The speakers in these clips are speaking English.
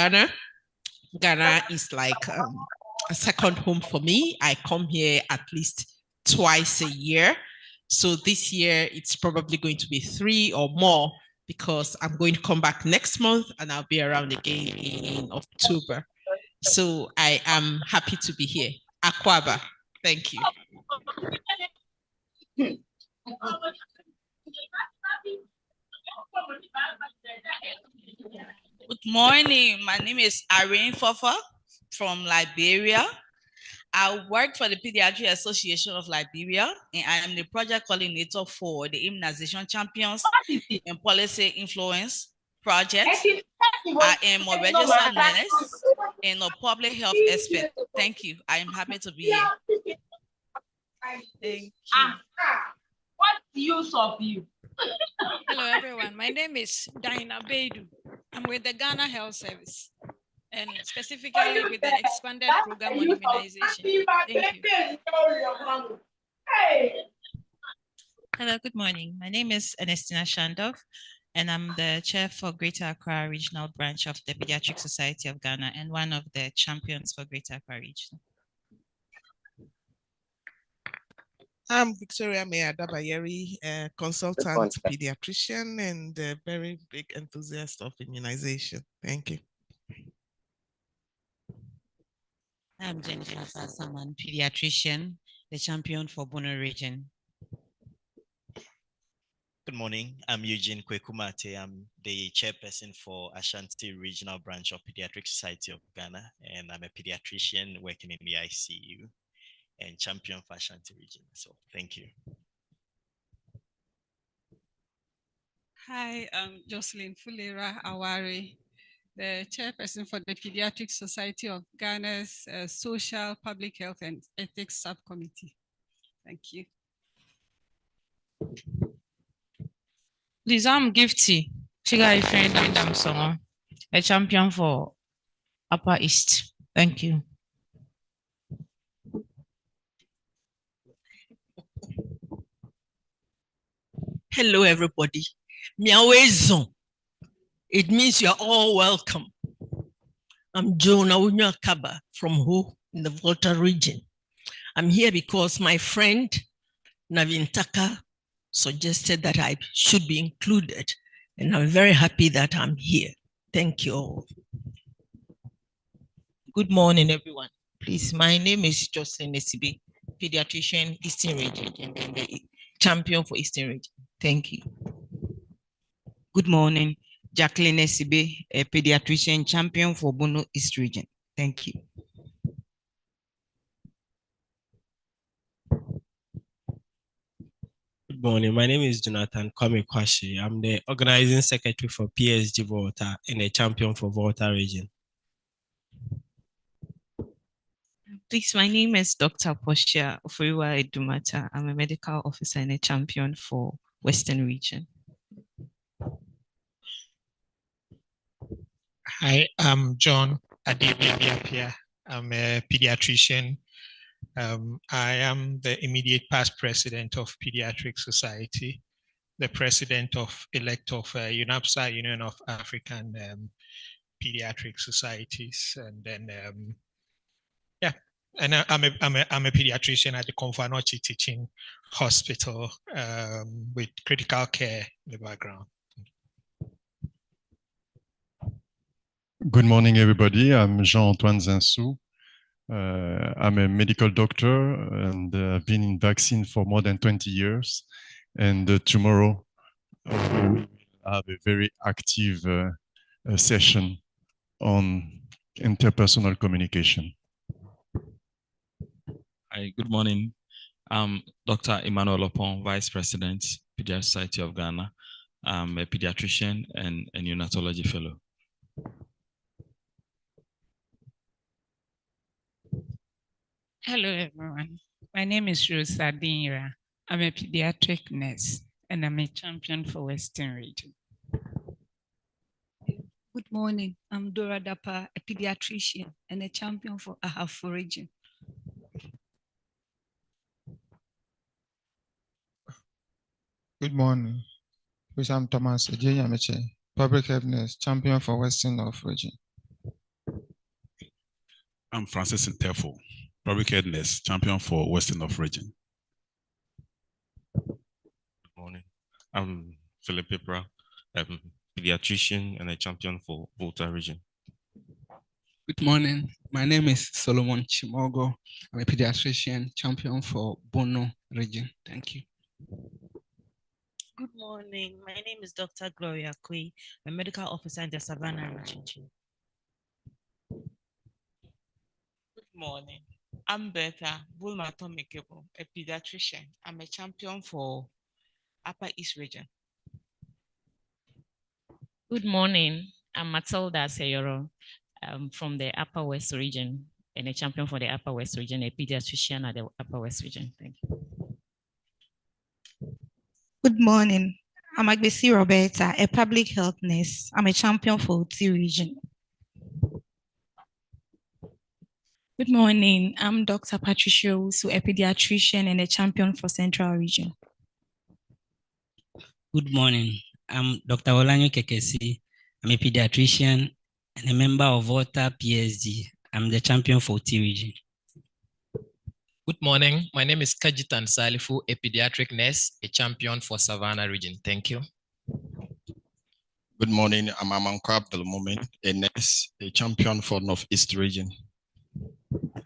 Ghana. Ghana is like a second home for me. I come here at least twice a year. So this year, it's probably going to be 3 or more because I'm going to come back next month and I'll be around again in October. So I am happy to be here. Akwaba, thank you. Good morning. My name is Irene Fofa from Liberia. I work for the Pediatric Association of Liberia, and I am the project coordinator for the Immunization Champions and Policy Influence project. I am a registered nurse and a public health expert. Thank you. I am happy to be here. Thank you. What's the use of you? Hello, everyone. My name is Dinah Beidu. I'm with the Ghana Health Service, and specifically with the expanded program on immunization. Thank you. Hello, good morning. My name is Ernestina Shandov, and I'm the chair for Greater Accra Regional Branch of the Pediatric Society of Ghana and one of the champions for Greater Accra Region. I'm Victoria Meadabayeri, a consultant pediatrician and a very big enthusiast of immunization. Thank you. I'm Jennifer Saman, pediatrician, the champion for Bono region. Good morning. I'm Eugene Kwekumate. I'm the chairperson for Ashanti Regional Branch of Pediatric Society of Ghana, and I'm a pediatrician working in the ICU and champion for Ashanti region. So thank you. Hi, I'm Jocelyn Fulera Awari, the chairperson for the Pediatric Society of Ghana's Social, Public Health and Ethics Subcommittee. Thank you. Please, I'm Gifty Chigai friend Damsongo, a champion for Upper East. Thank you. Hello, everybody. Miawezo. It means you're all welcome. I'm Jonah Unyakaba from Ho in the Volta region. I'm here because my friend Navin Taka suggested that I should be included, and I'm very happy that I'm here. Thank you all. Good morning, everyone. Please, my name is Jocelyn Nesibe, pediatrician, Eastern Region, and the champion for Eastern Region. Thank you. Good morning, Jacqueline Nesibe, a pediatrician champion for Bono East Region. Thank you. Good morning. My name is Jonathan Kwame Kwashi. I'm the organizing secretary for PSG Volta and a champion for Volta region. Please, my name is Dr. Portia Ofuriwa Edumata. I'm a medical officer and a champion for Western region. Hi, I'm John Adebiapia. I'm a pediatrician. I am the immediate past president of Pediatric Society, the president elect of UNAPSA, Union of African Pediatric Societies, and then yeah, and I'm a pediatrician at the Konfanochi Teaching Hospital with critical care in the background. Good morning, everybody. I'm Jean-Antoine Zinsou. I'm a medical doctor and I've been in vaccine for more than 20 years. And tomorrow we will have a very active session on interpersonal communication. Hi, good morning. I'm Dr. Emmanuel Opon, Vice President, Pediatric Society of Ghana. I'm a pediatrician and a neonatology fellow. Hello, everyone. My name is Rosa Dinra. I'm a pediatric nurse and I'm a champion for Western region. Good morning. I'm Dora Dapa, a pediatrician and a champion for Ahafo region. Good morning. I'm Thomas Ejeyameche, public health nurse, champion for Western North region. I'm Francis Ntefo, public health nurse, champion for Western of region. Good morning. I'm Philip Pipra, pediatrician and a champion for Volta region. Good morning. My name is Solomon Chimogo. I'm a pediatrician champion for Bono region. Thank you. Good morning. My name is Dr. Gloria Kui, a medical officer in the Savannah region. Good morning. I'm Bertha Bulmatomikebo, a pediatrician. I'm a champion for Upper East region. Good morning. I'm Matilda Seyoro from the Upper West region and a champion for the Upper West region, a pediatrician at the Upper West region. Thank you. Good morning. I'm Agbesi Roberta, a public health nurse. I'm a champion for T region. Good morning. I'm Dr. Patricia Usu, a pediatrician and a champion for Central region. Good morning. I'm Dr. Olanyo Kekesi. I'm a pediatrician and a member of IPA-PSG. I'm the champion for T region. Good morning. My name is Kajitan Salifu, a pediatric nurse, a champion for Savannah region. Thank you. Good morning. I'm Amanko Abdul Mumin, a nurse, a champion for Northeast region.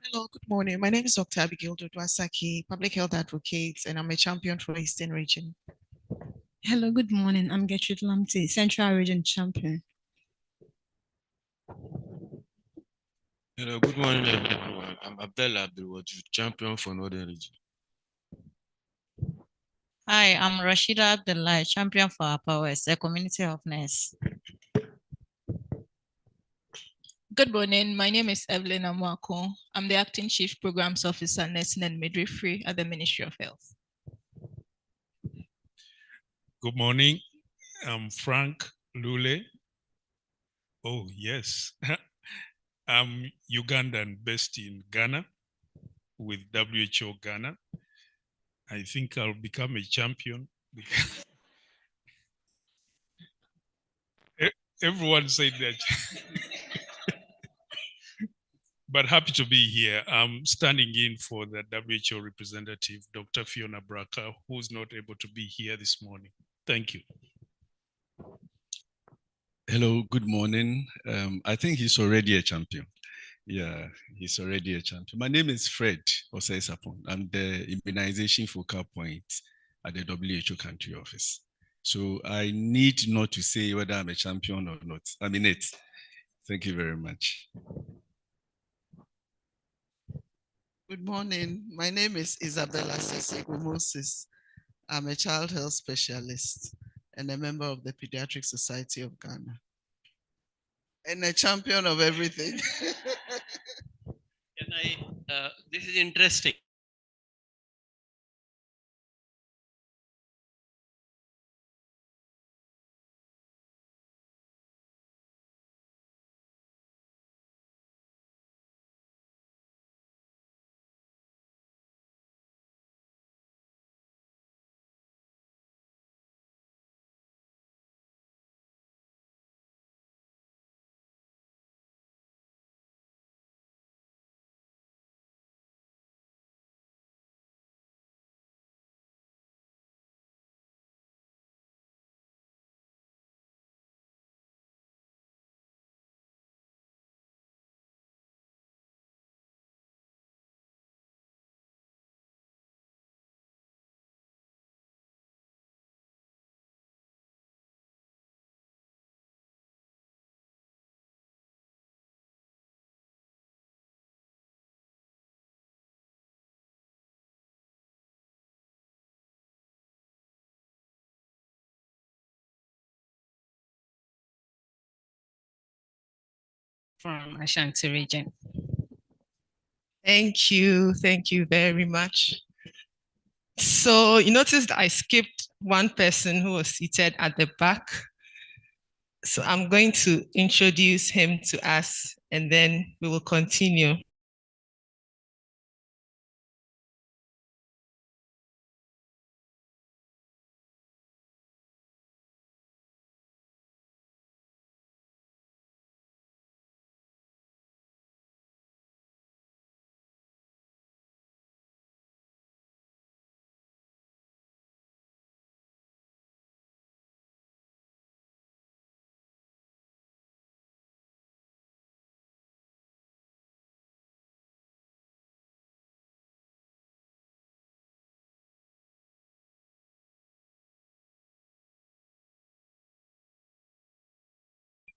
Hello, good morning. My name is Dr. Abigail Dodwasaki, public health advocate, and I'm a champion for Eastern region. Hello, good morning. I'm Gertrude Lamte, Central region champion. Hello, good morning, everyone. I'm Abdullah Abdulwajid, champion for Northern region. Hi, I'm Rashida Abdullah, champion for Upper West, a community health nurse. Good morning. My name is Evelyn Amwako. I'm the acting chief programs officer, nursing and midwifery at the Ministry of Health. Good morning. I'm Frank Lule. Oh, yes. I'm Ugandan based in Ghana with WHO Ghana. I think I'll become a champion. Everyone said that. But happy to be here. I'm standing in for the WHO representative, Dr. Fiona Braka, who's not able to be here this morning. Thank you. Hello, good morning. I think he's already a champion. Yeah, he's already a champion. My name is Fred Osaisapon. I'm the immunization focal point at the WHO country office. So I need not to say whether I'm a champion or not. I'm in it. Thank you very much. Good morning. My name is Isabella Sesego Moses. I'm a child health specialist and a member of the Pediatric Society of Ghana. And a champion of everything. This is interesting. From Ashanti region. Thank you. Thank you very much. So you noticed I skipped one person who was seated at the back. So I'm going to introduce him to us and then we will continue.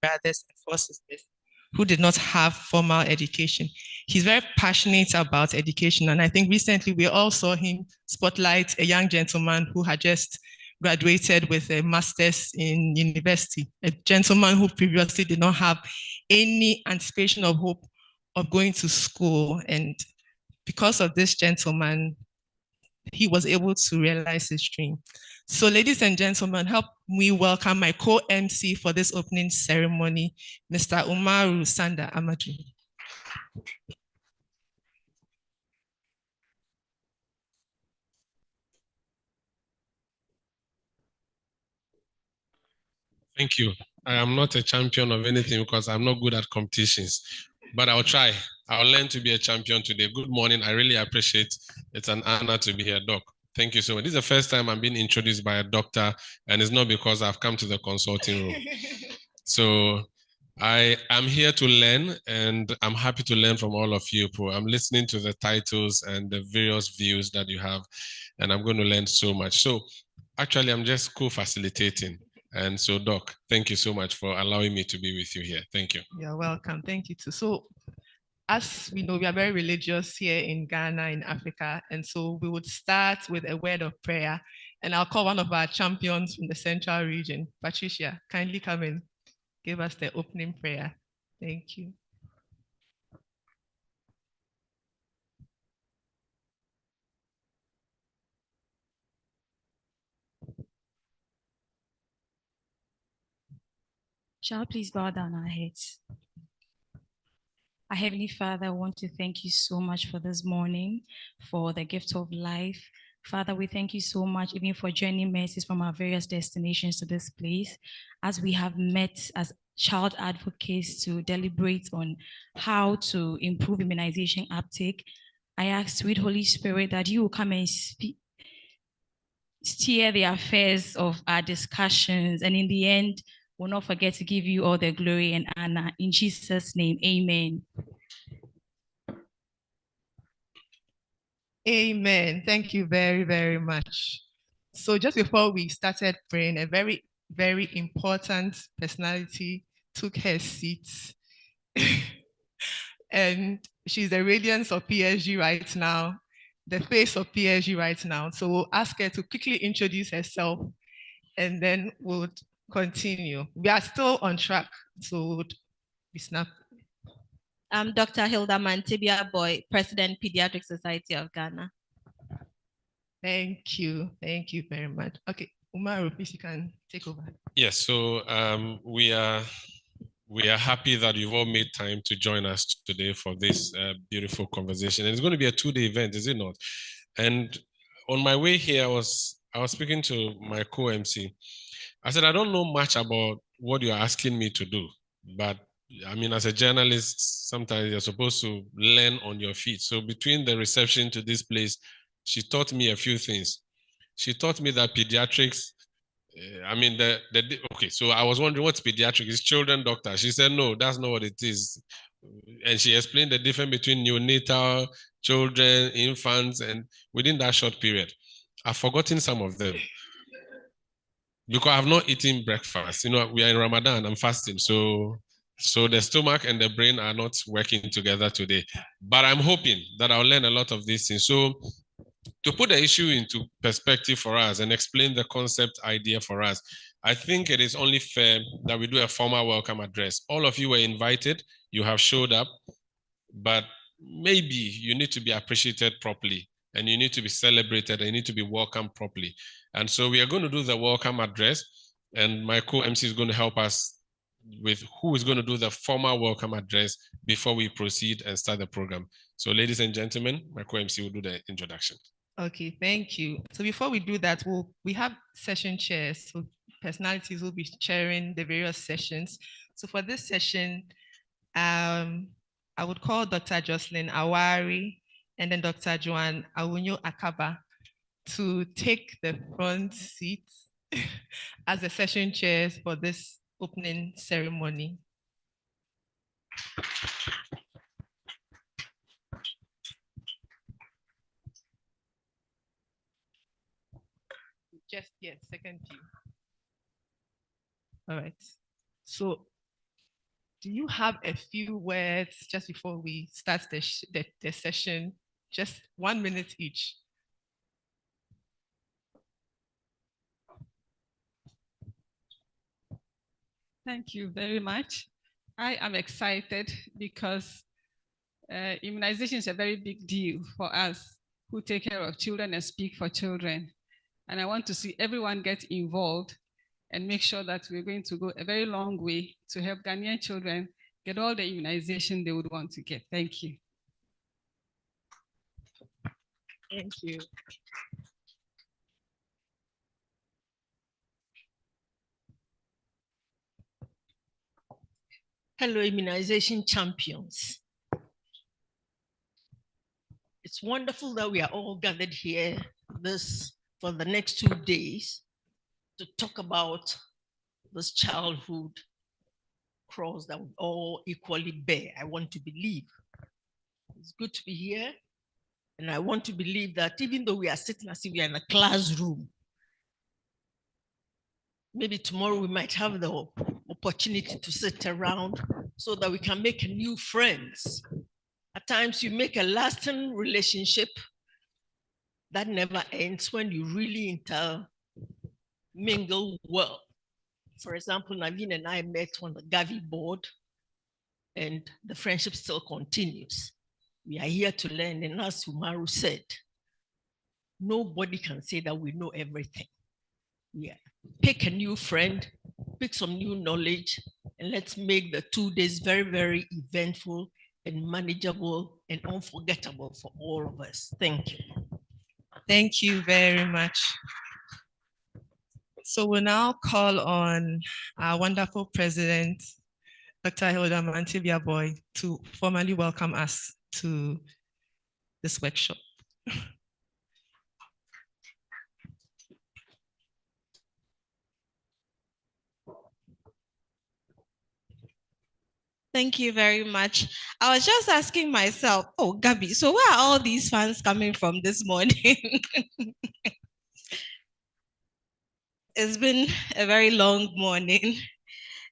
brothers and 4 sisters who did not have formal education. He's very passionate about education. And I think recently we all saw him spotlight a young gentleman who had just graduated with a master's in university, a gentleman who previously did not have any anticipation of hope of going to school. And because of this gentleman, he was able to realize his dream. So ladies and gentlemen, help me welcome my co-MC for this opening ceremony, Mr. Umaru Sanda Amadu. Thank you. I am not a champion of anything because I'm not good at competitions, but I'll try. I'll learn to be a champion today. Good morning. I really appreciate it. It's an honor to be here, Doc. Thank you so much. This is the first time I'm being introduced by a doctor, and it's not because I've come to the consulting room. So I am here to learn, and I'm happy to learn from all of you. I'm listening to the titles and the various views that you have, and I'm going to learn so much. So actually, I'm just co-facilitating. And so, Doc, thank you so much for allowing me to be with you here. Thank you. You're welcome. Thank you too. So, as we know, we are very religious here in Ghana, in Africa. And so we would start with a word of prayer. And I'll call one of our champions from the central region, Patricia, kindly come and give us the opening prayer. Thank you. Shall we please bow down our heads? Our Heavenly Father, I want to thank you so much for this morning, for the gift of life. Father, we thank you so much even for journey mercies from our various destinations to this place, as we have met as child advocates to deliberate on how to improve immunization uptake. I ask, sweet Holy Spirit, that you will come and steer the affairs of our discussions, and in the end, we'll not forget to give you all the glory and honor. In Jesus' name, amen. Amen. Thank you very, very much. So just before we started praying, a very, very important personality took her seat. And she's the radiance of PSG right now, the face of PSG right now. So we'll ask her to quickly introduce herself, and then we'll continue. We are still on track, so we snap. I'm Dr. Hilda Mantibia Boy, President, Pediatric Society of Ghana. Thank you. Thank you very much. Okay, Umaru, please, you can take over. Yes, so we are happy that you've all made time to join us today for this beautiful conversation. And it's going to be a 2-day event, is it not? And on my way here, I was speaking to my co-MC. I said, I don't know much about what you're asking me to do, but I mean, as a journalist, sometimes you're supposed to learn on your feet. So between the reception to this place, she taught me a few things. She taught me that pediatrics, okay, so I was wondering what's pediatrics, is children doctor. She said, no, that's not what it is. And she explained the difference between neonatal, children, infants, and within that short period, I've forgotten some of them. Because I've not eaten breakfast. You know, we are in Ramadan, I'm fasting. So the stomach and the brain are not working together today. But I'm hoping that I'll learn a lot of these things. So to put the issue into perspective for us and explain the concept idea for us, I think it is only fair that we do a formal welcome address. All of you were invited, you have showed up, but maybe you need to be appreciated properly, and you need to be celebrated, and you need to be welcomed properly. And so we are going to do the welcome address, and my co-MC is going to help us with who is going to do the formal welcome address before we proceed and start the program. So ladies and gentlemen, my co-MC will do the introduction. Okay, thank you. So before we do that, we have session chairs. So personalities will be chairing the various sessions. So for this session, I would call Dr. Jocelyn Awari and then Dr. Joanne Awunyo Akaba to take the front seats as the session chairs for this opening ceremony. Just, yes, second view. All right. So do you have a few words just before we start the session? Just 1 minute each. Thank you very much. I am excited because immunization is a very big deal for us who take care of children and speak for children. And I want to see everyone get involved and make sure that we're going to go a very long way to help Ghanaian children get all the immunization they would want to get. Thank you. Thank you. Hello, immunization champions. It's wonderful that we are all gathered here for the next 2 days to talk about this childhood cross that we all equally bear. I want to believe. It's good to be here. And I want to believe that even though we are sitting as if we are in a classroom, maybe tomorrow we might have the opportunity to sit around so that we can make new friends. At times you make a lasting relationship that never ends when you really intermingle well. For example, Naveen and I met on the Gavi board and the friendship still continues. We are here to learn, and as Umaru said, nobody can say that we know everything. Yeah. Pick a new friend, pick some new knowledge, and let's make the 2 days very, very eventful and manageable and unforgettable for all of us. Thank you. Thank you very much. So we'll now call on our wonderful president, Dr. Hilda Mantibia-Boy, to formally welcome us to this workshop. Thank you very much. I was just asking myself, oh, Gabi, so where are all these fans coming from this morning? It's been a very long morning,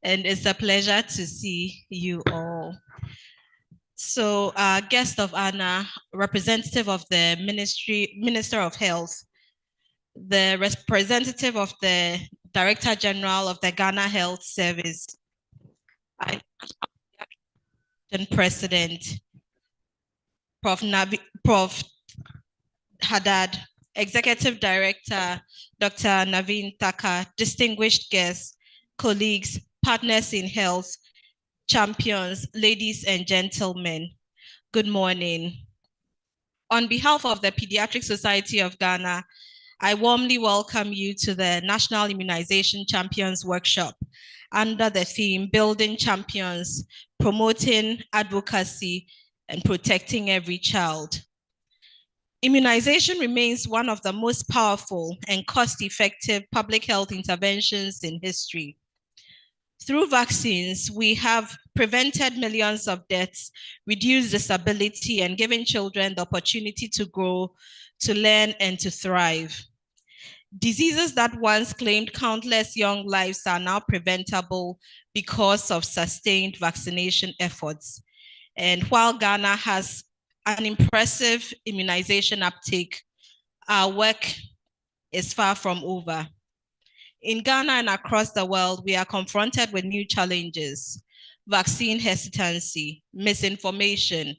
and it's a pleasure to see you all. So our guest of honor, representative of the Minister of Health, the representative of the Director General of the Ghana Health Service, President, Prof. Haddad, Executive Director, Dr. Naveen Thakur, distinguished guests, colleagues, partners in health, champions, ladies and gentlemen, good morning. On behalf of the Pediatric Society of Ghana, I warmly welcome you to the National Immunization Champions Workshop under the theme Building Champions, Promoting Advocacy and Protecting Every Child. Immunization remains one of the most powerful and cost-effective public health interventions in history. Through vaccines, we have prevented millions of deaths, reduced disability, and given children the opportunity to grow, to learn, and to thrive. Diseases that once claimed countless young lives are now preventable because of sustained vaccination efforts. And while Ghana has an impressive immunization uptake, our work is far from over. In Ghana and across the world, we are confronted with new challenges: vaccine hesitancy, misinformation,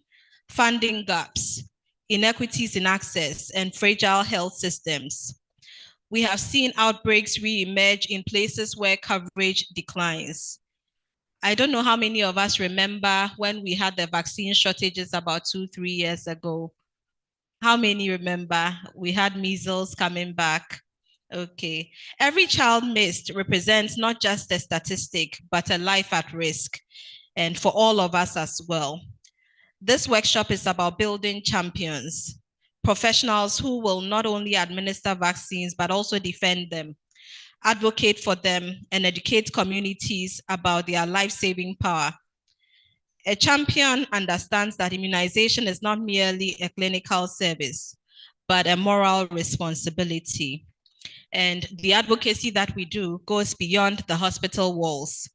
funding gaps, inequities in access, and fragile health systems. We have seen outbreaks re-emerge in places where coverage declines. I don't know how many of us remember when we had the vaccine shortages about 2-3 years ago. How many remember we had measles coming back? Okay. Every child missed represents not just a statistic, but a life at risk, and for all of us as well. This workshop is about building champions, professionals who will not only administer vaccines, but also defend them, advocate for them, and educate communities about their life-saving power. A champion understands that immunization is not merely a clinical service, but a moral responsibility. And the advocacy that we do goes beyond the hospital walls.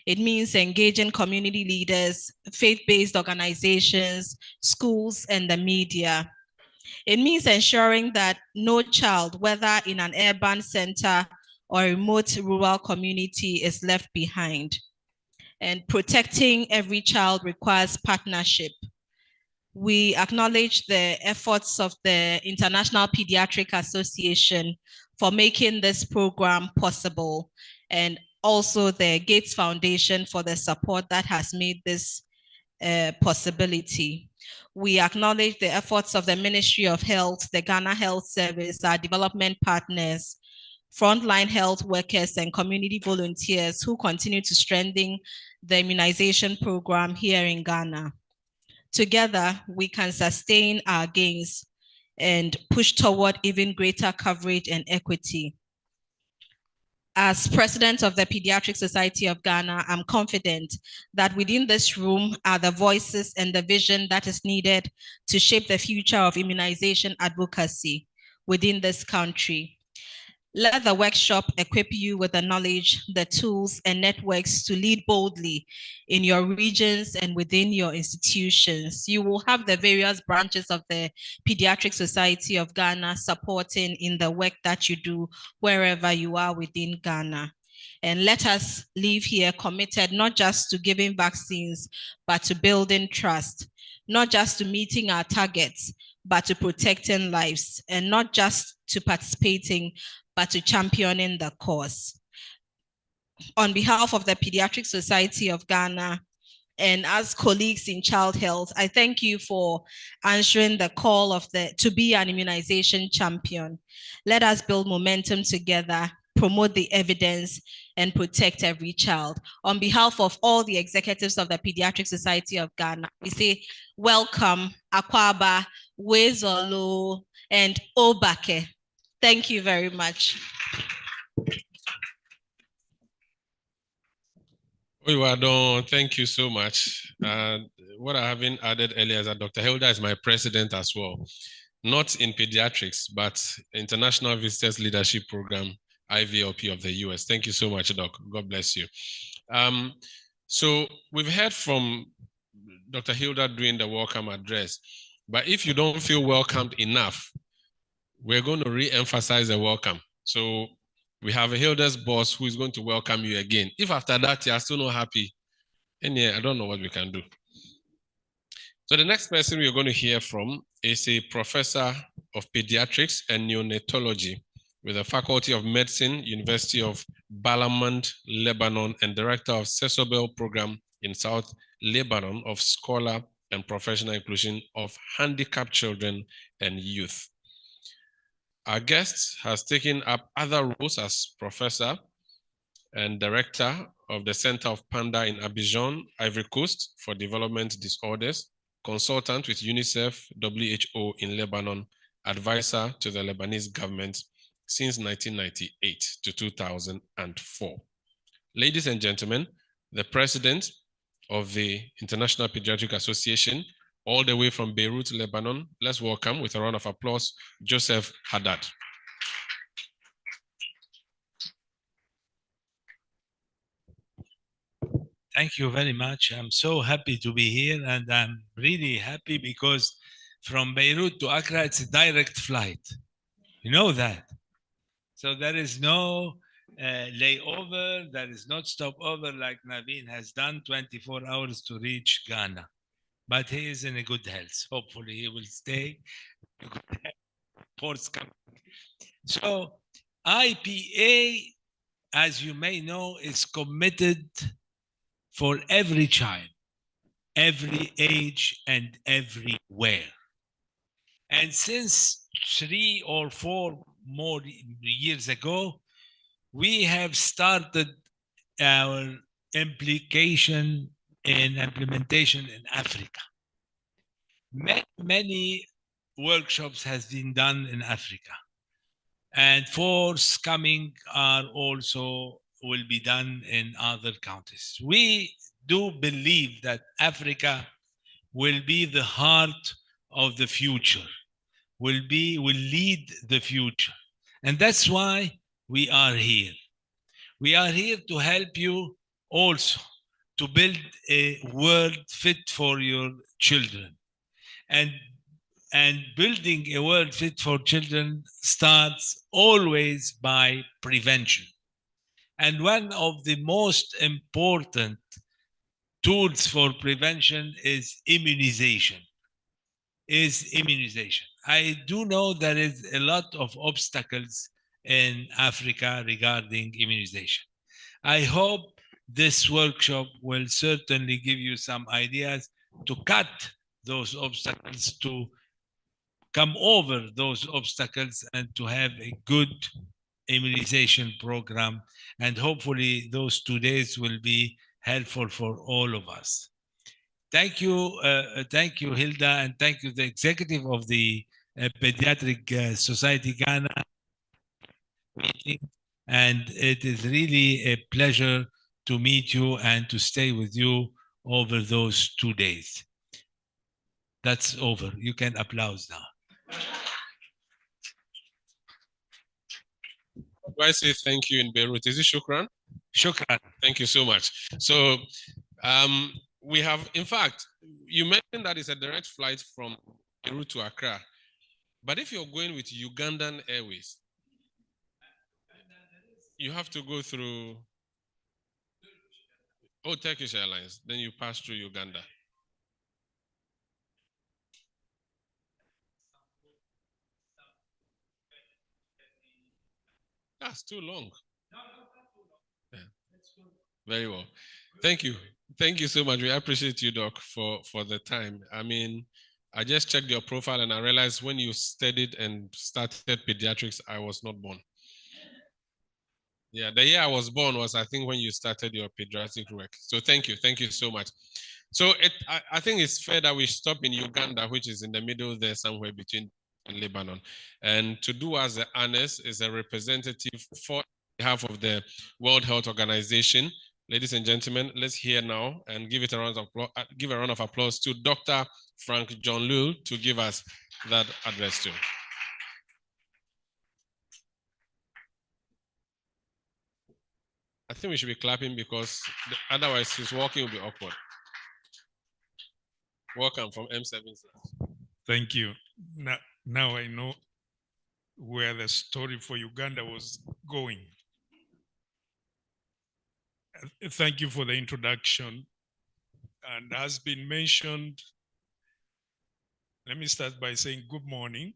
It means engaging community leaders, faith-based organizations, schools, and the media. It means ensuring that no child, whether in an urban center or a remote rural community, is left behind. And protecting every child requires partnership. We acknowledge the efforts of the International Pediatric Association for making this program possible, and also the Gates Foundation for the support that has made this possibility. We acknowledge the efforts of the Ministry of Health, the Ghana Health Service, our development partners, frontline health workers, and community volunteers who continue to strengthen the immunization program here in Ghana. Together, we can sustain our gains and push toward even greater coverage and equity. As president of the Pediatric Society of Ghana, I'm confident that within this room are the voices and the vision that is needed to shape the future of immunization advocacy within this country. Let the workshop equip you with the knowledge, the tools, and networks to lead boldly in your regions and within your institutions. You will have the various branches of the Pediatric Society of Ghana supporting in the work that you do wherever you are within Ghana. And let us leave here committed not just to giving vaccines, but to building trust, not just to meeting our targets, but to protecting lives, and not just to participating, but to championing the cause. On behalf of the Pediatric Society of Ghana and as colleagues in child health, I thank you for answering the call of to be an immunization champion. Let us build momentum together, promote the evidence, and protect every child. On behalf of all the executives of the Pediatric Society of Ghana, we say welcome, Akwaba, Wezolo, and Obake. Thank you very much. Thank you so much. What I haven't added earlier is that Dr. Hilda is my president as well, not in pediatrics, but International Visitors Leadership Program, IVLP of the US. Thank you so much, Doc. God bless you. So we've heard from Dr. Hilda during the welcome address, but if you don't feel welcomed enough, we're going to re-emphasize the welcome. So we have a Hilda's boss who is going to welcome you again. If after that you are still not happy, and yeah, I don't know what we can do. So the next person we're going to hear from is a professor of pediatrics and neonatology with the Faculty of Medicine, University of Balamand, Lebanon, and director of Cesobel Program in South Lebanon of Scholar and Professional Inclusion of Handicapped Children and Youth. Our guest has taken up other roles as professor and director of the Center of Panda in Abidjan, Ivory Coast for Development Disorders, consultant with UNICEF, WHO in Lebanon, advisor to the Lebanese government since 1998 to 2004. Ladies and gentlemen, the president of the International Pediatric Association, all the way from Beirut, Lebanon. Let's welcome with a round of applause, Joseph Haddad. Thank you very much. I'm so happy to be here, and I'm really happy because from Beirut to Accra, it's a direct flight. You know that. So there is no layover, there is not stopover like Naveen has done, 24 hours to reach Ghana. But he is in a good health. Hopefully he will stay. Ports coming. So IPA, as you may know, is committed for every child, every age and everywhere. And since 3 or 4 more years ago, we have started our implementation in Africa. Many workshops has been done in Africa, and forthcoming are also will be done in other countries. We do believe that Africa will be the heart of the future, will lead the future. And that's why we are here. We are here to help you also to build a world fit for your children. And building a world fit for children starts always by prevention. And one of the most important tools for prevention is immunization. I do know there is a lot of obstacles in Africa regarding immunization. I hope this workshop will certainly give you some ideas to cut those obstacles, to come over those obstacles, and to have a good immunization program. And hopefully those 2 days will be helpful for all of us. Thank you, Hilda, and thank you, the executive of the Pediatric Society Ghana meeting. And it is really a pleasure to meet you and to stay with you over those 2 days. That's over. You can applaud now. Do I say thank you in Beirut? Is it shukran? Shukran. Thank you so much. So we have, in fact, you mentioned that it's a direct flight from Beirut to Accra. But if you're going with Ugandan Airways, you have to go through Turkish Airlines. Then you pass through Uganda. That's too long. Yeah. Very well. Thank you. Thank you so much. We appreciate you, Doc, for the time. I mean, I just checked your profile and I realized when you studied and started pediatrics, I was not born. Yeah, the year I was born was, I think, when you started your pediatric work. So thank you. Thank you so much. So I think it's fair that we stop in Uganda, which is in the middle there, somewhere between Lebanon. And to do us the honors is a representative for behalf of the World Health Organization. Ladies and gentlemen, let's hear now and give it a round of applause, give a round of applause to Dr. Frank John Lul to give us that address too. I think we should be clapping because otherwise his walking will be awkward. Welcome from M7. Thank you. Now I know where the story for Uganda was going. Thank you for the introduction. And as been mentioned, let me start by saying good morning.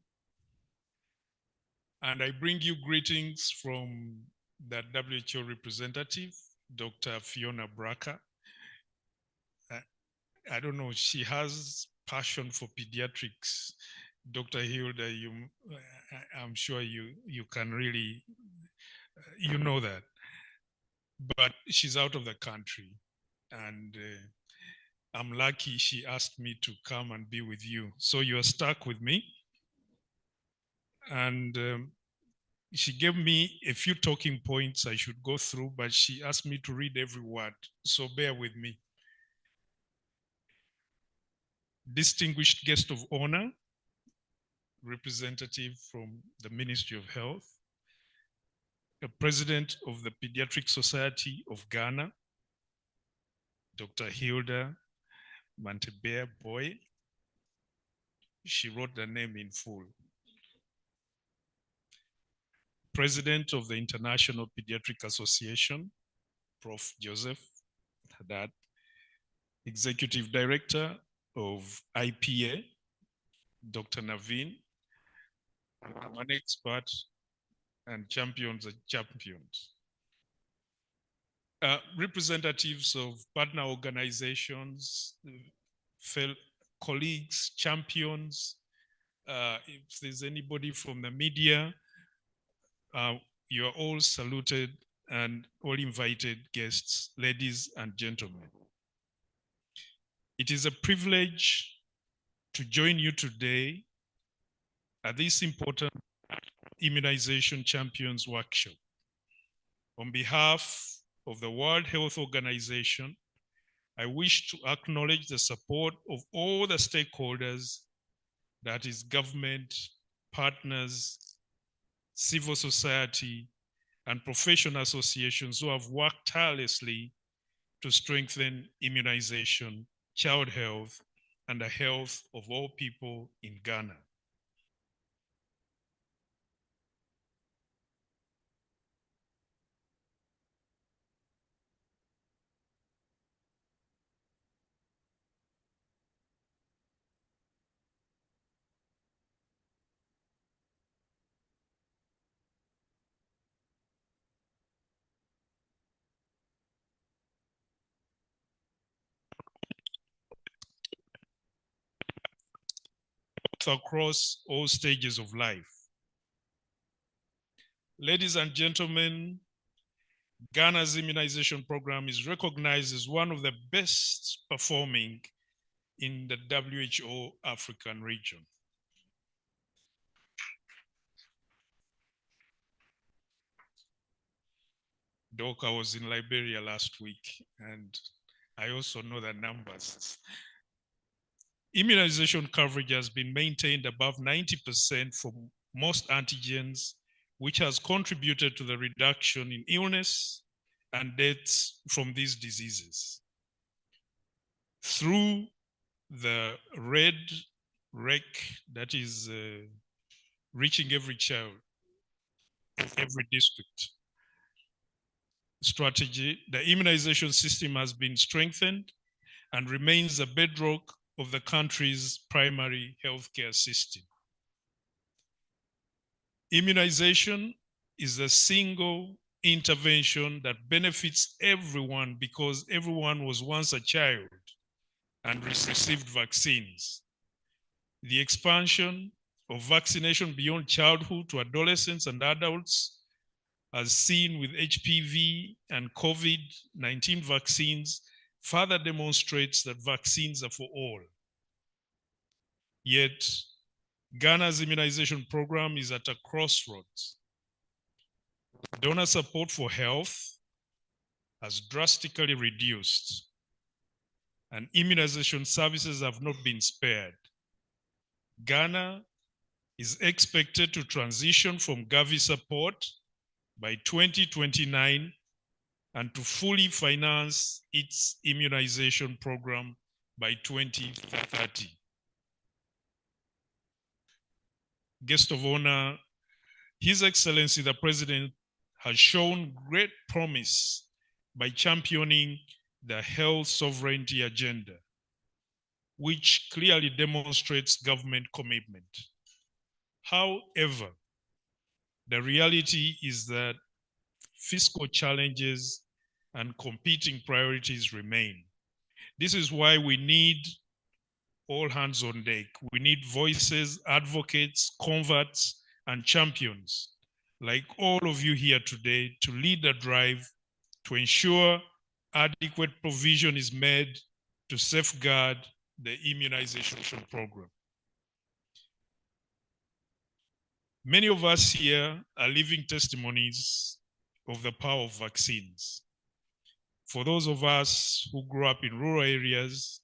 And I bring you greetings from the WHO representative, Dr. Fiona Braca. I don't know, she has passion for pediatrics. Dr. Hilda, I'm sure you can really, you know that. But she's out of the country. And I'm lucky she asked me to come and be with you. So you're stuck with me. And she gave me a few talking points I should go through, but she asked me to read every word. So bear with me. Distinguished guest of honor, representative from the Ministry of Health, the president of the Pediatric Society of Ghana, Dr. Hilda Mantebea Boy. She wrote the name in full. President of the International Pediatric Association, Prof. Joseph Haddad. Executive Director of IPA, Dr. Naveen. I'm an expert and champions are champions. Representatives of partner organizations, fellow colleagues, champions, if there's anybody from the media, you are all saluted and all invited guests, ladies and gentlemen. It is a privilege to join you today at this important Immunization Champions Workshop. On behalf of the World Health Organization, I wish to acknowledge the support of all the stakeholders, that is government, partners, civil society, and professional associations who have worked tirelessly to strengthen immunization, child health, and the health of all people in Ghana. Across all stages of life. Ladies and gentlemen, Ghana's immunization program is recognized as one of the best performing in the WHO African region. Doc, I was in Liberia last week, and I also know the numbers. Immunization coverage has been maintained above 90% for most antigens, which has contributed to the reduction in illness and deaths from these diseases. Through the red rec, that is reaching every child, every district strategy, the immunization system has been strengthened and remains the bedrock of the country's primary healthcare system. Immunization is a single intervention that benefits everyone because everyone was once a child and received vaccines. The expansion of vaccination beyond childhood to adolescents and adults, as seen with HPV and COVID-19 vaccines, further demonstrates that vaccines are for all. Yet, Ghana's immunization program is at a crossroads. Donor support for health has drastically reduced, and immunization services have not been spared. Ghana is expected to transition from Gavi support by 2029 and to fully finance its immunization program by 2030. Guest of honor, His Excellency the President has shown great promise by championing the health sovereignty agenda, which clearly demonstrates government commitment. However, the reality is that fiscal challenges and competing priorities remain. This is why we need all hands on deck. We need voices, advocates, converts, and champions like all of you here today to lead the drive to ensure adequate provision is made to safeguard the immunization program. Many of us here are living testimonies of the power of vaccines. For those of us who grew up in rural areas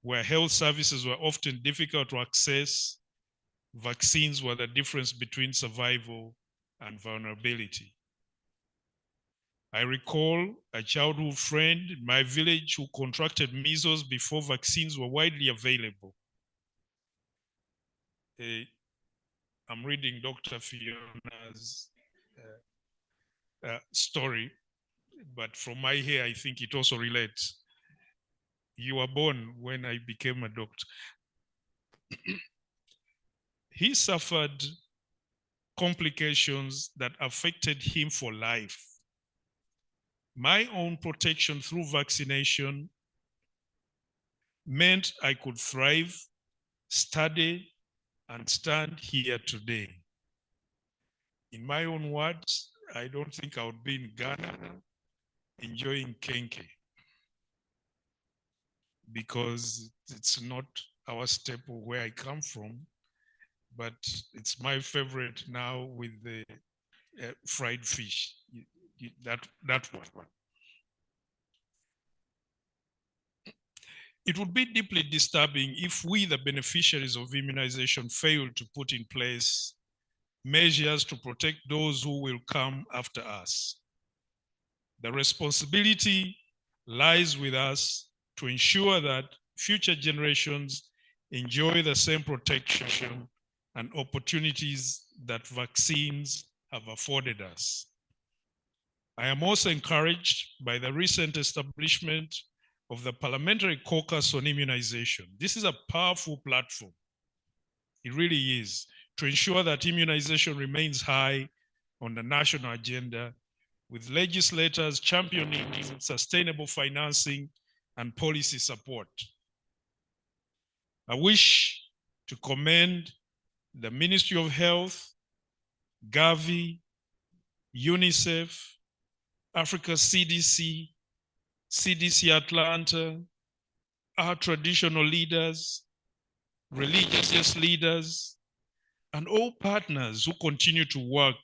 where health services were often difficult to access, vaccines were the difference between survival and vulnerability. I recall a childhood friend in my village who contracted measles before vaccines were widely available. I'm reading Dr. Fiona's story, but from my hair, I think it also relates. You were born when I became a doctor. He suffered complications that affected him for life. My own protection through vaccination meant I could thrive, study, and stand here today. In my own words, I don't think I would be in Ghana enjoying kenke because it's not our staple where I come from, but it's my favorite now with the fried fish, that one. It would be deeply disturbing if we, the beneficiaries of immunization, fail to put in place measures to protect those who will come after us. The responsibility lies with us to ensure that future generations enjoy the same protection and opportunities that vaccines have afforded us. I am also encouraged by the recent establishment of the Parliamentary Caucus on Immunization. This is a powerful platform. It really is, to ensure that immunization remains high on the national agenda, with legislators championing sustainable financing and policy support. I wish to commend the Ministry of Health, Gavi, UNICEF, Africa CDC, CDC Atlanta, our traditional leaders, religious leaders, and all partners who continue to work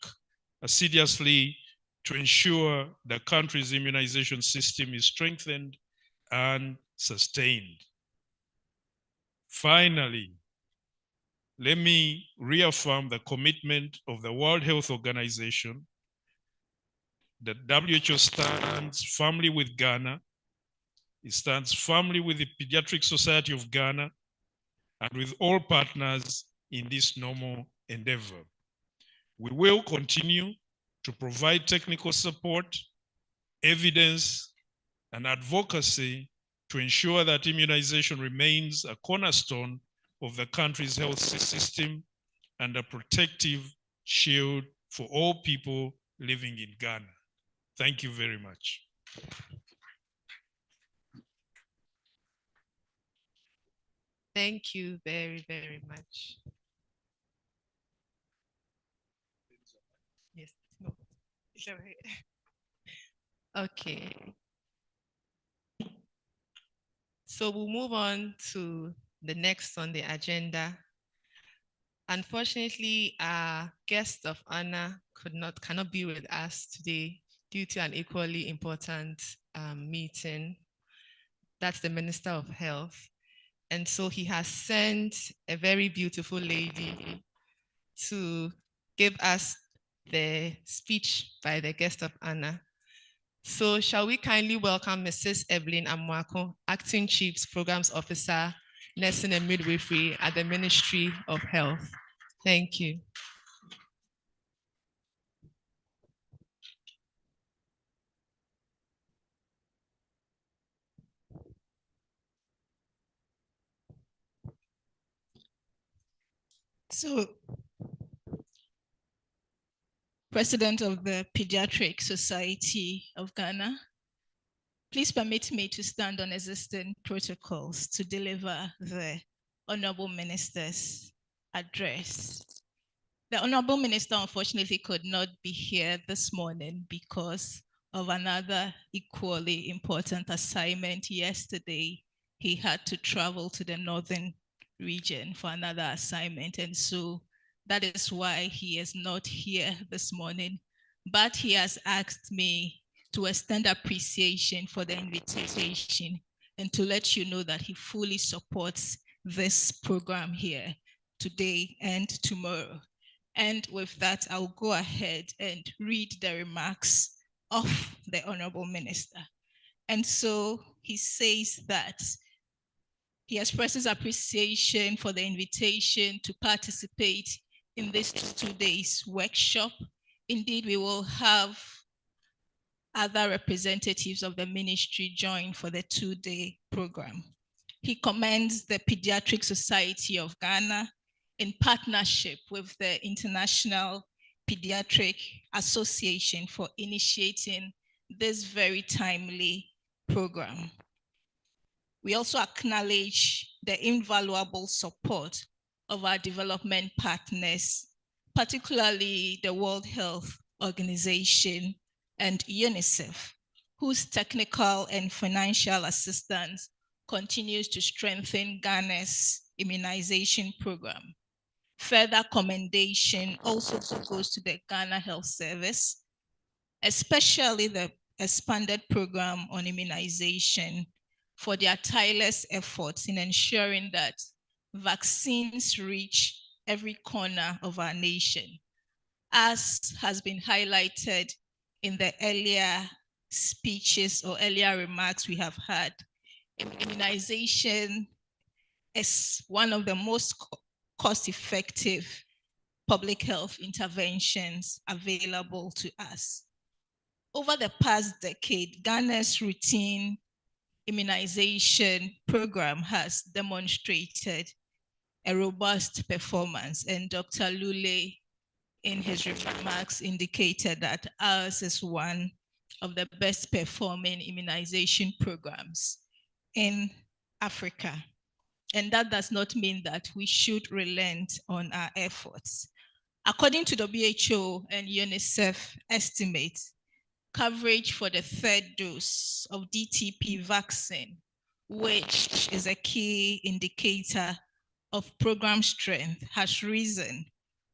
assiduously to ensure the country's immunization system is strengthened and sustained. Finally, let me reaffirm the commitment of the World Health Organization that WHO stands firmly with Ghana. It stands firmly with the Pediatric Society of Ghana and with all partners in this noble endeavor. We will continue to provide technical support, evidence, and advocacy to ensure that immunization remains a cornerstone of the country's health system and a protective shield for all people living in Ghana. Thank you very much. Thank you very, very much. Yes, no, it's all right. Okay. So we'll move on to the next on the agenda. Unfortunately, our guest of honor cannot be with us today due to an equally important meeting. That's the Minister of Health. And so he has sent a very beautiful lady to give us the speech by the guest of honor. So shall we kindly welcome Mrs. Evelyn Amwako, Acting Chief's Programs Officer, Nursing and Midwifery at the Ministry of Health. Thank you. So, President of the Pediatric Society of Ghana, please permit me to stand on existing protocols to deliver the Honorable Minister's address. The Honorable Minister unfortunately could not be here this morning because of another equally important assignment yesterday. He had to travel to the northern region for another assignment, and so that is why he is not here this morning. But he has asked me to extend appreciation for the invitation and to let you know that he fully supports this program here today and tomorrow. And with that, I'll go ahead and read the remarks of the Honorable Minister. And so he says that he expresses appreciation for the invitation to participate in this 2 days workshop. Indeed, we will have other representatives of the ministry join for the 2-day program. He commends the Pediatric Society of Ghana in partnership with the International Pediatric Association for initiating this very timely program. We also acknowledge the invaluable support of our development partners, particularly the World Health Organization and UNICEF, whose technical and financial assistance continues to strengthen Ghana's immunization program. Further commendation also goes to the Ghana Health Service, especially the expanded program on immunization, for their tireless efforts in ensuring that vaccines reach every corner of our nation. As has been highlighted in the earlier speeches or earlier remarks we have had, immunization is one of the most cost-effective public health interventions available to us. Over the past decade, Ghana's routine immunization program has demonstrated a robust performance, and Dr. Lule, in his remarks, indicated that ours is one of the best performing immunization programs in Africa. And that does not mean that we should relent on our efforts. According to WHO and UNICEF estimates, coverage for the third dose of DTP vaccine, which is a key indicator of program strength, has risen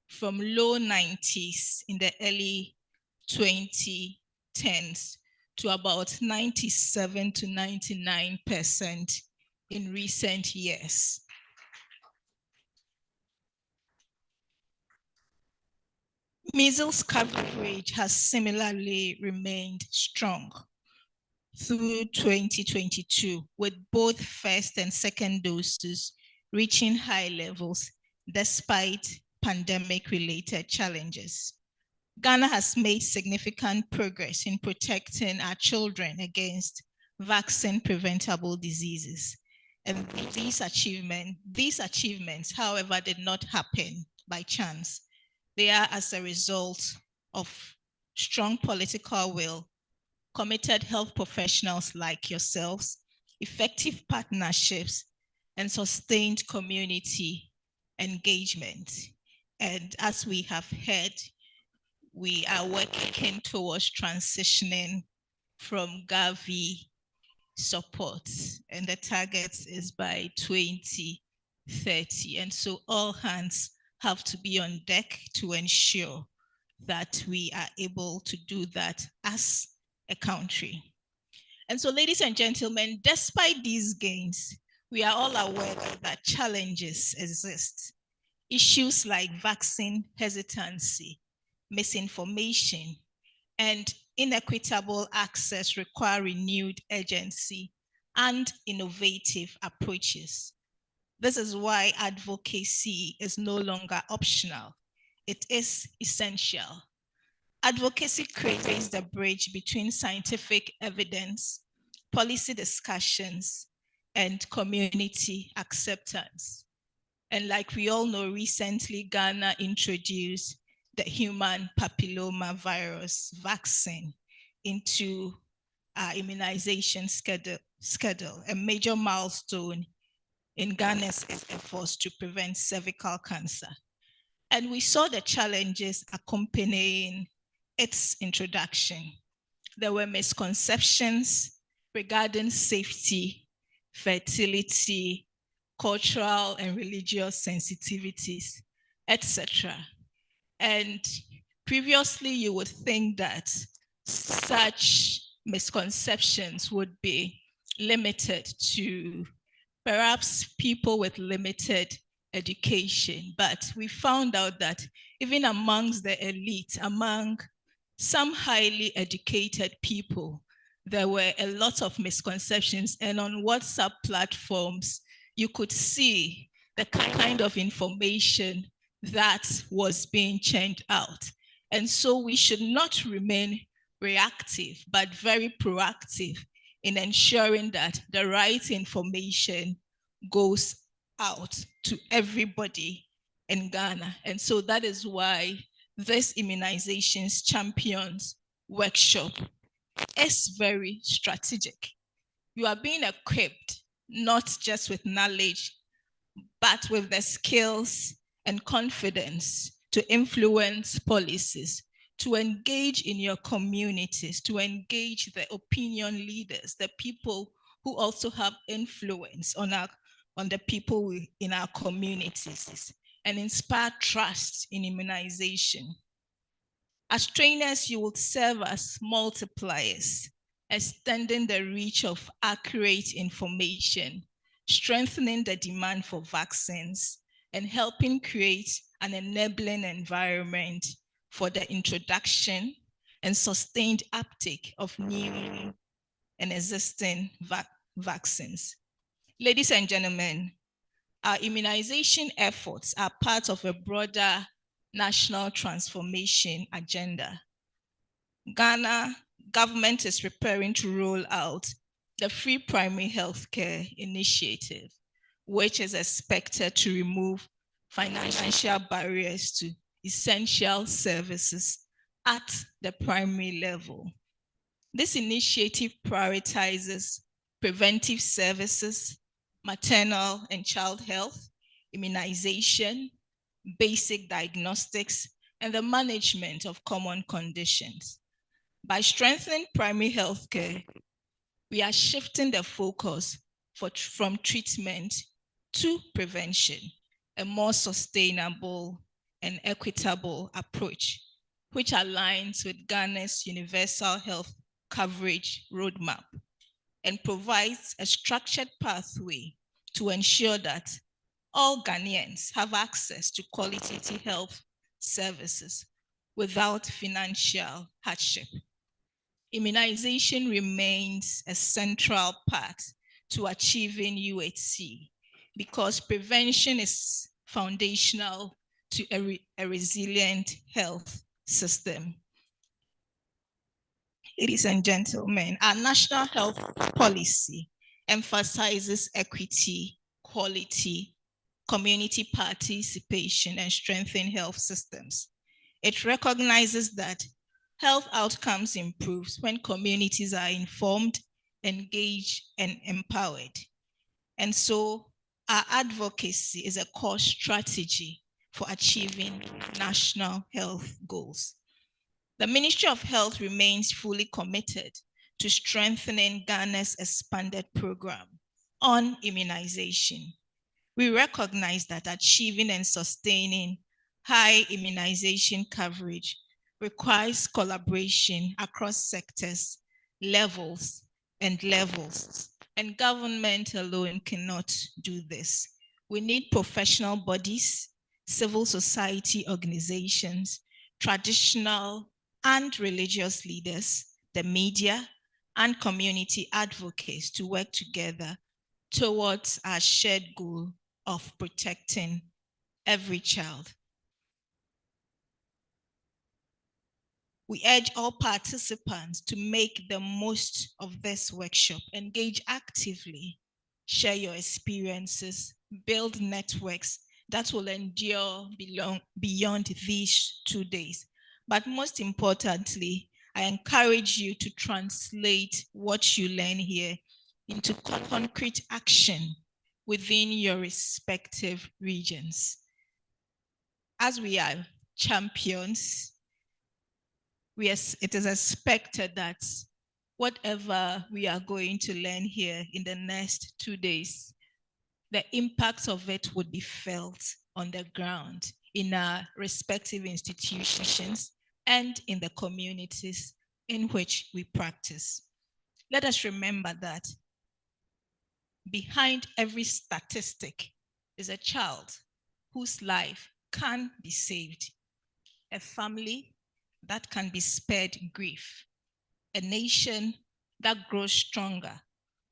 from low 90s in the early 2010s to about 97 to 99% in recent years. Measles coverage has similarly remained strong through 2022, with both first and second doses reaching high levels despite pandemic-related challenges. Ghana has made significant progress in protecting our children against vaccine-preventable diseases. And these achievements, however, did not happen by chance. They are as a result of strong political will, committed health professionals like yourselves, effective partnerships, and sustained community engagement. And as we have heard, we are working towards transitioning from Gavi support, and the target is by 2030. And so all hands have to be on deck to ensure that we are able to do that as a country. And so, ladies and gentlemen, despite these gains, we are all aware that challenges exist. Issues like vaccine hesitancy, misinformation, and inequitable access require renewed urgency and innovative approaches. This is why advocacy is no longer optional. It is essential. Advocacy creates the bridge between scientific evidence, policy discussions, and community acceptance. And like we all know, recently Ghana introduced the human papilloma virus vaccine into our immunization schedule, a major milestone in Ghana's efforts to prevent cervical cancer. And we saw the challenges accompanying its introduction. There were misconceptions regarding safety, fertility, cultural and religious sensitivities, etc. And previously you would think that such misconceptions would be limited to perhaps people with limited education, but we found out that even amongst the elite, among some highly educated people, there were a lot of misconceptions, and on WhatsApp platforms, you could see the kind of information that was being churned out. And so we should not remain reactive, but very proactive in ensuring that the right information goes out to everybody in Ghana. And so that is why this Immunizations Champions workshop is very strategic. You are being equipped not just with knowledge, but with the skills and confidence to influence policies, to engage in your communities, to engage the opinion leaders, the people who also have influence on the people in our communities, and inspire trust in immunization. As trainers, you will serve as multipliers, extending the reach of accurate information, strengthening the demand for vaccines, and helping create an enabling environment for the introduction and sustained uptake of new and existing vaccines. Ladies and gentlemen, our immunization efforts are part of a broader national transformation agenda. Ghana government is preparing to roll out the Free Primary Healthcare Initiative, which is expected to remove financial barriers to essential services at the primary level. This initiative prioritizes preventive services, maternal and child health, immunization, basic diagnostics, and the management of common conditions. By strengthening primary healthcare, we are shifting the focus from treatment to prevention, a more sustainable and equitable approach, which aligns with Ghana's universal health coverage roadmap and provides a structured pathway to ensure that all Ghanaians have access to quality health services without financial hardship. Immunization remains a central part to achieving UHC because prevention is foundational to a resilient health system. Ladies and gentlemen, our national health policy emphasizes equity, quality, community participation, and strengthening health systems. It recognizes that health outcomes improve when communities are informed, engaged, and empowered. And so our advocacy is a core strategy for achieving national health goals. The Ministry of Health remains fully committed to strengthening Ghana's expanded program on immunization. We recognize that achieving and sustaining high immunization coverage requires collaboration across sectors, levels, and government alone cannot do this. We need professional bodies, civil society organizations, traditional and religious leaders, the media, and community advocates to work together towards our shared goal of protecting every child. We urge all participants to make the most of this workshop, engage actively, share your experiences, build networks that will endure beyond these 2 days. But most importantly, I encourage you to translate what you learn here into concrete action within your respective regions. As we are champions, it is expected that whatever we are going to learn here in the next 2 days, the impact of it would be felt on the ground in our respective institutions and in the communities in which we practice. Let us remember that behind every statistic is a child whose life can be saved, a family that can be spared grief, a nation that grows stronger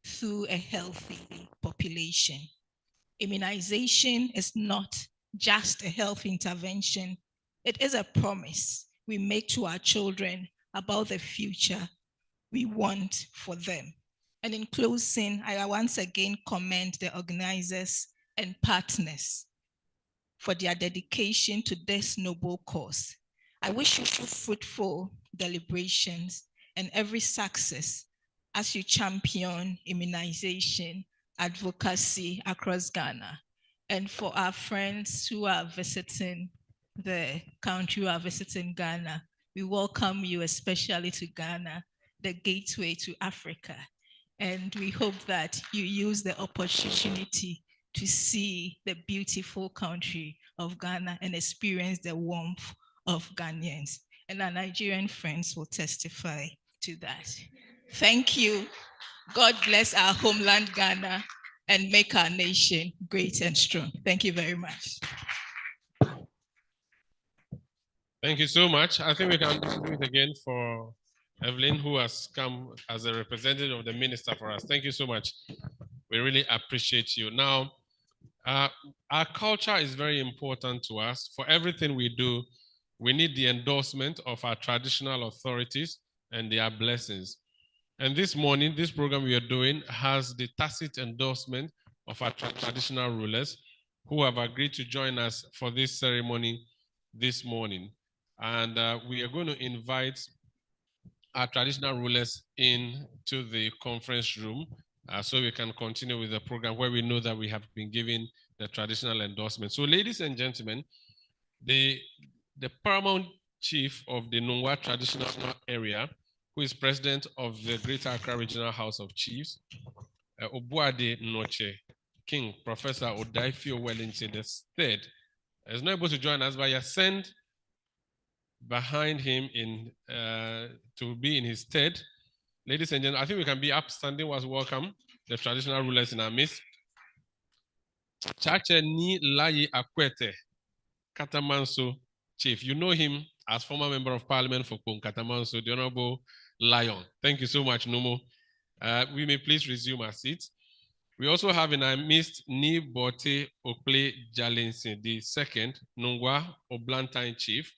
through a healthy population. Immunization is not just a health intervention, it is a promise we make to our children about the future we want for them. And in closing, I once again commend the organizers and partners for their dedication to this noble cause. I wish you fruitful deliberations and every success as you champion immunization advocacy across Ghana. And for our friends who are visiting the country, who are visiting Ghana, we welcome you especially to Ghana, the gateway to Africa. And we hope that you use the opportunity to see the beautiful country of Ghana and experience the warmth of Ghanaians. And our Nigerian friends will testify to that. Thank you. God bless our homeland, Ghana, and make our nation great and strong. Thank you very much. Thank you so much. I think we can do it again for Evelyn, who has come as a representative of the minister for us. Thank you so much. We really appreciate you. Now, our culture is very important to us. For everything we do, we need the endorsement of our traditional authorities and their blessings. And this morning, this program we are doing has the tacit endorsement of our traditional rulers who have agreed to join us for this ceremony this morning. And we are going to invite our traditional rulers into the conference room so we can continue with the program where we know that we have been given the traditional endorsement. So ladies and gentlemen, the paramount chief of the Nungwa traditional area, who is president of the Greater Accra Regional House of Chiefs, Obuade Noche King, Professor Odaifio Wellington III, is not able to join us, but he has sent behind him to be in his stead. Ladies and gentlemen, I think we can be upstanding was welcome the traditional rulers in our midst. Chache Ni Layi Akwete, Katamanso Chief. You know him as former member of parliament for Katamanso, the Honorable Lion. Thank you so much, Numo. We may please resume our seats. We also have in our midst Ni Bote Okle Jalensin, the second Nungwa Oblantine Chief.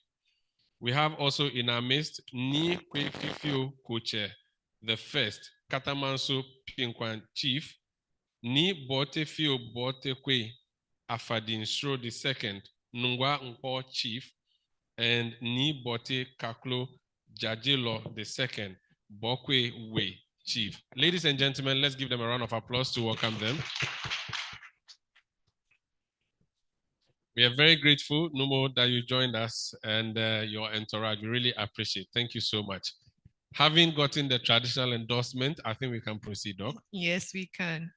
We have also in our midst Ni Kwefifio Koche, the first Katamanso Pinkwan Chief. Ni Bote Fio Bote Kwe Afadinsro, the second Nungwa Nkpo Chief, and Ni Bote Kaklo Jajelo, the second Bokwe We Chief. Ladies and gentlemen, let's give them a round of applause to welcome them. We are very grateful, Numo, that you joined us and your entourage. We really appreciate it. Thank you so much. Having gotten the traditional endorsement, I think we can proceed, Doc. Yes, we can.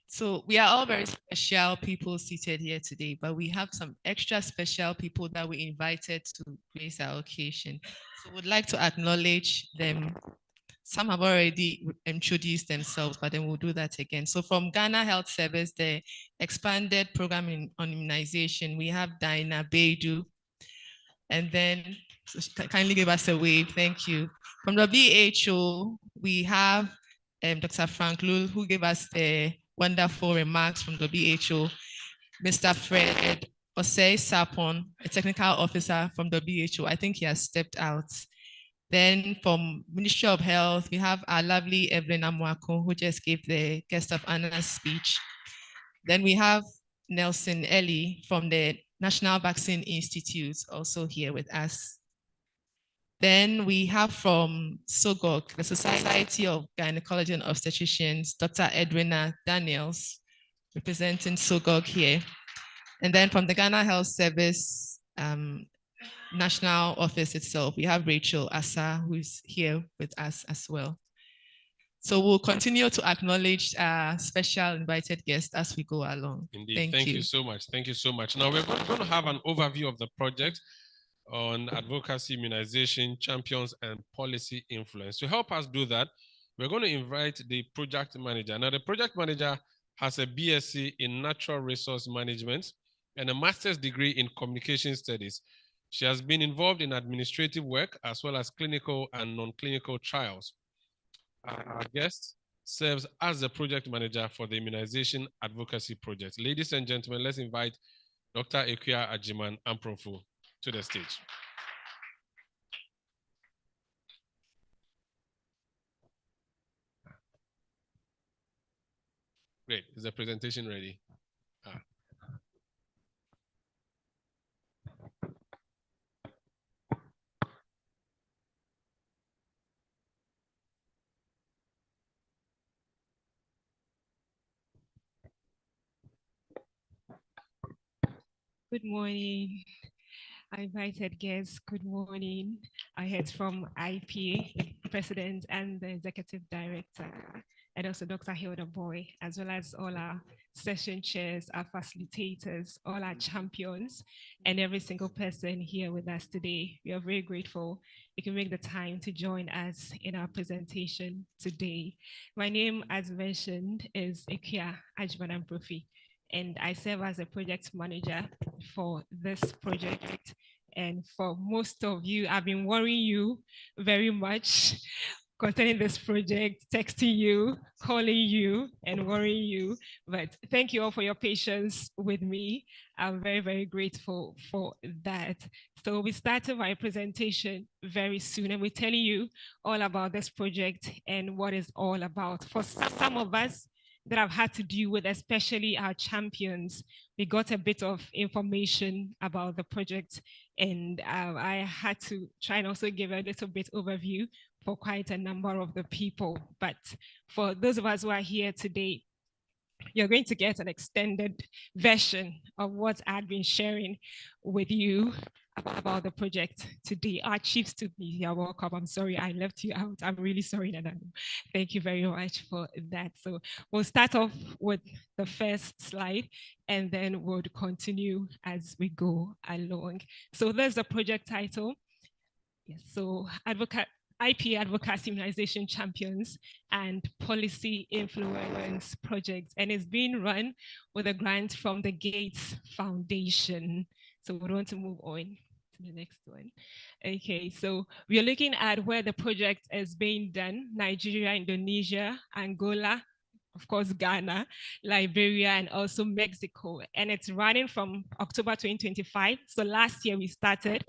So we are all very special people seated here today, but we have some extra special people that we invited to grace our occasion. So we'd like to acknowledge them. Some have already introduced themselves, but then we'll do that again. So from Ghana Health Service, the expanded program on immunization, we have Dinah Beidu. And then, so kindly give us a wave, thank you. From the WHO, we have Dr. Frank Lul, who gave us the wonderful remarks from the WHO. Mr. Fred Osei Sapon, a technical officer from the WHO. I think he has stepped out. Then from Ministry of Health, we have our lovely Evelyn Amwako, who just gave the guest of honor speech. Then we have Nelson Ellie from the National Vaccine Institute, also here with us. Then we have from SOGOG, the Society of Gynecology and Obstetricians, Dr. Edwina Daniels, representing SOGOG here. And then from the Ghana Health Service National Office itself, we have Rachel Asa, who's here with us as well. So we'll continue to acknowledge our special invited guests as we go along. Indeed. Thank you so much. Thank you so much. Now we're going to have an overview of the project on advocacy, immunization, champions, and policy influence. To help us do that, we're going to invite the project manager. Now, the project manager has a BSc in Natural Resource Management and a master's degree in Communication Studies. She has been involved in administrative work as well as clinical and non-clinical trials. Our guest serves as the project manager for the Immunization Advocacy Project. Ladies and gentlemen, let's invite Dr. Ekuya Ajiman Amprofu to the stage. Great. Is the presentation ready? Good morning. I invited guests. Good morning. I heard from IPA, the president and the executive director, and also Dr. Hilda Boy, as well as all our session chairs, our facilitators, all our champions, and every single person here with us today. We are very grateful you can make the time to join us in our presentation today. My name, as mentioned, is Ekuya Ajiman Amprofu, and I serve as a project manager for this project. And for most of you, I've been worrying you very much concerning this project, texting you, calling you, and worrying you. But thank you all for your patience with me. I'm very, very grateful for that. So we started my presentation very soon, and we're telling you all about this project and what it's all about. For some of us that I've had to deal with, especially our champions, we got a bit of information about the project, and I had to try and also give a little bit overview for quite a number of the people. But for those of us who are here today, you're going to get an extended version of what I've been sharing with you about the project today. Our chiefs to me, you're welcome. I'm sorry I left you out. I'm really sorry, Nana. Thank you very much for that. So we'll start off with the first slide, and then we'll continue as we go along. So there's the project title. Yes, so IPA Advocacy Immunization Champions and Policy Influence Project, and it's being run with a grant from the Gates Foundation. So we want to move on to the next one. Okay, so we are looking at where the project is being done: Nigeria, Indonesia, Angola, of course, Ghana, Liberia, and also Mexico. And it's running from October 2025. So last year we started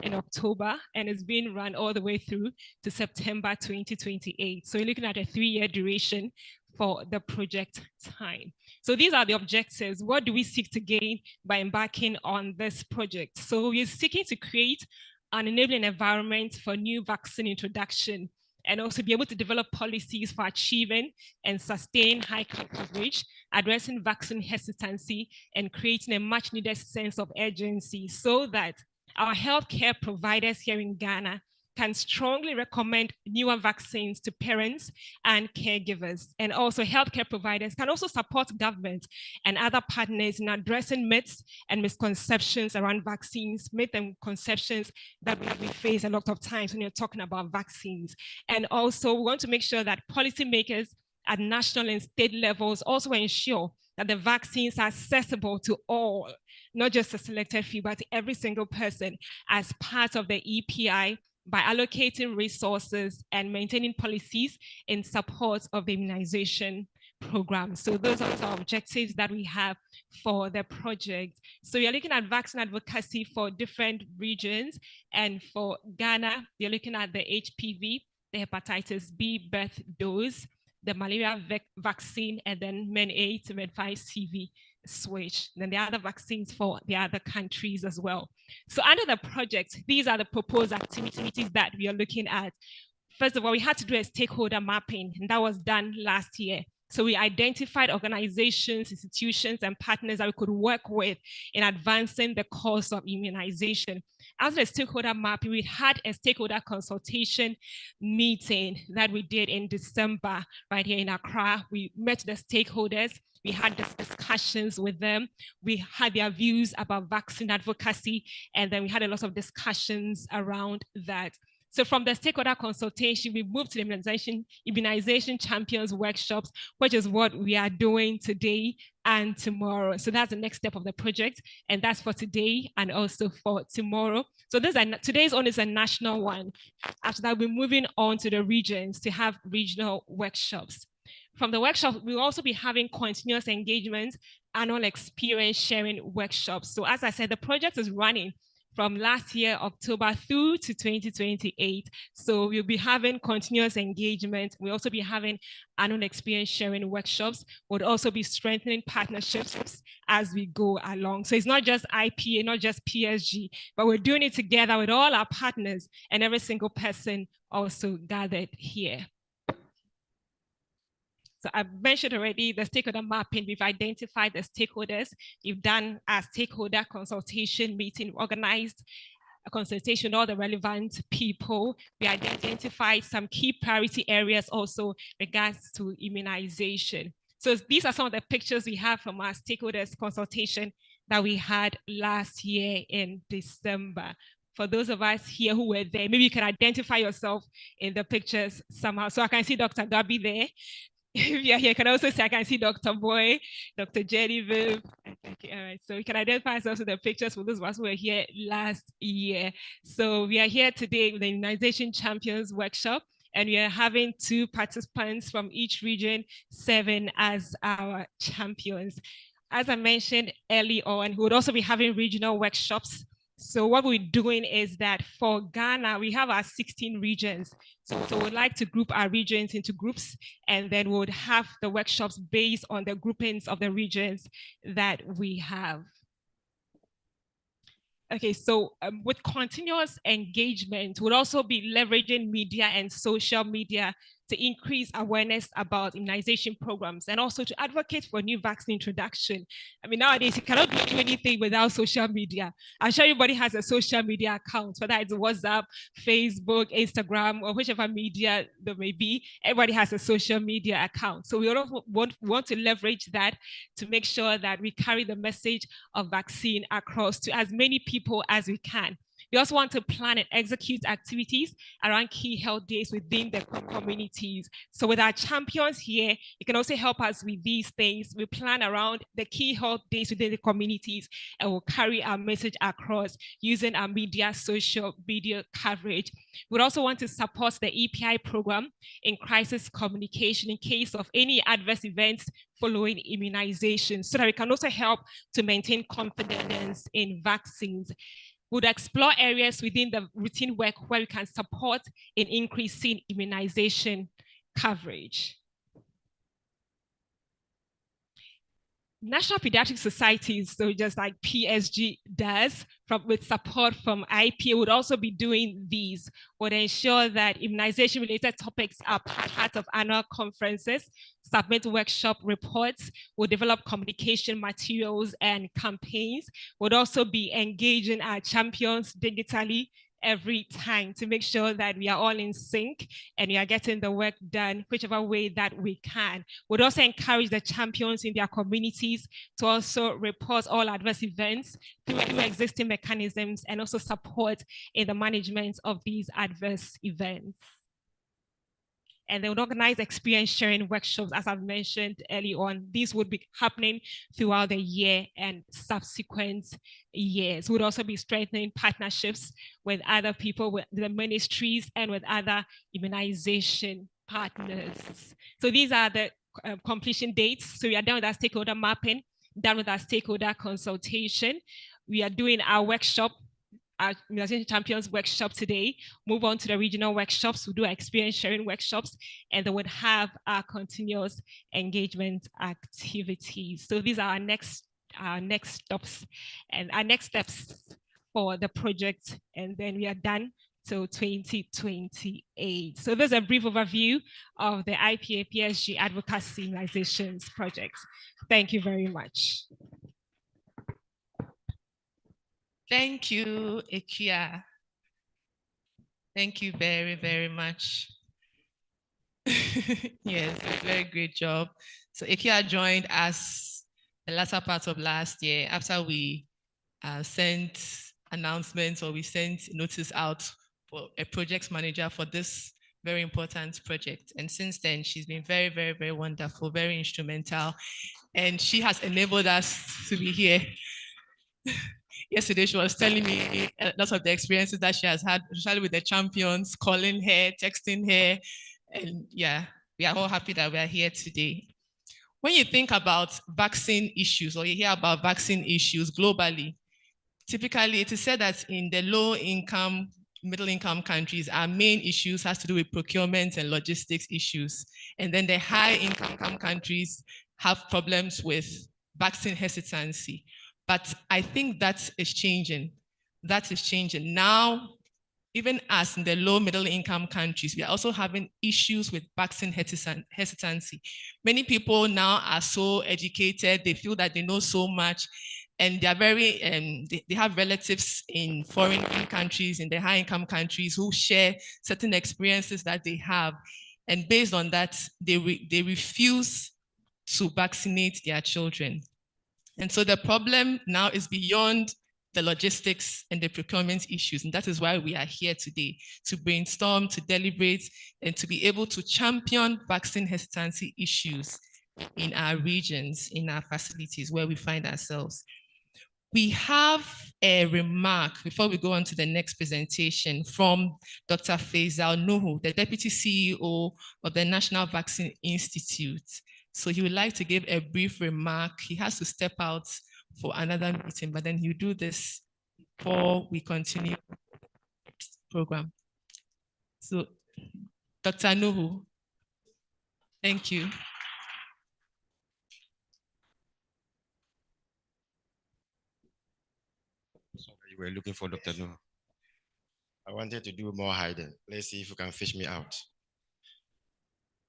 in October, and it's being run all the way through to September 2028. So you're looking at a 3-year duration for the project time. So these are the objectives. What do we seek to gain by embarking on this project? So we're seeking to create an enabling environment for new vaccine introduction, and also be able to develop policies for achieving and sustaining high coverage, addressing vaccine hesitancy, and creating a much needed sense of urgency so that our healthcare providers here in Ghana can strongly recommend newer vaccines to parents and caregivers. And also healthcare providers can also support government and other partners in addressing myths and misconceptions around vaccines, myths and conceptions that we face a lot of times when you're talking about vaccines. And also we want to make sure that policymakers at national and state levels also ensure that the vaccines are accessible to all, not just a selected few, but every single person as part of the EPI, by allocating resources and maintaining policies in support of the immunization program. So those are the objectives that we have for the project. So you're looking at vaccine advocacy for different regions, and for Ghana, you're looking at the HPV, the hepatitis B birth dose, the malaria vaccine, and then MEN8 to MEN5CV switch. Then the other vaccines for the other countries as well. So under the project, these are the proposed activities that we are looking at. First of all, we had to do a stakeholder mapping, and that was done last year. So we identified organizations, institutions, and partners that we could work with in advancing the cause of immunization. After the stakeholder mapping, we had a stakeholder consultation meeting that we did in December right here in Accra. We met the stakeholders. We had discussions with them. We had their views about vaccine advocacy, and then we had a lot of discussions around that. So from the stakeholder consultation, we moved to the immunization champions workshops, which is what we are doing today and tomorrow. So that's the next step of the project, and that's for today and also for tomorrow. So today's one is a national one. After that, we're moving on to the regions to have regional workshops. From the workshop, we'll also be having continuous engagement, annual experience sharing workshops. So as I said, the project is running from last year, October through to 2028. So we'll be having continuous engagement. We'll also be having annual experience sharing workshops. We'll also be strengthening partnerships as we go along. So it's not just IPA, not just PSG, but we're doing it together with all our partners and every single person also gathered here. So I've mentioned already the stakeholder mapping. We've identified the stakeholders. We've done a stakeholder consultation meeting, organized a consultation with all the relevant people. We identified some key priority areas also regards to immunization. So these are some of the pictures we have from our stakeholders consultation that we had last year in December. For those of us here who were there, maybe you can identify yourself in the pictures somehow. So I can see Dr. Gabi there. If you're here, you can also see, I can see Dr. Boy, Dr. Genevieve. Okay, all right. So we can identify ourselves with the pictures for those of us who were here last year. So we are here today with the Immunization Champions Workshop, and we are having 2 participants from each region serving as our champions. As I mentioned early on, we would also be having regional workshops. So what we're doing is that for Ghana, we have our 16 regions. So we'd like to group our regions into groups, and then we'll have the workshops based on the groupings of the regions that we have. Okay, so with continuous engagement, we'll also be leveraging media and social media to increase awareness about immunization programs and also to advocate for new vaccine introduction. I mean, nowadays you cannot do anything without social media. I'm sure everybody has a social media account, whether it's WhatsApp, Facebook, Instagram, or whichever media there may be. Everybody has a social media account. So we also want to leverage that to make sure that we carry the message of vaccine across to as many people as we can. We also want to plan and execute activities around key health days within the communities. So with our champions here, you can also help us with these things. We plan around the key health days within the communities, and we'll carry our message across using our social media coverage. We'd also want to support the EPI program in crisis communication in case of any adverse events following immunization, so that we can also help to maintain confidence in vaccines. Would explore areas within the routine work where we can support in increasing immunization coverage. National Pediatric Societies, so just like PSG does, with support from IPA, would also be doing these, would ensure that immunization-related topics are part of annual conferences, submit workshop reports, will develop communication materials and campaigns, would also be engaging our champions digitally every time to make sure that we are all in sync and we are getting the work done whichever way that we can. We'd also encourage the champions in their communities to also report all adverse events through existing mechanisms and also support in the management of these adverse events. And they would organize experience sharing workshops, as I've mentioned early on. These would be happening throughout the year and subsequent years. We'd also be strengthening partnerships with other people, with the ministries, and with other immunization partners. So these are the completion dates. So we are done with our stakeholder mapping, done with our stakeholder consultation. We are doing our workshop, our Immunization Champions workshop today, move on to the regional workshops, we'll do experience sharing workshops, and they would have our continuous engagement activities. So these are our next stops and our next steps for the project, and then we are done till 2028. So there's a brief overview of the IPA-PSG Advocacy Immunizations Project. Thank you very much. Thank you, Ekia. Thank you very, very much. Yes, a very great job. So Ekia joined us the latter part of last year after we sent announcements, or we sent notice out for a project manager for this very important project. And since then, she's been very, very, very wonderful, very instrumental. And she has enabled us to be here. Yesterday, she was telling me lots of the experiences that she has had, especially with the champions, calling her, texting her. And yeah, we are all happy that we are here today. When you think about vaccine issues, or you hear about vaccine issues globally, typically it is said that in the low-income, middle-income countries, our main issues has to do with procurement and logistics issues. And then the high-income countries have problems with vaccine hesitancy. But I think that is changing. That is changing. Now, even as in the low middle income countries, we are also having issues with vaccine hesitancy. Many people now are so educated, they feel that they know so much, and they are very, they have relatives in foreign countries, in the high income countries, who share certain experiences that they have. And based on that, they refuse to vaccinate their children. And so the problem now is beyond the logistics and the procurement issues. And that is why we are here today, to brainstorm, to deliberate, and to be able to champion vaccine hesitancy issues in our regions, in our facilities where we find ourselves. We have a remark before we go on to the next presentation from Dr. Faisal Nuhu, the Deputy CEO of the National Vaccine Institute. So he would like to give a brief remark. He has to step out for another meeting, but then he'll do this before we continue the program. So Dr. Nuhu, thank you. You were looking for Dr. No. I wanted to do more hiding. Let's see if you can fish me out.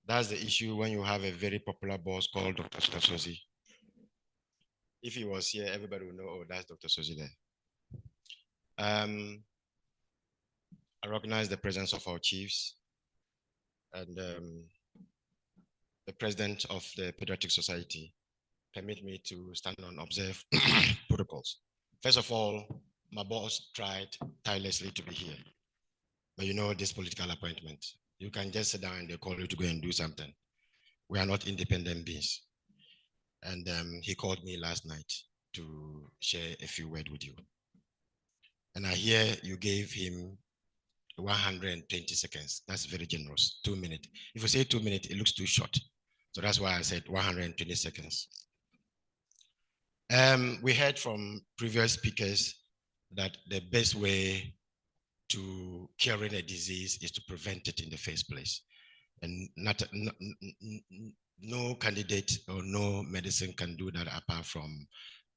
That's the issue when you have a very popular boss called Dr. Sozi. If he was here, everybody would know, oh, that's Dr. Sozi there. I recognize the presence of our chiefs and the president of the Pediatric Society. Permit me to stand and observe protocols. First of all, my boss tried tirelessly to be here. But you know this political appointment. You can just sit down and they call you to go and do something. We are not independent beings. And he called me last night to share a few words with you. And I hear you gave him 120 seconds. That's very generous, 2 minutes. If you say 2 minutes, it looks too short. So that's why I said 120 seconds. We heard from previous speakers that the best way to curing a disease is to prevent it in the first place. And no candidate or no medicine can do that apart from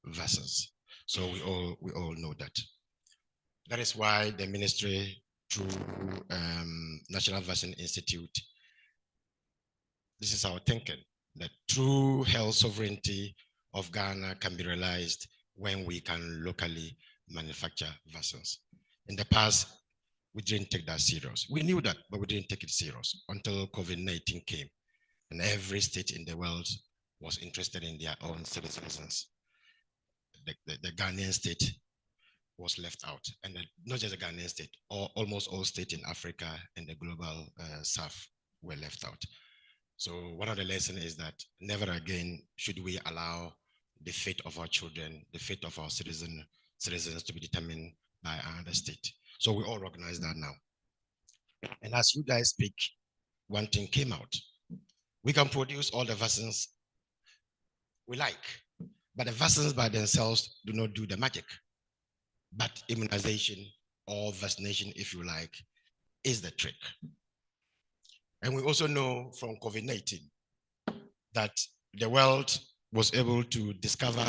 vaccines. So we all know that. That is why the ministry, through National Vaccine Institute, this is our thinking, that true health sovereignty of Ghana can be realized when we can locally manufacture vaccines. In the past, we didn't take that serious. We knew that, but we didn't take it serious until COVID-19 came. And every state in the world was interested in their own citizens. The Ghanaian state was left out. And not just the Ghanaian state, almost all states in Africa and the global south were left out. So one of the lessons is that never again should we allow the fate of our children, the fate of our citizens to be determined by another state. So we all recognize that now. And as you guys speak, one thing came out. We can produce all the vaccines we like, but the vaccines by themselves do not do the magic. But immunization or vaccination, if you like, is the trick. And we also know from COVID-19 that the world was able to discover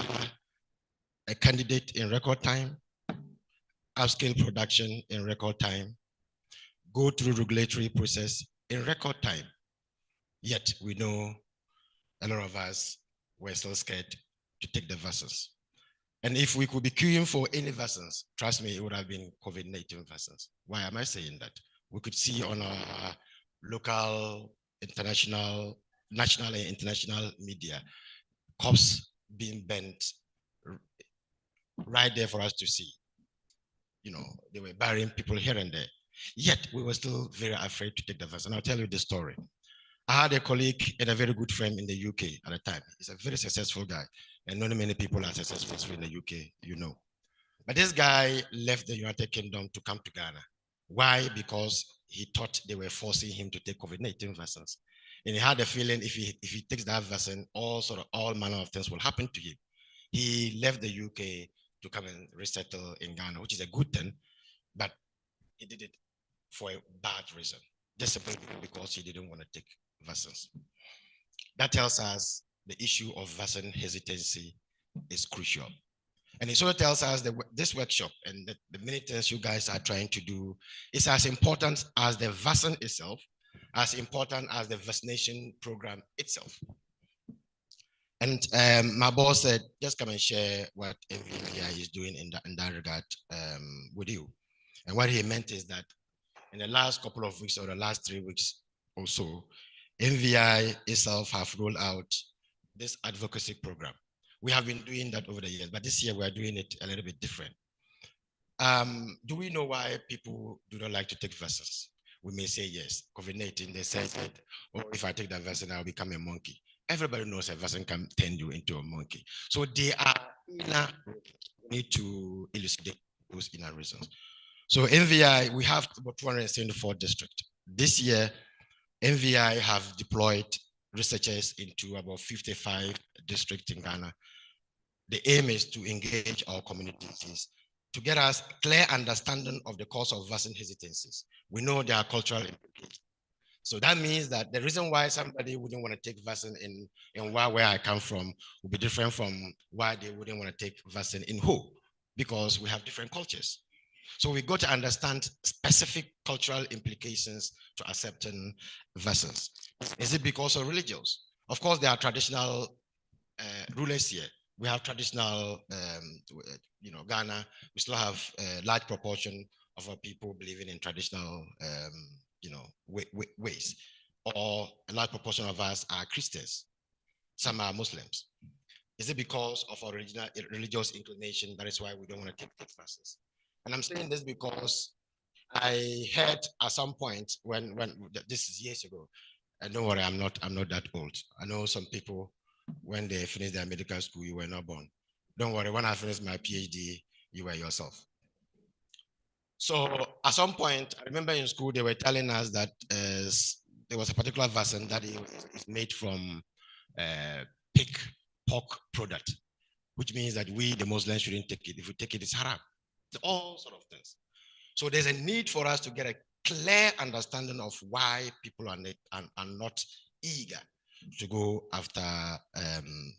a candidate in record time, upscale production in record time, go through regulatory process in record time. Yet we know a lot of us were still scared to take the vaccines. And if we could be queuing for any vaccines, trust me, it would have been COVID-19 vaccines. Why am I saying that? We could see on our local, international, national and international media, cops being bent right there for us to see. You know, they were burying people here and there. Yet we were still very afraid to take the vaccine. I'll tell you the story. I had a colleague and a very good friend in the UK at the time. He's a very successful guy. And not many people are successful in the UK, you know. But this guy left the United Kingdom to come to Ghana. Why? Because he thought they were forcing him to take COVID-19 vaccines. And he had a feeling if he takes that vaccine, all manner of things will happen to him. He left the UK to come and resettle in Ghana, which is a good thing, but he did it for a bad reason, just simply because he didn't want to take vaccines. That tells us the issue of vaccine hesitancy is crucial. And it also tells us that this workshop and the many things you guys are trying to do is as important as the vaccine itself, as important as the vaccination program itself. And my boss said, just come and share what MVI is doing in that regard with you. And what he meant is that in the last couple of weeks or the last 3 weeks or so, MVI itself have rolled out this advocacy program. We have been doing that over the years, but this year we are doing it a little bit different. Do we know why people do not like to take vaccines? We may say yes. COVID-19, they said that, or if I take that vaccine, I'll become a monkey. Everybody knows a vaccine can turn you into a monkey. So they are inner. We need to elucidate those inner reasons. So NVI, we have about 274 districts. This year, NVI have deployed researchers into about 55 districts in Ghana. The aim is to engage our communities to get us clear understanding of the cause of vaccine hesitancies. We know there are cultural implications. So that means that the reason why somebody wouldn't want to take vaccine in where I come from will be different from why they wouldn't want to take vaccine in Ho, because we have different cultures. So we got to understand specific cultural implications to accepting vaccines. Is it because of religious? Of course, there are traditional rulers here. We have traditional, Ghana, we still have a large proportion of our people believing in traditional, ways. Or a large proportion of us are Christians. Some are Muslims. Is it because of our original religious inclination? That is why we don't want to take vaccines. And I'm saying this because I heard at some point when this is years ago, and don't worry, I'm not that old. I know some people, when they finished their medical school, you were not born. Don't worry, when I finished my PhD, you were yourself. So at some point, I remember in school, they were telling us that there was a particular vaccine that is made from pig pork product, which means that we, the Muslims, shouldn't take it. If we take it, it's haram. All sort of things. So there's a need for us to get a clear understanding of why people are not eager to go after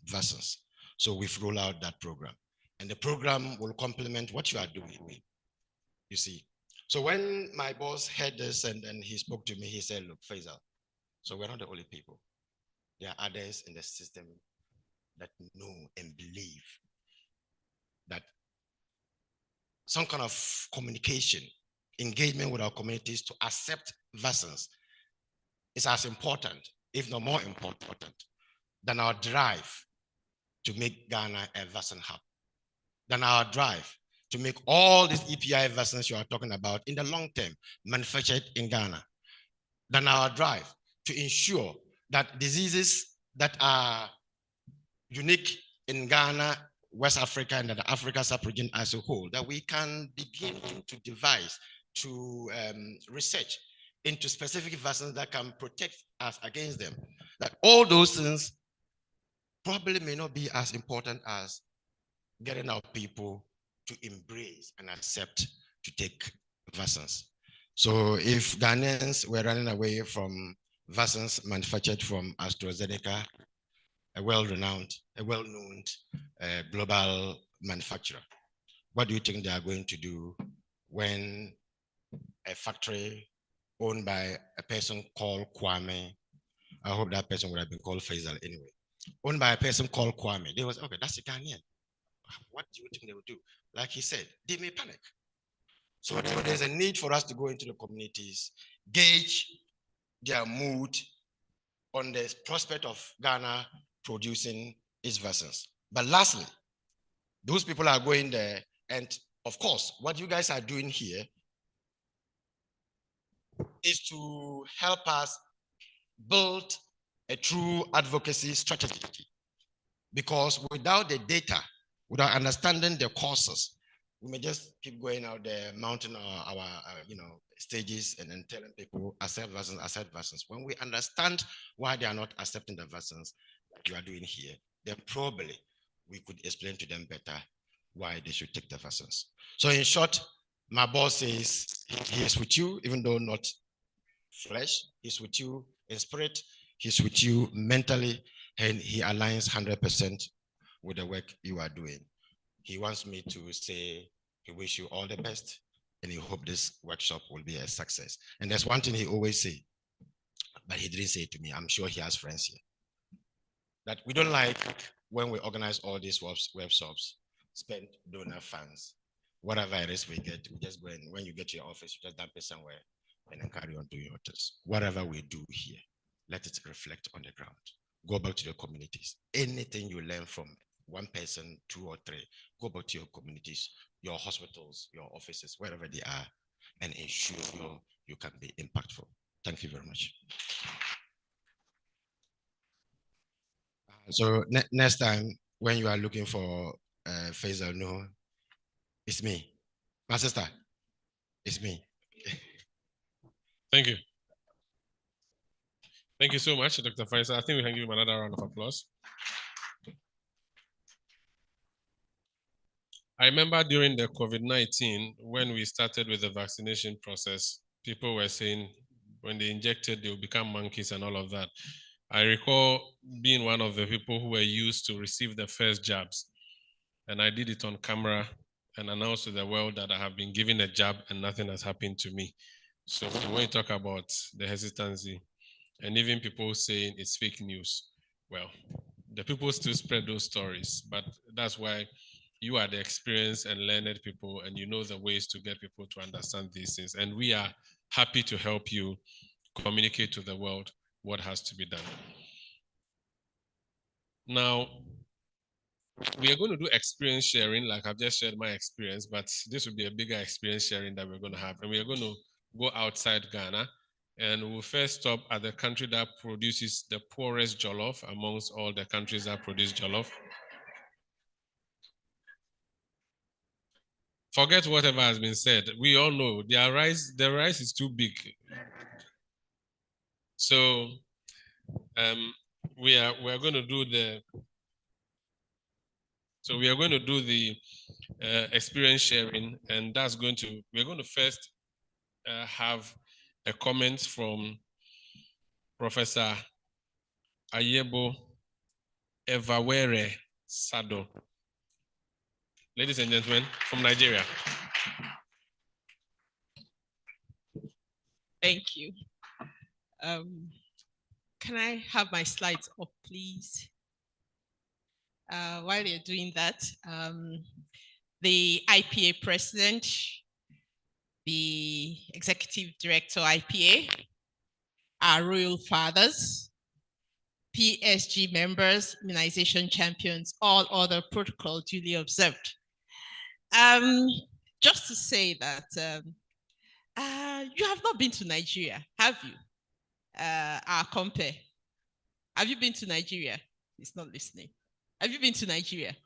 vaccines. So we've rolled out that program. And the program will complement what you are doing, you see. So when my boss heard this and he spoke to me, he said, look, Faisal, so we're not the only people. There are others in the system that know and believe that some kind of communication, engagement with our communities to accept vaccines is as important, if not more important, than our drive to make Ghana a vaccine hub, than our drive to make all these EPI vaccines you are talking about in the long term manufactured in Ghana, than our drive to ensure that diseases that are unique in Ghana, West Africa, and the Africa sub-region as a whole, that we can begin to devise, to research into specific vaccines that can protect us against them. That all those things probably may not be as important as getting our people to embrace and accept to take vaccines. So if Ghanaians were running away from vaccines manufactured from AstraZeneca, a well-known global manufacturer, what do you think they are going to do when a factory owned by a person called Kwame, I hope that person would have been called Faisal anyway, owned by a person called Kwame, they was, okay, that's a Ghanaian. What do you think they would do? Like he said, they may panic. So there's a need for us to go into the communities, gauge their mood on the prospect of Ghana producing its vaccines. But lastly, those people are going there, and of course, what you guys are doing here is to help us build a true advocacy strategy. Because without the data, without understanding the causes, we may just keep going out there, mounting our stages and then telling people accept vaccines. When we understand why they are not accepting the vaccines like you are doing here, then probably we could explain to them better why they should take the vaccines. So in short, my boss says he is with you, even though not flesh, he's with you in spirit, he's with you mentally, and he aligns 100% with the work you are doing. He wants me to say he wishes you all the best, and he hopes this workshop will be a success. And there's one thing he always say, but he didn't say it to me. I'm sure he has friends here. That we don't like when we organize all these workshops, spend donor funds, whatever it is we get, we just go in. When you get to your office, you just dump it somewhere and then carry on doing your things. Whatever we do here, let it reflect on the ground. Go back to the communities. Anything you learn from one person, two or three, go back to your communities, your hospitals, your offices, wherever they are, and ensure you can be impactful. Thank you very much. So next time, when you are looking for Faisal, no, it's me. My sister, it's me. Thank you. Thank you so much, Dr. Faisal. I think we can give him another round of applause. I remember during the COVID-19, when we started with the vaccination process, people were saying when they injected, they will become monkeys and all of that. I recall being one of the people who were used to receive the first jabs. And I did it on camera and announced to the world that I have been given a jab and nothing has happened to me. So when you talk about the hesitancy and even people saying it's fake news, well, the people still spread those stories, but that's why you are the experienced and learned people and you know the ways to get people to understand these things. And we are happy to help you communicate to the world what has to be done. Now, we are going to do experience sharing, like I've just shared my experience, but this will be a bigger experience sharing that we're going to have. And we are going to go outside Ghana, and we'll first stop at the country that produces the poorest jollof amongst all the countries that produce jollof. Forget whatever has been said. We all know the rice is too big. So we are going to do the experience sharing, and that's we're going to first have a comment from Professor Ayebo Evawere Sado. Ladies and gentlemen, from Nigeria. Thank you. Can I have my slides up, please? While you're doing that, the IPA president, the executive director IPA, our royal fathers, PSG members, immunization champions, all other protocol duly observed. Just to say that you have not been to Nigeria, have you? Our compare. Have you been to Nigeria? He's not listening. Have you been to Nigeria?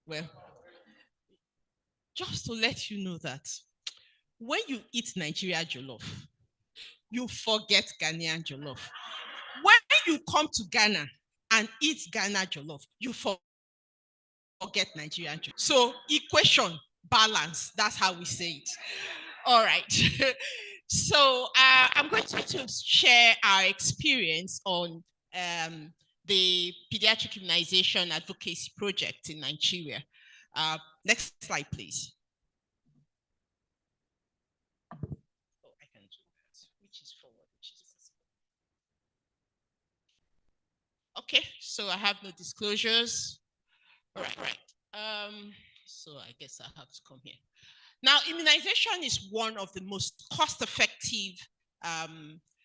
Well, just to let you know that when you eat Nigeria jollof, you forget Ghanaian jollof. When you come to Ghana and eat Ghana jollof, you forget Nigerian jollof. So equation, balance, that's how we say it. All right. So I'm going to share our experience on the Pediatric Immunization Advocacy Project in Nigeria. Next slide, please. Oh, I can do that. Which is forward, which is... Okay, so I have no disclosures. All right. So I guess I have to come here. Now, immunization is one of the most cost-effective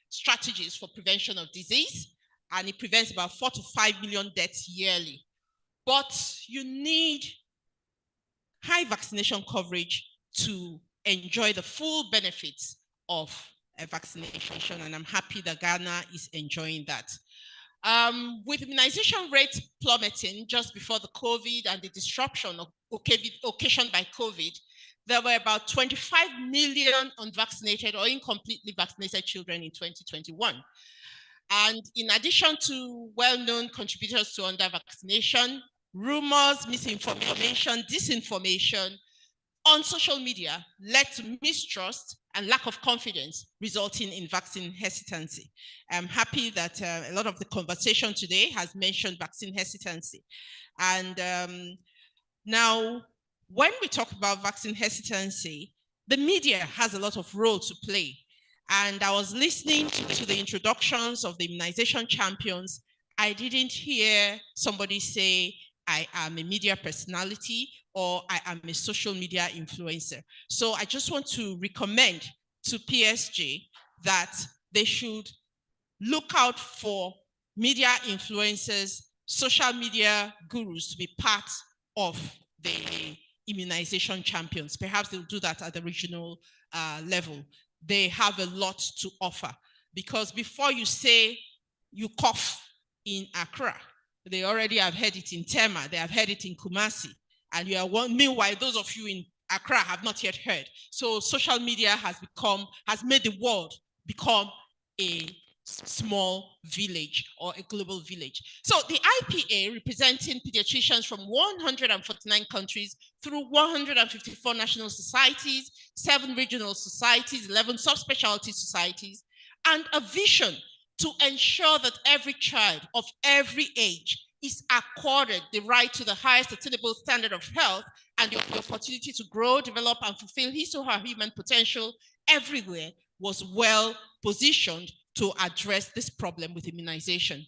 strategies for prevention of disease, and it prevents about 4 to 5 million deaths yearly. But you need high vaccination coverage to enjoy the full benefits of a vaccination, and I'm happy that Ghana is enjoying that. With immunization rates plummeting just before the COVID and the disruption occasioned by COVID, there were about 25 million unvaccinated or incompletely vaccinated children in 2021. And in addition to well-known contributors to under-vaccination, rumors, misinformation, disinformation on social media led to mistrust and lack of confidence, resulting in vaccine hesitancy. I'm happy that a lot of the conversation today has mentioned vaccine hesitancy. And now, when we talk about vaccine hesitancy, the media has a lot of role to play. And I was listening to the introductions of the immunization champions. I didn't hear somebody say, I am a media personality or I am a social media influencer. So I just want to recommend to PSG that they should look out for media influencers, social media gurus to be part of the immunization champions. Perhaps they'll do that at the regional level. They have a lot to offer, because before you say you cough in Accra, they already have heard it in Tema, they have heard it in Kumasi, and you are one. Meanwhile, those of you in Accra have not yet heard. So social media has made the world become a small village or a global village. So the IPA, representing pediatricians from 149 countries through 154 national societies, 7 regional societies, 11 subspecialty societies, and a vision to ensure that every child of every age is accorded the right to the highest attainable standard of health and the opportunity to grow, develop, and fulfill his or her human potential everywhere, was well positioned to address this problem with immunization.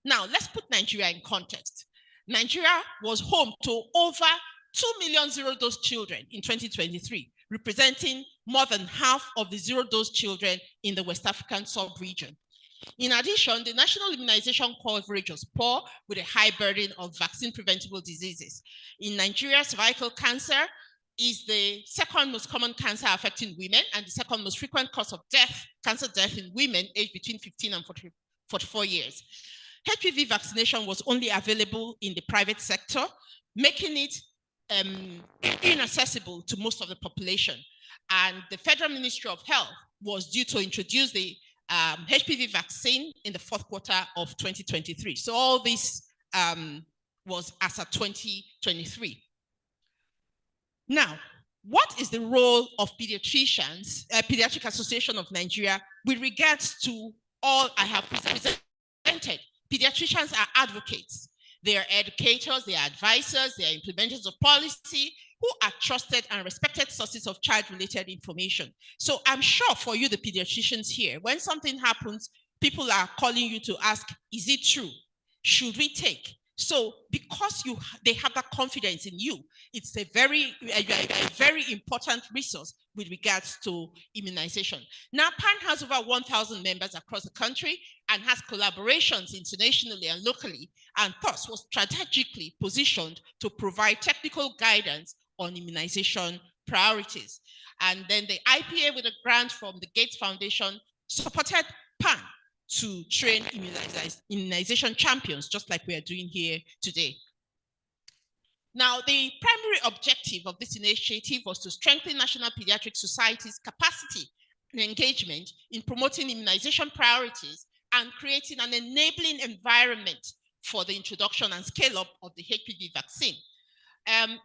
Now, let's put Nigeria in context. Nigeria was home to over 2 million zero-dose children in 2023, representing more than half of the zero-dose children in the West African sub-region. In addition, the national immunization coverage was poor, with a high burden of vaccine-preventable diseases. In Nigeria, cervical cancer is the second most common cancer affecting women and the second most frequent cause of death, cancer death in women aged between 15 and 44 years. HPV vaccination was only available in the private sector, making it inaccessible to most of the population. And the Federal Ministry of Health was due to introduce the HPV vaccine in the 4th quarter of 2023. So all this was as of 2023. Now, what is the role of pediatricians, Pediatric Association of Nigeria, with regards to all I have presented? Pediatricians are advocates. They are educators, they are advisors, they are implementers of policy, who are trusted and respected sources of child-related information. So I'm sure for you, the pediatricians here, when something happens, people are calling you to ask, is it true? Should we take? So because they have that confidence in you, it's a very important resource with regards to immunization. Now, PAN has over 1,000 members across the country and has collaborations internationally and locally, and thus was strategically positioned to provide technical guidance on immunization priorities. And then the IPA, with a grant from the Gates Foundation, supported PAN to train immunization champions, just like we are doing here today. Now, the primary objective of this initiative was to strengthen National Pediatric Society's capacity and engagement in promoting immunization priorities and creating an enabling environment for the introduction and scale-up of the HPV vaccine.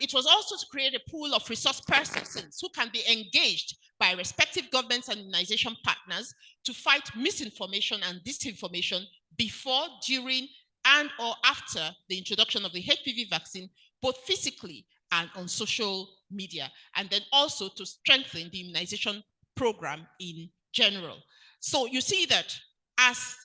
It was also to create a pool of resource persons who can be engaged by respective governments and immunization partners to fight misinformation and disinformation before, during, and or after the introduction of the HPV vaccine, both physically and on social media, and then also to strengthen the immunization program in general. So you see that as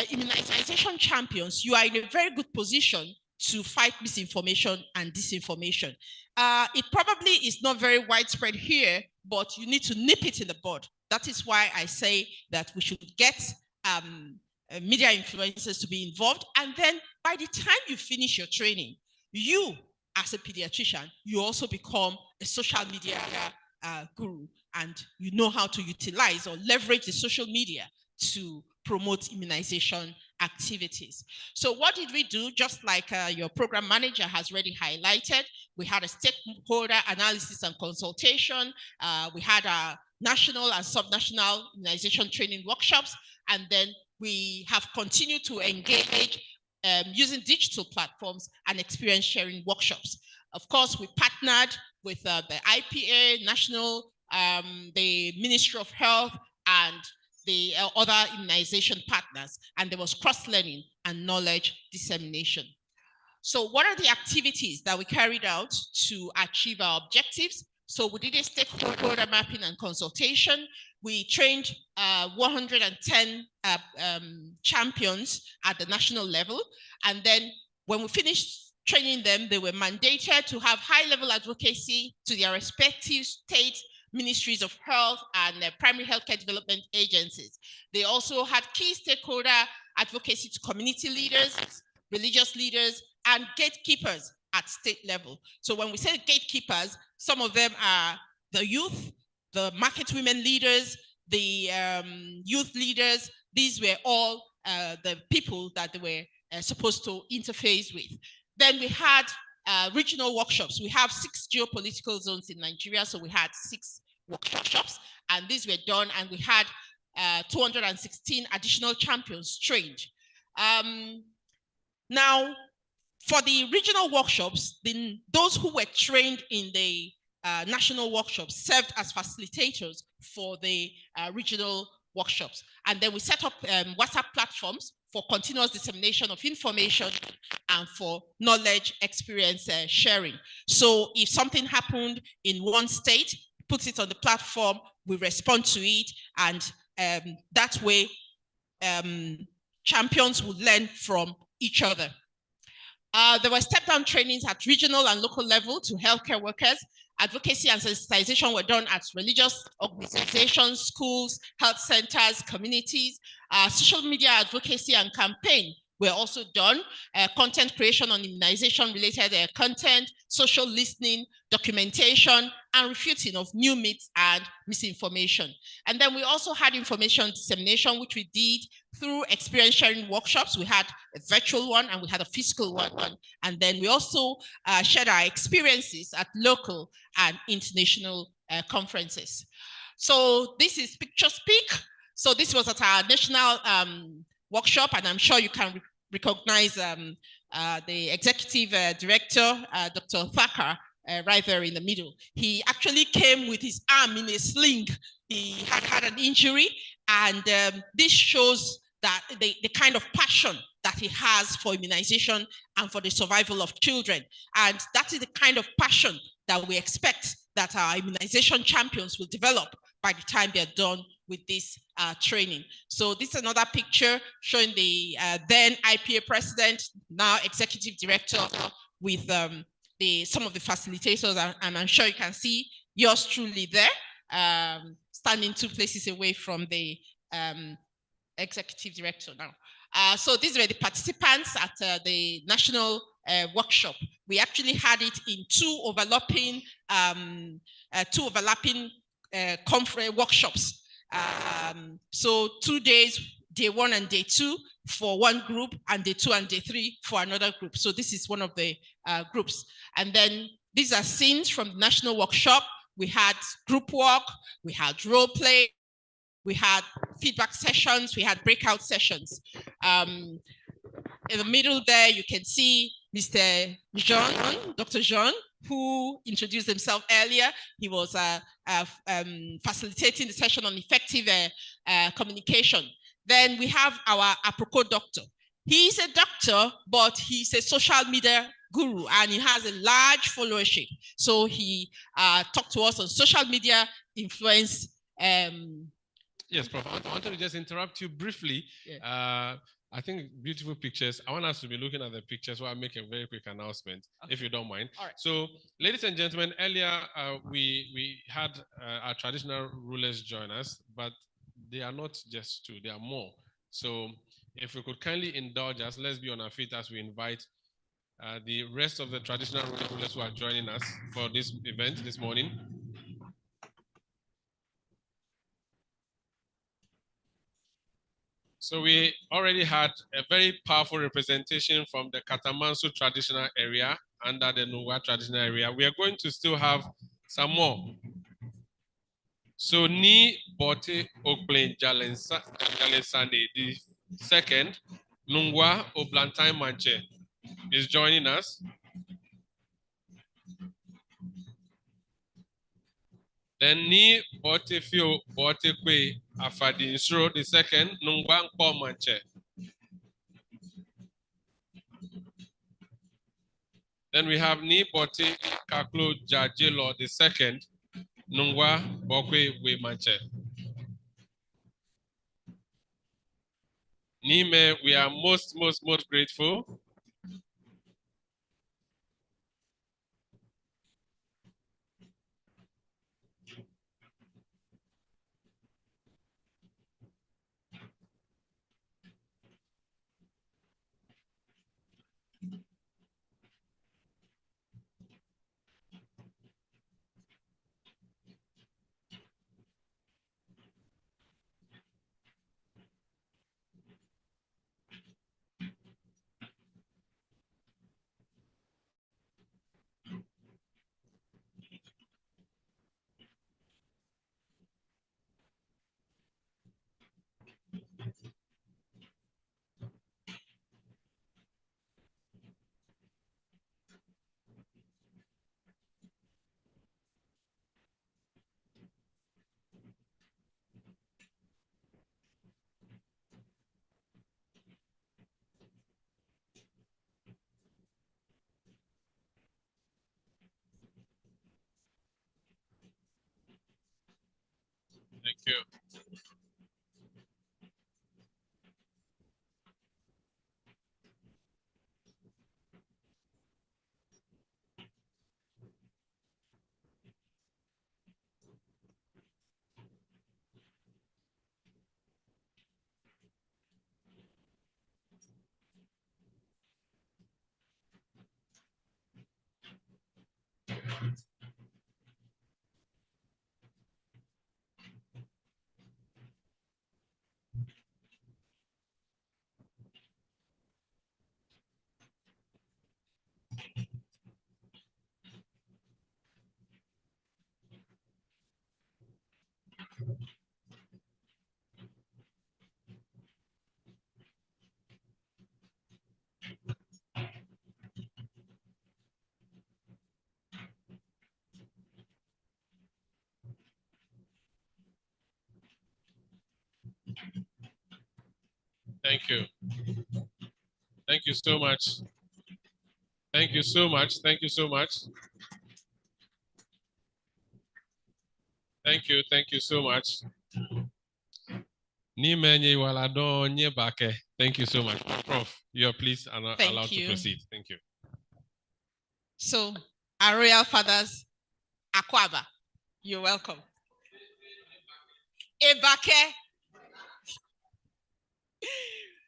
immunization champions, you are in a very good position to fight misinformation and disinformation. It probably is not very widespread here, but you need to nip it in the bud. That is why I say that we should get media influencers to be involved. And then by the time you finish your training, you as a pediatrician, you also become a social media guru, and you know how to utilize or leverage the social media to promote immunization activities. So what did we do? Just like your program manager has already highlighted, we had a stakeholder analysis and consultation. We had a national and subnational immunization training workshops, and then we have continued to engage using digital platforms and experience sharing workshops. Of course, we partnered with the IPA, national, the Ministry of Health, and the other immunization partners, and there was cross-learning and knowledge dissemination. So what are the activities that we carried out to achieve our objectives? So we did a stakeholder mapping and consultation. We trained 110 champions at the national level. And then when we finished training them, they were mandated to have high-level advocacy to their respective state ministries of health and primary healthcare development agencies. They also had key stakeholder advocacy to community leaders, religious leaders, and gatekeepers at state level. So when we say gatekeepers, some of them are the youth, the market women leaders, the youth leaders. These were all the people that they were supposed to interface with. Then we had regional workshops. We have 6 geopolitical zones in Nigeria, so we had 6 workshops, and these were done, and we had 216 additional champions trained. Now, for the regional workshops, those who were trained in the national workshops served as facilitators for the regional workshops. And then we set up WhatsApp platforms for continuous dissemination of information and for knowledge experience sharing. So if something happened in one state, put it on the platform, we respond to it, and that way champions would learn from each other. There were step-down trainings at regional and local level to healthcare workers. Advocacy and sensitization were done at religious organizations, schools, health centers, communities. Social media advocacy and campaign were also done. Content creation on immunization-related content, social listening, documentation, and refuting of new myths and misinformation. And then we also had information dissemination, which we did through experience sharing workshops. We had a virtual one and we had a physical one. And then we also shared our experiences at local and international conferences. So this is Picture Speak. So this was at our national workshop, and I'm sure you can recognize the executive director, Dr. Thacker, right there in the middle. He actually came with his arm in a sling. He had an injury, and this shows that the kind of passion that he has for immunization and for the survival of children. And that is the kind of passion that we expect that our immunization champions will develop by the time they're done with this training. So this is another picture showing the then IPA president, now executive director, with some of the facilitators, and I'm sure you can see yours truly there, standing 2 places away from the executive director now. So these were the participants at the national workshop. We actually had it in 2 overlapping conference workshops. So 2 days, day 1 and day 2 for one group, and day 2 and day 3 for another group. So this is one of the groups. And then these are scenes from the national workshop. We had group work, we had role play, we had feedback sessions, we had breakout sessions. In the middle there, you can see Mr. Jean, Dr. Jean, who introduced himself earlier. He was facilitating the session on effective communication. Then we have our apropos doctor. He's a doctor, but he's a social media guru, and he has a large followership. So he talked to us on social media influence. Yes, Prof. I wanted to just interrupt you briefly. Yeah. I think beautiful pictures. I want us to be looking at the pictures while I make a very quick announcement, if you don't mind. All right. So, ladies and gentlemen, earlier we had our traditional rulers join us, but they are not just 2, they are more. So, if we could kindly indulge us, let's be on our feet as we invite the rest of the traditional rulers who are joining us for this event this morning. So we already had a very powerful representation from the Katamanso traditional area under the Nungwa traditional area. We are going to still have some more. So Ni Bote Okplain Jalensande, the second, Nungwa Oblantai Manche, is joining us. Then Ni Bote Fio Bote Kwe Afadinsro, the second, Nungwa Nkpo Manche. Then we have Ni Bote Kaklo Jajelo, the second, Nungwa Bokwe We Manche. Nime, we are most grateful. Thank you. Thank you. Thank you so much. Thank you so much. Thank you so much. Thank you. Thank you so much. Thank you so much. Prof, you're please allowed to proceed. Thank you. So, our royal fathers, Akwaba, you're welcome. Ebake.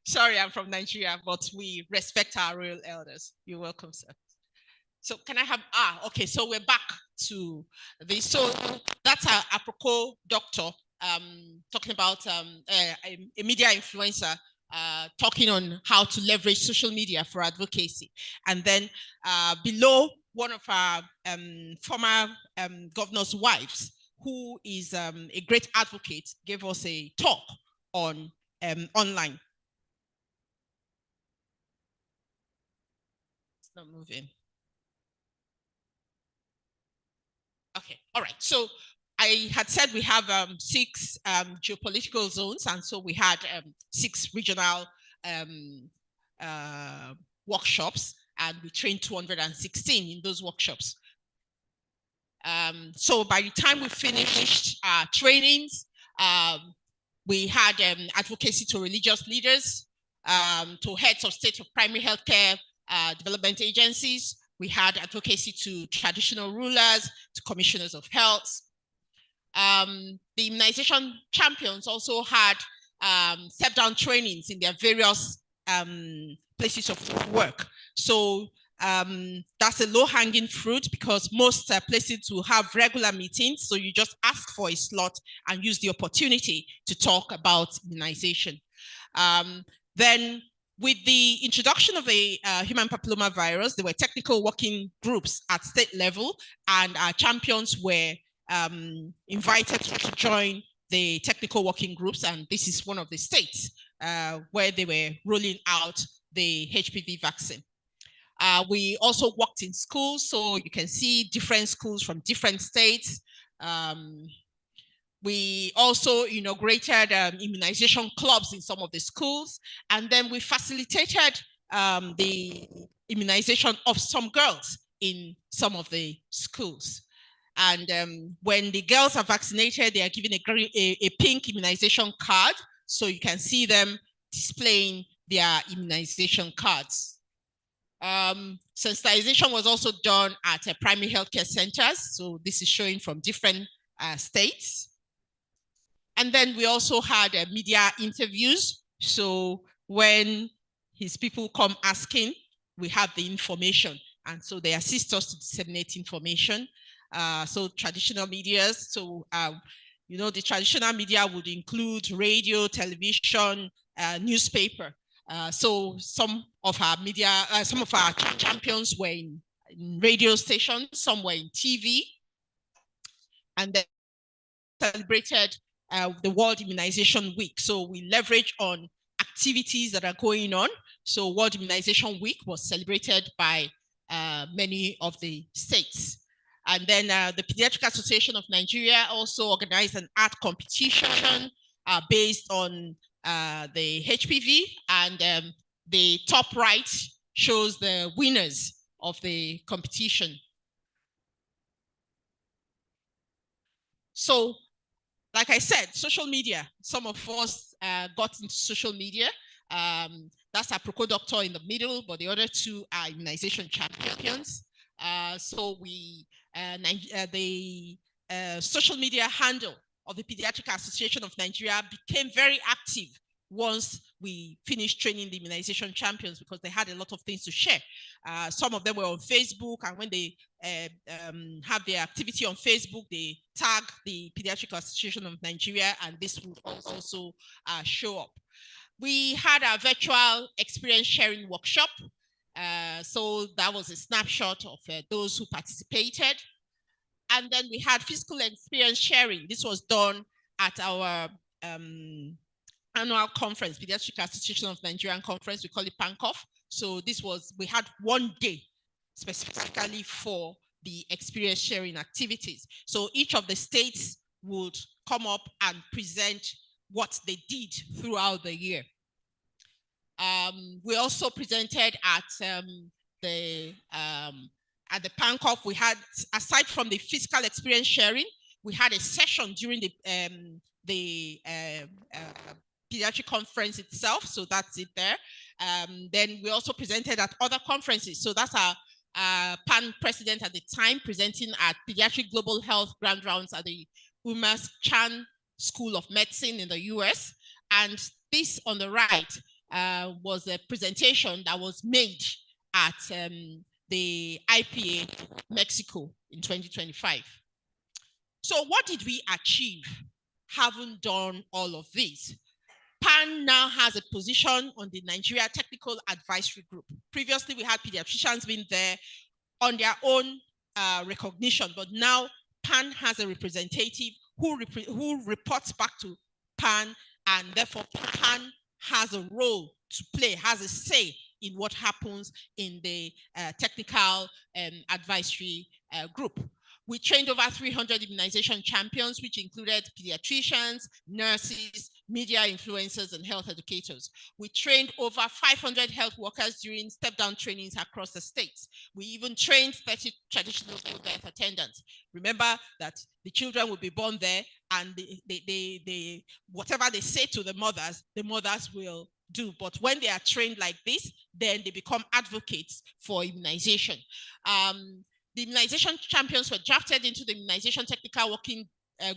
Sorry, I'm from Nigeria, but we respect our royal elders. You're welcome, sir. So can I have, okay, so we're back to this. So that's our apropos doctor talking about a media influencer talking on how to leverage social media for advocacy. And then below, one of our former governor's wives, who is a great advocate, gave us a talk on online. It's not moving. Okay, all right. So I had said we have 6 geopolitical zones, and so we had 6 regional workshops, and we trained 216 in those workshops. So by the time we finished our trainings, we had advocacy to religious leaders, to heads of state of primary healthcare development agencies. We had advocacy to traditional rulers, to commissioners of health. The immunization champions also had step-down trainings in their various places of work. So that's a low-hanging fruit because most places will have regular meetings. So you just ask for a slot and use the opportunity to talk about immunization. Then with the introduction of a human papilloma virus, there were technical working groups at state level, and our champions were invited to join the technical working groups. And this is one of the states where they were rolling out the HPV vaccine. We also worked in schools, so you can see different schools from different states. We also inaugurated immunization clubs in some of the schools, and then we facilitated the immunization of some girls in some of the schools. And when the girls are vaccinated, they are given a pink immunization card, so you can see them displaying their immunization cards. Sensitization was also done at primary healthcare centers, so this is showing from different states. And then we also had media interviews. So when his people come asking, we have the information. And so they assist us to disseminate information. So traditional media, so the traditional media would include radio, television, newspaper. So some of our media, some of our champions were in radio stations, some were in TV. And then celebrated the World Immunization Week. So we leverage on activities that are going on. So World Immunization Week was celebrated by many of the states. And then the Pediatric Association of Nigeria also organized an art competition based on the HPV, and the top right shows the winners of the competition. So Like I said, social media, some of us got into social media. That's our Proco doctor in the middle, but the other two are immunization champions. So the social media handle of the Pediatric Association of Nigeria became very active once we finished training the immunization champions, because they had a lot of things to share. Some of them were on Facebook, and when they have their activity on Facebook, they tag the Pediatric Association of Nigeria, and this would also show up. We had our virtual experience sharing workshop. So that was a snapshot of those who participated. And then we had physical experience sharing. This was done at our annual conference, Pediatric Association of Nigerian Conference. We call it PANCOF. So we had one day specifically for the experience sharing activities. So each of the states would come up and present what they did throughout the year. We also presented at the PANCOF. We had, aside from the physical experience sharing, we had a session during the pediatric conference itself. So that's it there. Then we also presented at other conferences. So that's our PAN president at the time, presenting at Pediatric Global Health Grand Rounds at the Umas Chan School of Medicine in the US. And this on the right was a presentation that was made at the IPA Mexico in 2025. So what did we achieve having done all of this? PAN now has a position on the Nigeria Technical Advisory Group. Previously, we had pediatricians being there on their own recognition, but now PAN has a representative who reports back to PAN, and therefore PAN has a role to play, has a say in what happens in the technical advisory group. We trained over 300 immunization champions, which included pediatricians, nurses, media influencers, and health educators. We trained over 500 health workers during step-down trainings across the states. We even trained 30 traditional birth attendants. Remember that the children will be born there, and whatever they say to the mothers will do. But when they are trained like this, then they become advocates for immunization. The immunization champions were drafted into the immunization technical working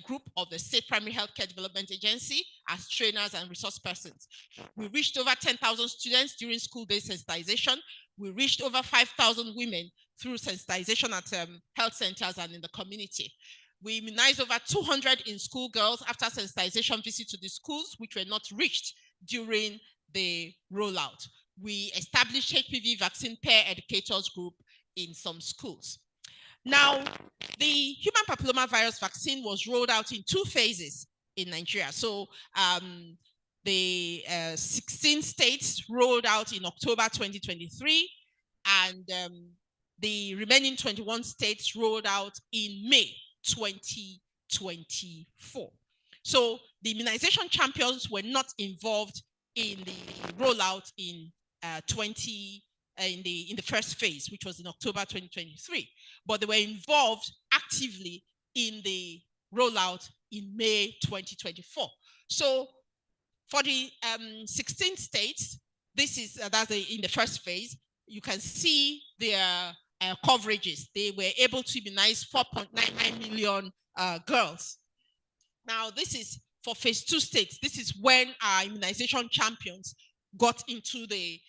group of the State Primary Healthcare Development Agency as trainers and resource persons. We reached over 10,000 students during school-based sensitization. We reached over 5,000 women through sensitization at health centers and in the community. We immunized over 200 in-school girls after sensitization visits to the schools, which were not reached during the rollout. We established HPV vaccine peer educators group in some schools. Now, the human papillomavirus vaccine was rolled out in 2 phases in Nigeria. So the 16 states rolled out in October 2023, and the remaining 21 states rolled out in May 2024. So the immunization champions were not involved in the rollout in in the first phase, which was in October 2023, but they were involved actively in the rollout in May 2024. So for the 16 states, this is in the first phase. You can see their coverages. They were able to immunize 4.99 million girls. Now, this is for phase 2 states. This is when our immunization champions got into the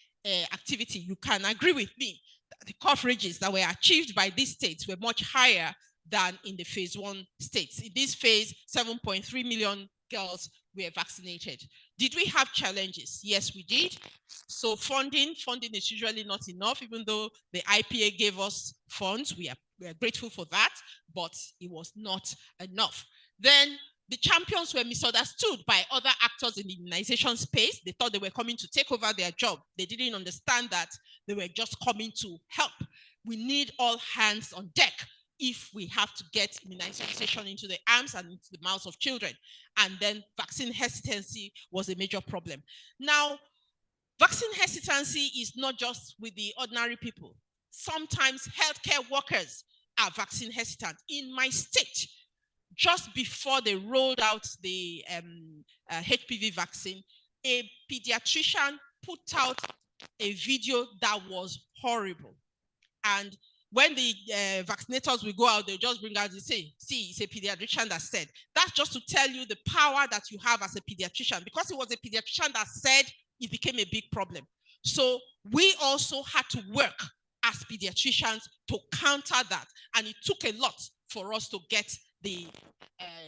activity. You can agree with me that the coverages that were achieved by these states were much higher than in the phase 1 states. In this phase, 7.3 million girls were vaccinated. Did we have challenges? Yes, we did. So funding is usually not enough, even though the IPA gave us funds. We are grateful for that, but it was not enough. Then the champions were misunderstood by other actors in the immunization space. They thought they were coming to take over their job. They didn't understand that they were just coming to help. We need all hands on deck if we have to get immunization into the arms and into the mouths of children. And then vaccine hesitancy was a major problem. Now, vaccine hesitancy is not just with the ordinary people. Sometimes healthcare workers are vaccine hesitant. In my state, just before they rolled out the HPV vaccine, a pediatrician put out a video that was horrible. And when the vaccinators will go out, they'll just bring out and say, see, it's a pediatrician that said. That's just to tell you the power that you have as a pediatrician. Because it was a pediatrician that said, it became a big problem. So we also had to work as pediatricians to counter that. And it took a lot for us to get the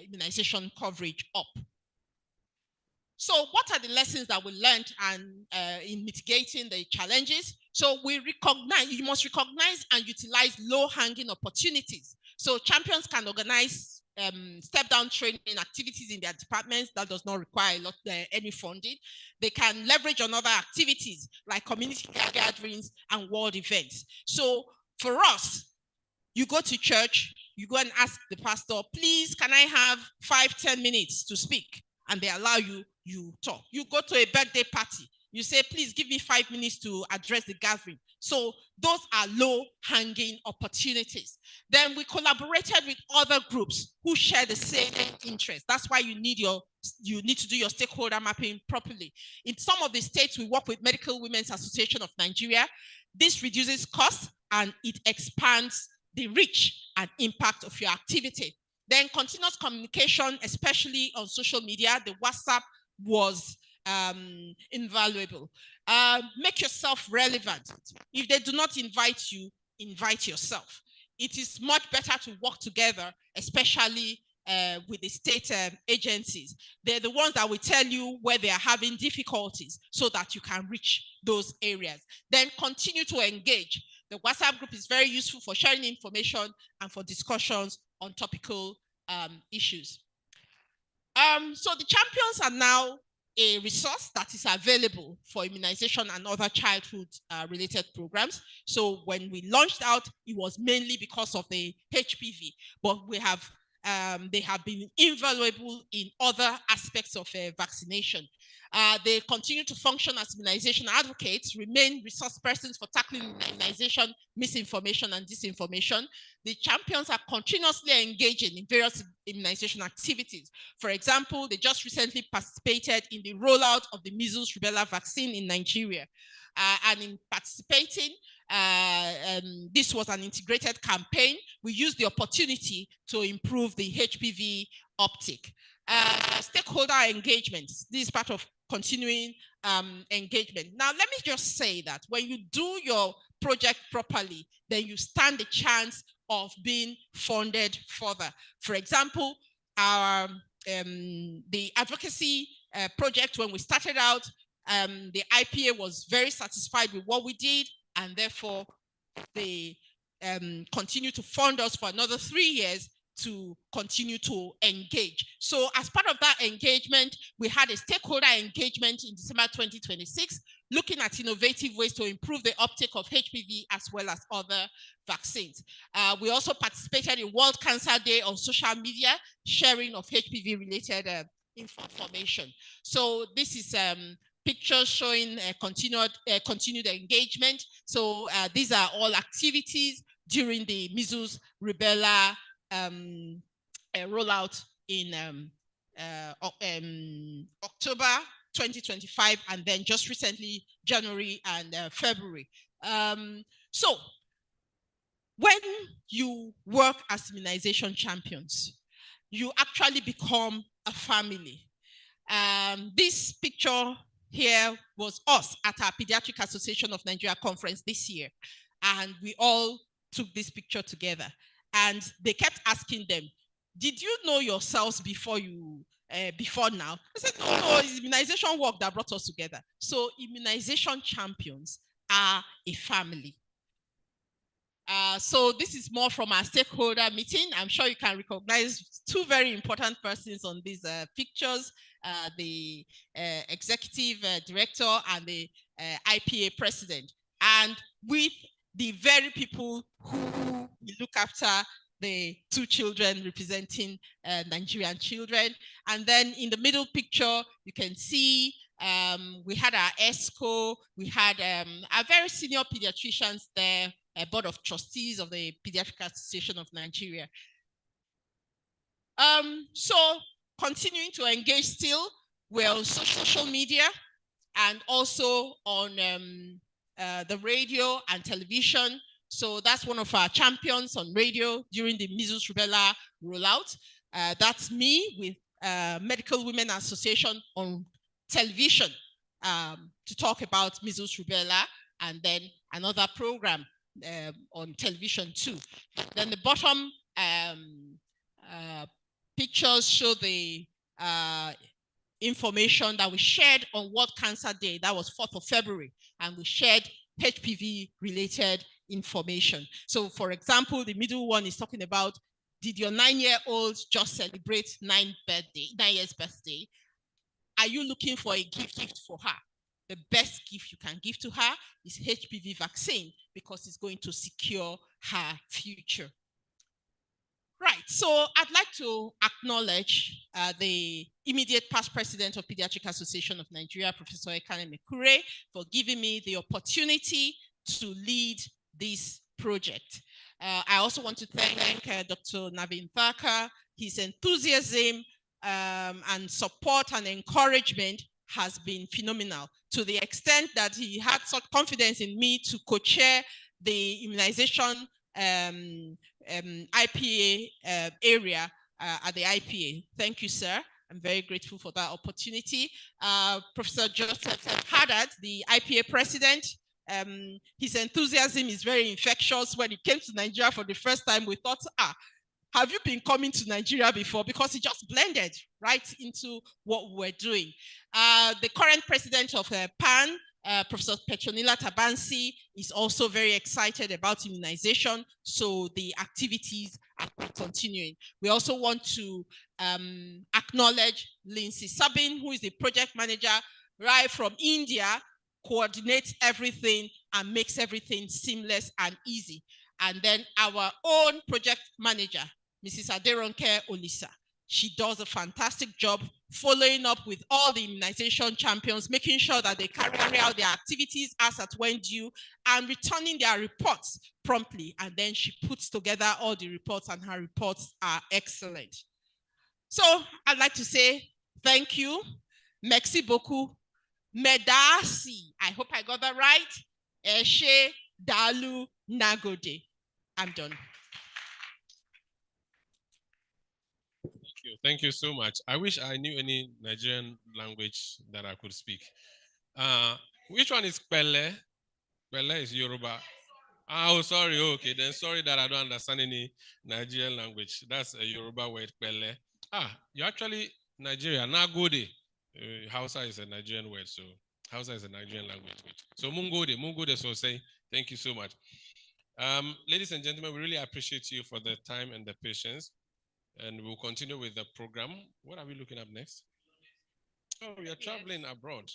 immunization coverage up. So what are the lessons that we learned and in mitigating the challenges? So you must recognize and utilize low-hanging opportunities. So champions can organize step-down training activities in their departments that does not require any funding. They can leverage on other activities like community gatherings and world events. So for us, you go to church, you go and ask the pastor, please, can I have 5-10 minutes to speak? And they allow you, you talk. You go to a birthday party, you say, please give me 5 minutes to address the gathering. So those are low-hanging opportunities. Then we collaborated with other groups who share the same interest. That's why you need to do your stakeholder mapping properly. In some of the states, we work with Medical Women's Association of Nigeria. This reduces costs and it expands the reach and impact of your activity. Then continuous communication, especially on social media, the WhatsApp was invaluable. Make yourself relevant. If they do not invite you, invite yourself. It is much better to work together, especially with the state agencies. They're the ones that will tell you where they are having difficulties so that you can reach those areas. Then continue to engage. The WhatsApp group is very useful for sharing information and for discussions on topical issues. So the champions are now a resource that is available for immunization and other childhood related programs. So when we launched out, it was mainly because of the HPV, but they have been invaluable in other aspects of vaccination. They continue to function as immunization advocates, remain resource persons for tackling immunization, misinformation, and disinformation. The champions are continuously engaging in various immunization activities. For example, they just recently participated in the rollout of the measles rubella vaccine in Nigeria. And in participating, this was an integrated campaign. We used the opportunity to improve the HPV uptake. Stakeholder engagements. This is part of continuing engagement. Now, let me just say that when you do your project properly, then you stand a chance of being funded further. For example, the advocacy project, when we started out, the IPA was very satisfied with what we did, and therefore they continue to fund us for another 3 years to continue to engage. So as part of that engagement, we had a stakeholder engagement in December 2026, looking at innovative ways to improve the uptake of HPV as well as other vaccines. We also participated in World Cancer Day on social media, sharing of HPV-related information. So this is pictures showing continued engagement. So these are all activities during the measles rubella rollout in October 2025, and then just recently January and February. So when you work as immunization champions, you actually become a family. This picture here was us at our Pediatric Association of Nigeria conference this year, and we all took this picture together. And they kept asking them, did you know yourselves before now? I said, no, it's immunization work that brought us together. So immunization champions are a family. So this is more from our stakeholder meeting. I'm sure you can recognize two very important persons on these pictures, the executive director and the IPA president. And with the very people who look after the two children representing Nigerian children. And then in the middle picture, you can see we had our ESCO, we had our very senior pediatricians there, a board of trustees of the Pediatric Association of Nigeria. So continuing to engage still, we're on social media and also on the radio and television. So that's one of our champions on radio during the measles rubella rollout. That's me with Medical Women Association on television to talk about measles rubella, and then another program on television too. Then the bottom pictures show the information that we shared on World Cancer Day. That was 4th of February, and we shared HPV-related information. So, for example, the middle one is talking about, did your 9-year-old just celebrate 9 years birthday? Are you looking for a gift for her? The best gift you can give to her is HPV vaccine, because it's going to secure her future. Right, so I'd like to acknowledge the immediate past president of Pediatric Association of Nigeria, Professor Ekane Mekure, for giving me the opportunity to lead this project. I also want to thank Dr. Navin Thakur. His enthusiasm and support and encouragement has been phenomenal, to the extent that he had such confidence in me to co-chair the immunization IPA area at the IPA. Thank you, sir. I'm very grateful for that opportunity. Professor Joseph Haddad, the IPA president, his enthusiasm is very infectious. When he came to Nigeria for the first time, we thought, have you been coming to Nigeria before? Because he just blended right into what we're doing. The current president of PAN, Professor Petronila Tabansi, is also very excited about immunization, so the activities are continuing. We also want to acknowledge Lindsay Sabin, who is the project manager right from India, coordinates everything and makes everything seamless and easy. And then our own project manager, Mrs. Aderonke Olisa. She does a fantastic job following up with all the immunization champions, making sure that they carry out their activities as at when due and returning their reports promptly. And then she puts together all the reports, and her reports are excellent. So I'd like to say thank you. Merci beaucoup. Medasi. I hope I got that right. Eshe Dalu Nagode. I'm done. Thank you so much. I wish I knew any Nigerian language that I could speak. Which one is Pele? Pele is Yoruba. Oh, sorry. Okay, then sorry that I don't understand any Nigerian language. That's a Yoruba word, Pele. You're actually Nigeria. Nagode. Hausa is a Nigerian word, so Hausa is a Nigerian language. So Mungode, so say thank you so much. Ladies and gentlemen, we really appreciate you for the time and the patience. And we'll continue with the program. What are we looking at next? Oh, we are traveling abroad.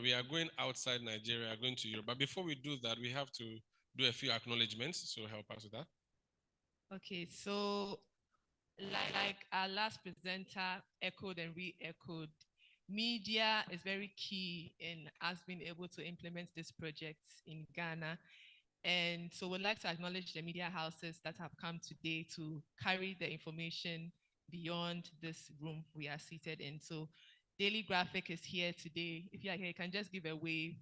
We are going outside Nigeria, going to Europe. But before we do that, we have to do a few acknowledgements. So help us with that. Okay, so like our last presenter echoed and re-echoed, media is very key in us being able to implement this project in Ghana. And so we'd like to acknowledge the media houses that have come today to carry the information beyond this room we are seated in. So Daily Graphic is here today. If you are here, you can just give a wave.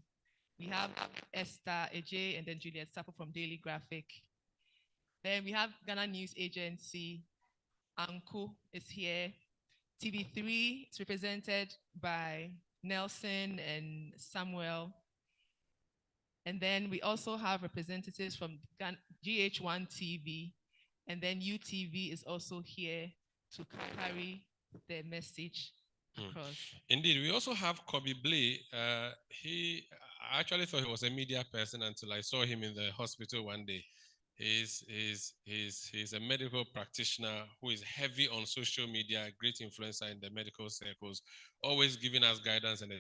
We have Esther Eje and then Juliet Sapo from Daily Graphic. Then we have Ghana News Agency. Anku is here. TV3 is represented by Nelson and Samuel. And then we also have representatives from GH1 TV, and then UTV is also here to carry the message across. Indeed, we also have Kobe Blee. I actually thought he was a media person until I saw him in the hospital one day. He's a medical practitioner who is heavy on social media, great influencer in the medical circles, always giving us guidance and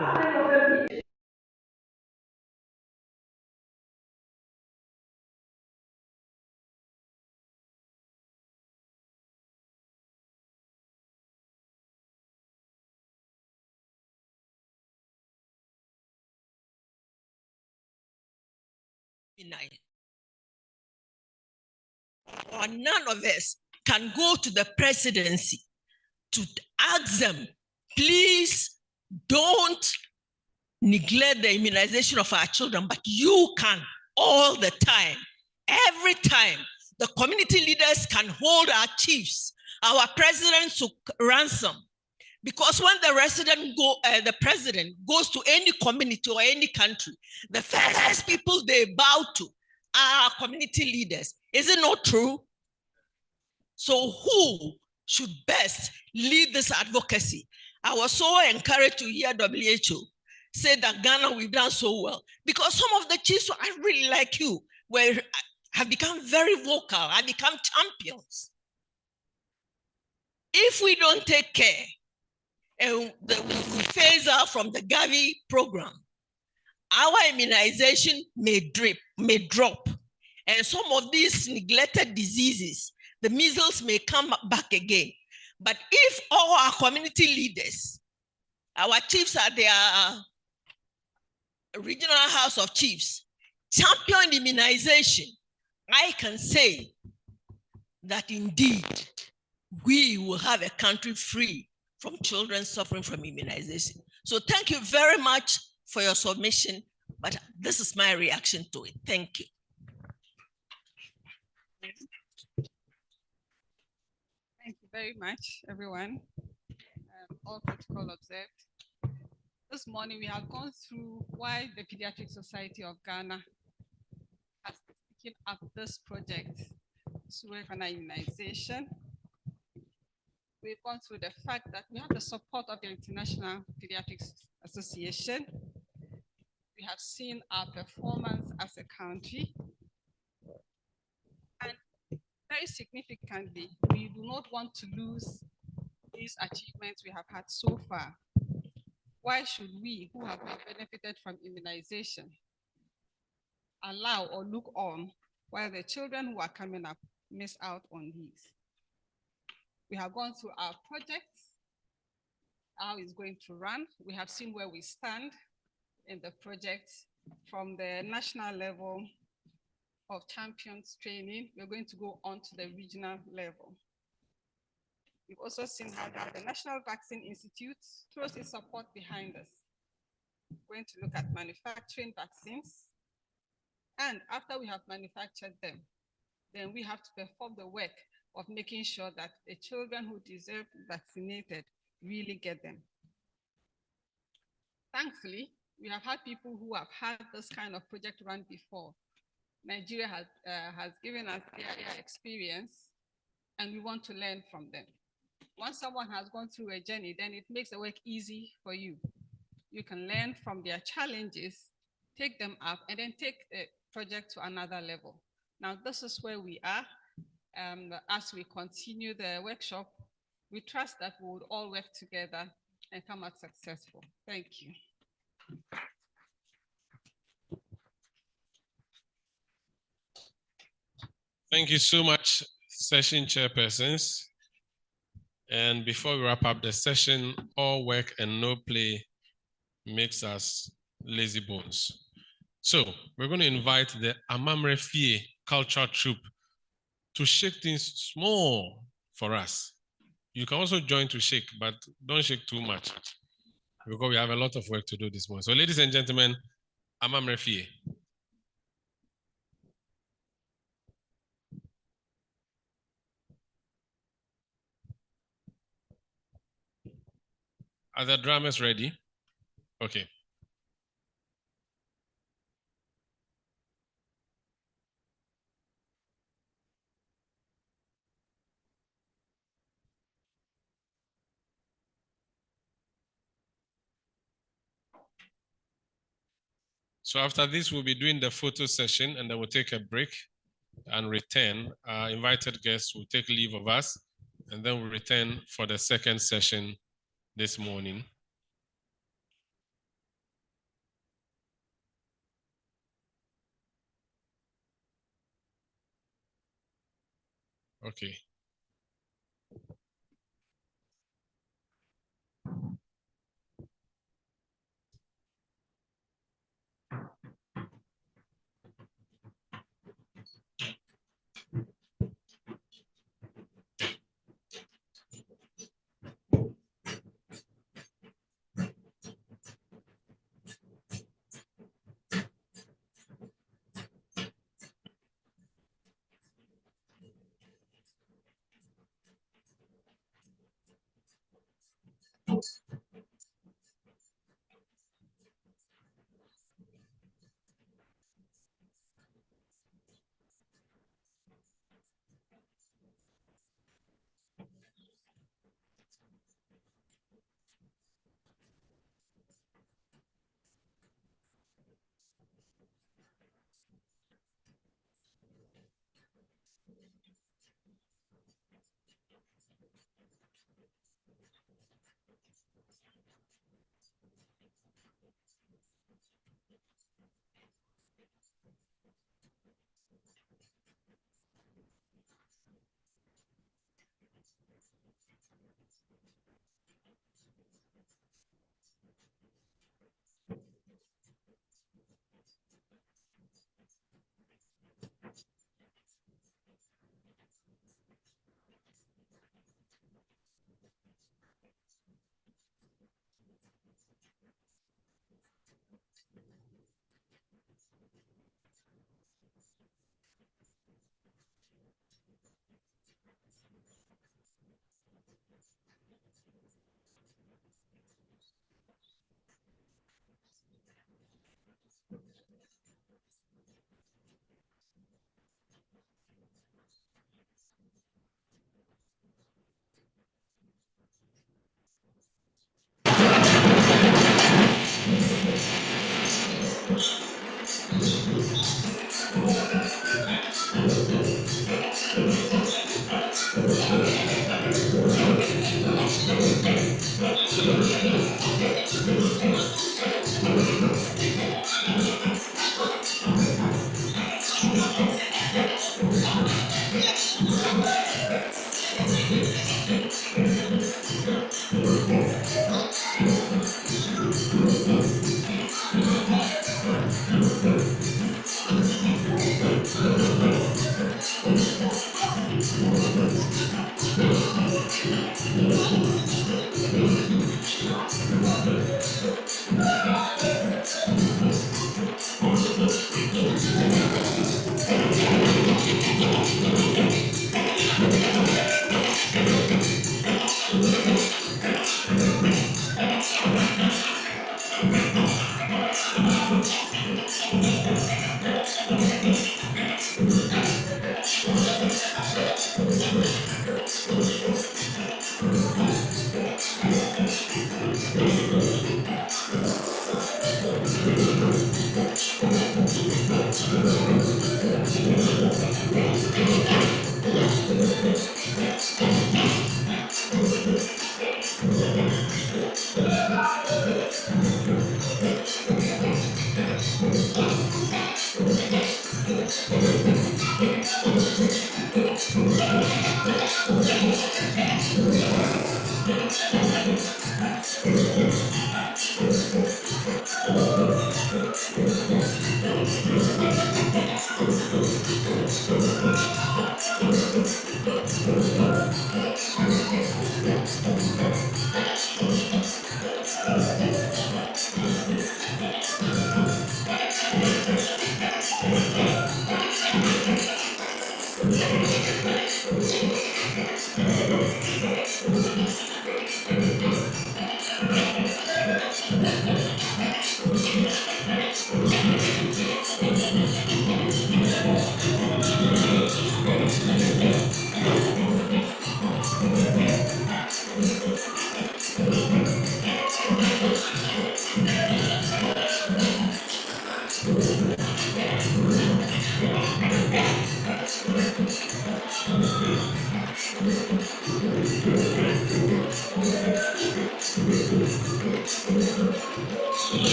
Or none of us can go to the presidency to ask them, please don't neglect the immunization of our children, but you can all the time, every time. The community leaders can hold our chiefs, our presidents to ransom. Because when the president goes to any community or any country, the first people they bow to are community leaders. Is it not true? So who should best lead this advocacy? I was so encouraged to hear WHO say that Ghana, we've done so well. Because some of the chiefs, I really like you, have become very vocal, have become champions. If we don't take care, and we phase out from the Gavi program, our immunization may drop. And some of these neglected diseases, the measles may come back again. But if all our community leaders, our chiefs at their regional house of chiefs, champion immunization, I can say that indeed we will have a country free from children suffering from immunization. So thank you very much for your submission, but this is my reaction to it. Thank you. Thank you very much, everyone. All protocol observed. This morning, we have gone through why the Pediatric Society of Ghana has taken up this project to work on immunization. We've gone through the fact that we have the support of the International Pediatrics Association. We have seen our performance as a country. And very significantly, we do not want to lose these achievements we have had so far. Why should we, who have benefited from immunization, allow or look on while the children who are coming up miss out on these? We have gone through our projects, how it's going to run. We have seen where we stand in the project from the national level of champions training. We're going to go on to the regional level. We've also seen how the National Vaccine Institute throws its support behind us. We're going to look at manufacturing vaccines. And after we have manufactured them, then we have to perform the work of making sure that the children who deserve vaccinated really get them. Thankfully, we have had people who have had this kind of project run before. Nigeria has given us their experience, and we want to learn from them. Once someone has gone through a journey, then it makes the work easy for you. You can learn from their challenges, take them up, and then take the project to another level. Now, this is where we are. As we continue the workshop, we trust that we would all work together and come out successful. Thank you. Thank you so much, session chairpersons. And before we wrap up the session, all work and no play makes us lazy bones. So we're going to invite the Amamre Fie cultural troupe to shake things small for us. You can also join to shake, but don't shake too much because we have a lot of work to do this morning. So ladies and gentlemen, Amamre Fie. Are the drummers ready? Okay. So after this, we'll be doing the photo session and then we'll take a break and return. Our invited guests will take leave of us and then we'll return for the second session this morning. Okay.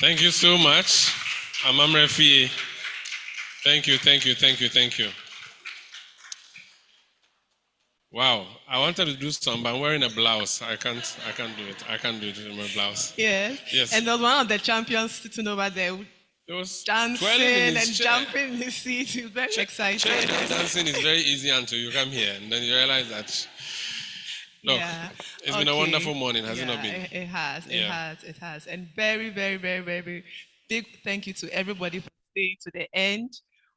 Thank you so much, Amam Refi. Thank you, thank you, thank you, thank you. Wow, I wanted to do some, but I'm wearing a blouse. I can't do it. I can't do it in my blouse. Yes. Yes. And there was one of the champions sitting over there It was dancing twirling in his and chair. jumping in his seat. He was very excited. Chair dancing is very easy until you come here, and then you realize that. Look, Yeah. it's been a Okay. wonderful morning, has it not Yeah, been? It has. It Yeah. has. It has. And very, very, very, very, very big thank you to everybody for staying to the end.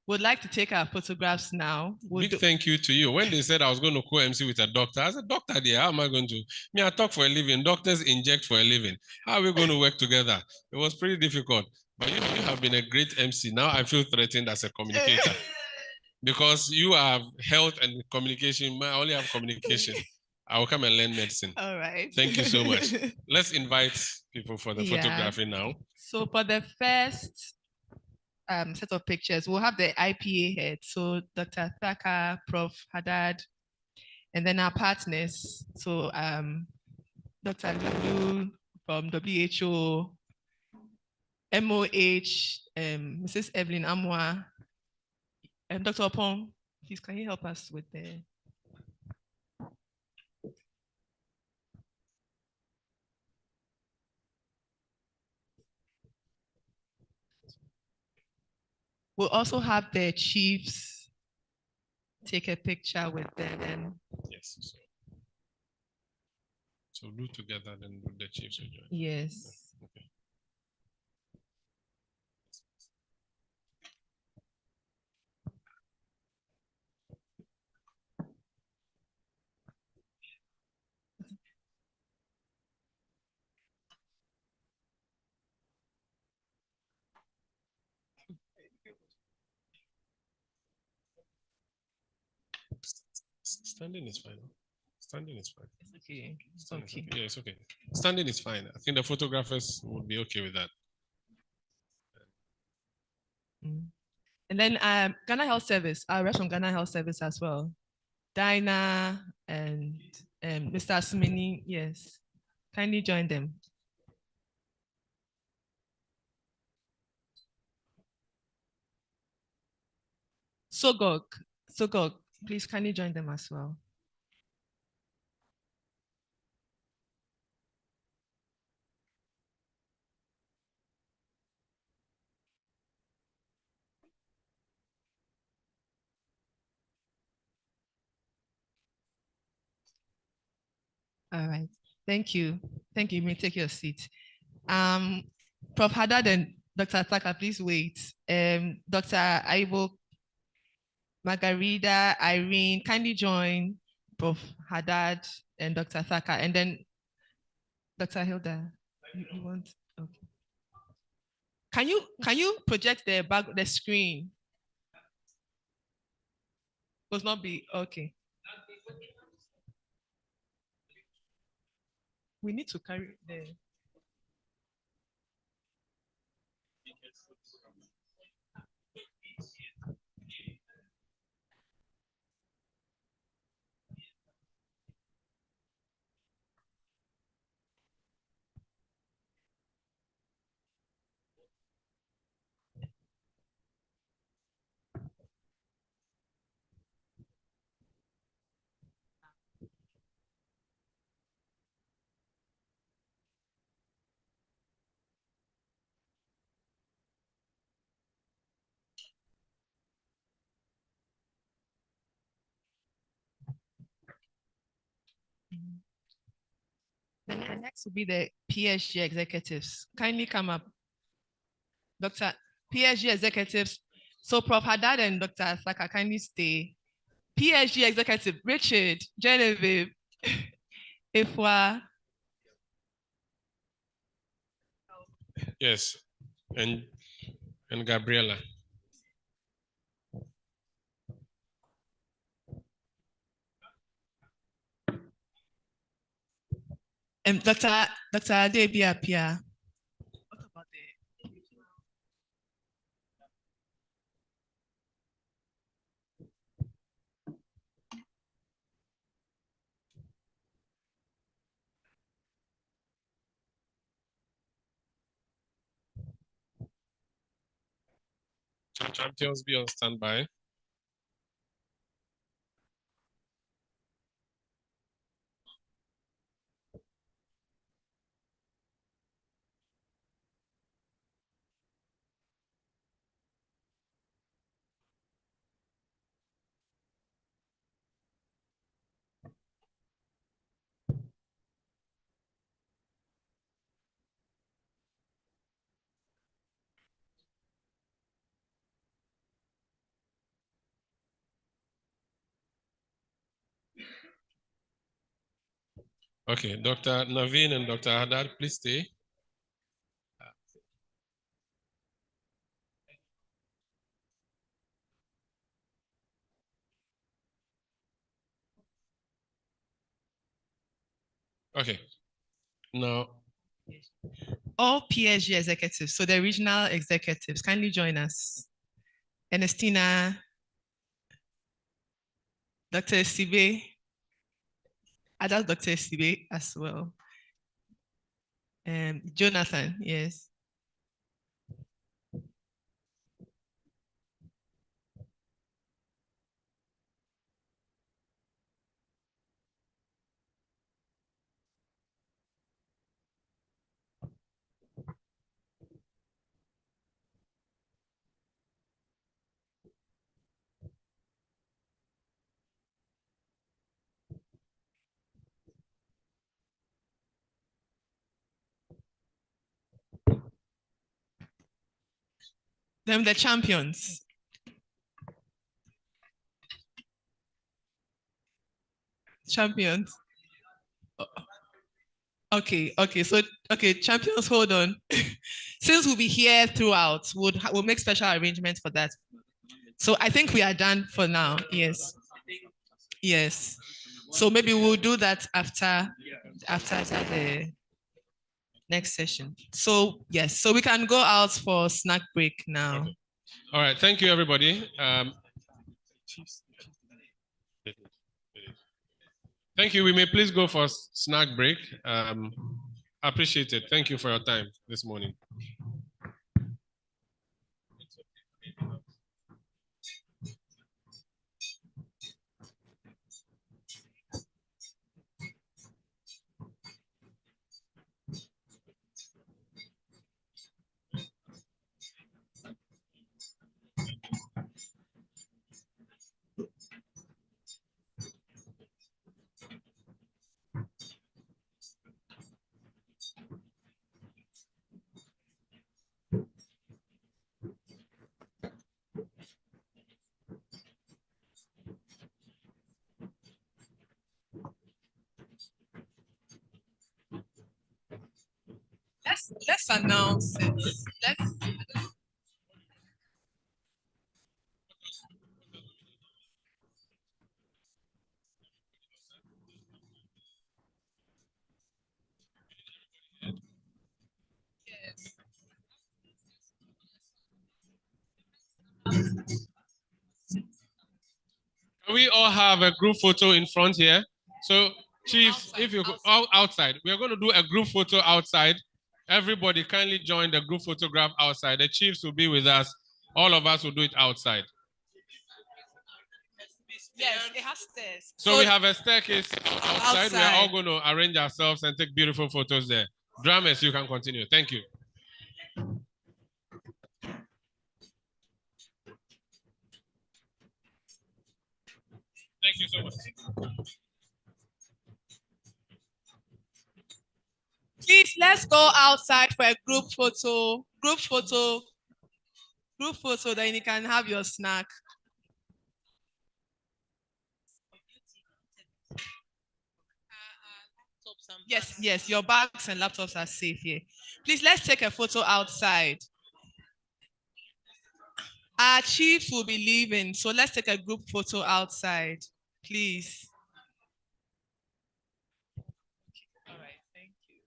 Would like to take our photographs now. Big thank you to you. When they said I was going to co-MC with a doctor, I said, doctor there, how am I going to? Me, I talk for a living. Doctors inject for a living. How are we going to work together? It was pretty difficult. But you have been a great MC. Now I feel threatened as a communicator. Because you have health and communication. I only have communication. I will come and learn medicine. All right. Thank you so much. Let's invite people for the Yeah. photography now. So for the first set of pictures, we'll have the IPA head. So Dr. Thaka, Prof. Haddad, and then our partners. So Dr. Lulu from WHO, MOH, Mrs. Evelyn Amwa, Dr. Opon. Please, can you help us with the... We'll also have the chiefs take a picture with them. Yes. So do together, then the chiefs will join. Yes. Okay. Standing is fine. Standing is fine. Okay. Okay. Yeah, it's okay. Standing is fine. I think the photographers would be okay with that. And then Ghana Health Service, our rest from Ghana Health Service as well. Dinah and Mr. Asumini, yes. Kindly join them. Sogok, please kindly join them as well. All right, thank you. Thank you. You may take your seat. Prof. Haddad and Dr. Ataka, please wait. Dr. Aibo, Margarita, Irene, kindly join Prof. Haddad and Dr. Ataka, and then Dr. Hilda, you want? Okay. Can you project the screen? Must not be okay. We need to carry the. The next will be the PSG executives. Kindly come up. Dr. PSG executives. So Prof. Haddad and Dr. Saka, kindly stay. PSG executive, Richard, Genevieve, Ifwa. Yes, and Gabriela. And Dr. Debi Apia. What about Champions, be on standby. Okay, Dr. Naveen and Dr. Haddad, please stay. Okay, now. all PSG executives, so the regional executives, kindly join us. Ernestina, Dr. Sibe, adult Dr. Sibe as well. Jonathan, yes. Them the champions. Champions. Okay, so champions, hold on. Since we'll be here throughout, we'll make special arrangements for that. So I think we are done for now. Yes. Yes. So maybe we'll do that after the next session. So yes, so we can go out for snack break now. Okay. All right, thank you, everybody. Thank you. We may please go for snack break. Appreciate it. Thank you for your time this morning. let's announce it. Let's. Can we all have a group photo in front here? So, Chiefs, if you all outside, we are going to do a group photo outside. Everybody kindly join the group photograph outside. The Chiefs will be with us. All of us will do it outside. Yes, it has stairs. So we have a staircase outside. We are all going to arrange ourselves and take beautiful photos there. Dramas, you can continue. Thank you. Thank you so much. Please, let's go outside for a group photo. Group photo. Group photo, then you can have your snack. Yes, yes, your bags and laptops are safe here. Please, let's take a photo outside. Our chief will be leaving, so let's take a group photo outside, please. All right, thank you.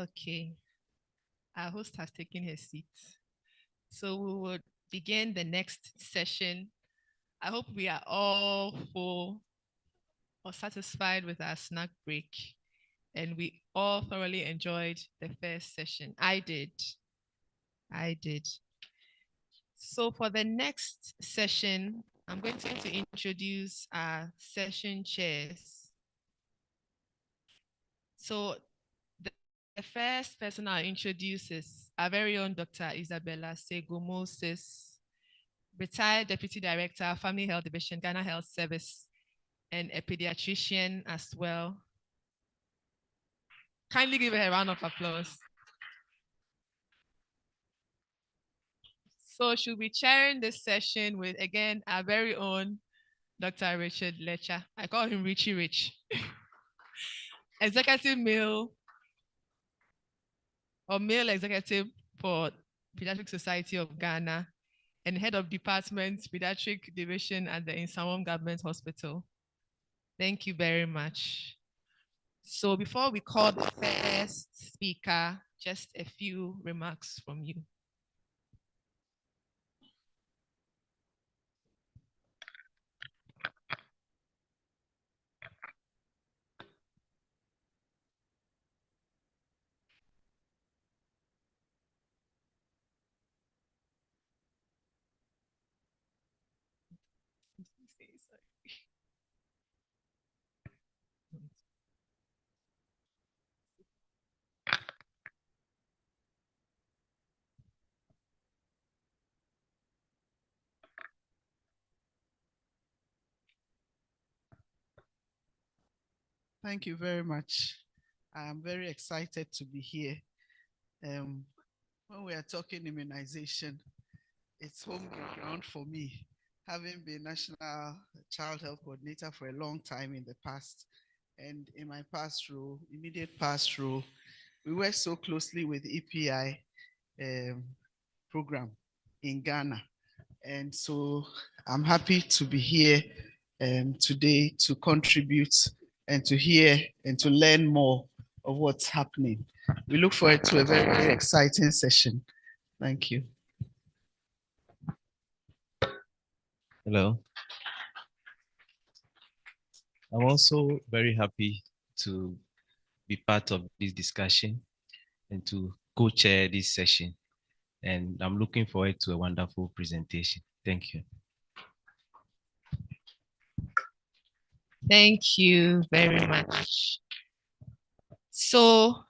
Okay. Our host has taken his seat. So we will begin the next session. I hope we are all full or satisfied with our snack break. And we all thoroughly enjoyed the first session. I did. So for the next session, I'm going to introduce our session chairs. So the first person I'll introduce is our very own Dr. Isabella Segomoses, retired Deputy Director, Family Health Division, Ghana Health Service, and a pediatrician as well. Kindly give her a round of applause. So she'll be chairing this session with, again, our very own Dr. Richard Lecha. I call him Richie Rich. Executive male executive for Pediatric Society of Ghana and head of department pediatric division at the Insamom Government Hospital. Thank you very much. So before we call the first speaker, just a few remarks from you. Thank you very much. I'm very excited to be here. When we are talking immunization, it's home ground for me, having been National Child Health Coordinator for a long time in the past. And in my past role, immediate past role, we work so closely with EPI program in Ghana. And so I'm happy to be here today to contribute and to hear and to learn more of what's happening. We look forward to a very, very exciting session. Thank you. Hello. I'm also very happy to be part of this discussion and to co-chair this session. And I'm looking forward to a wonderful presentation. Thank you. Thank you very much. So,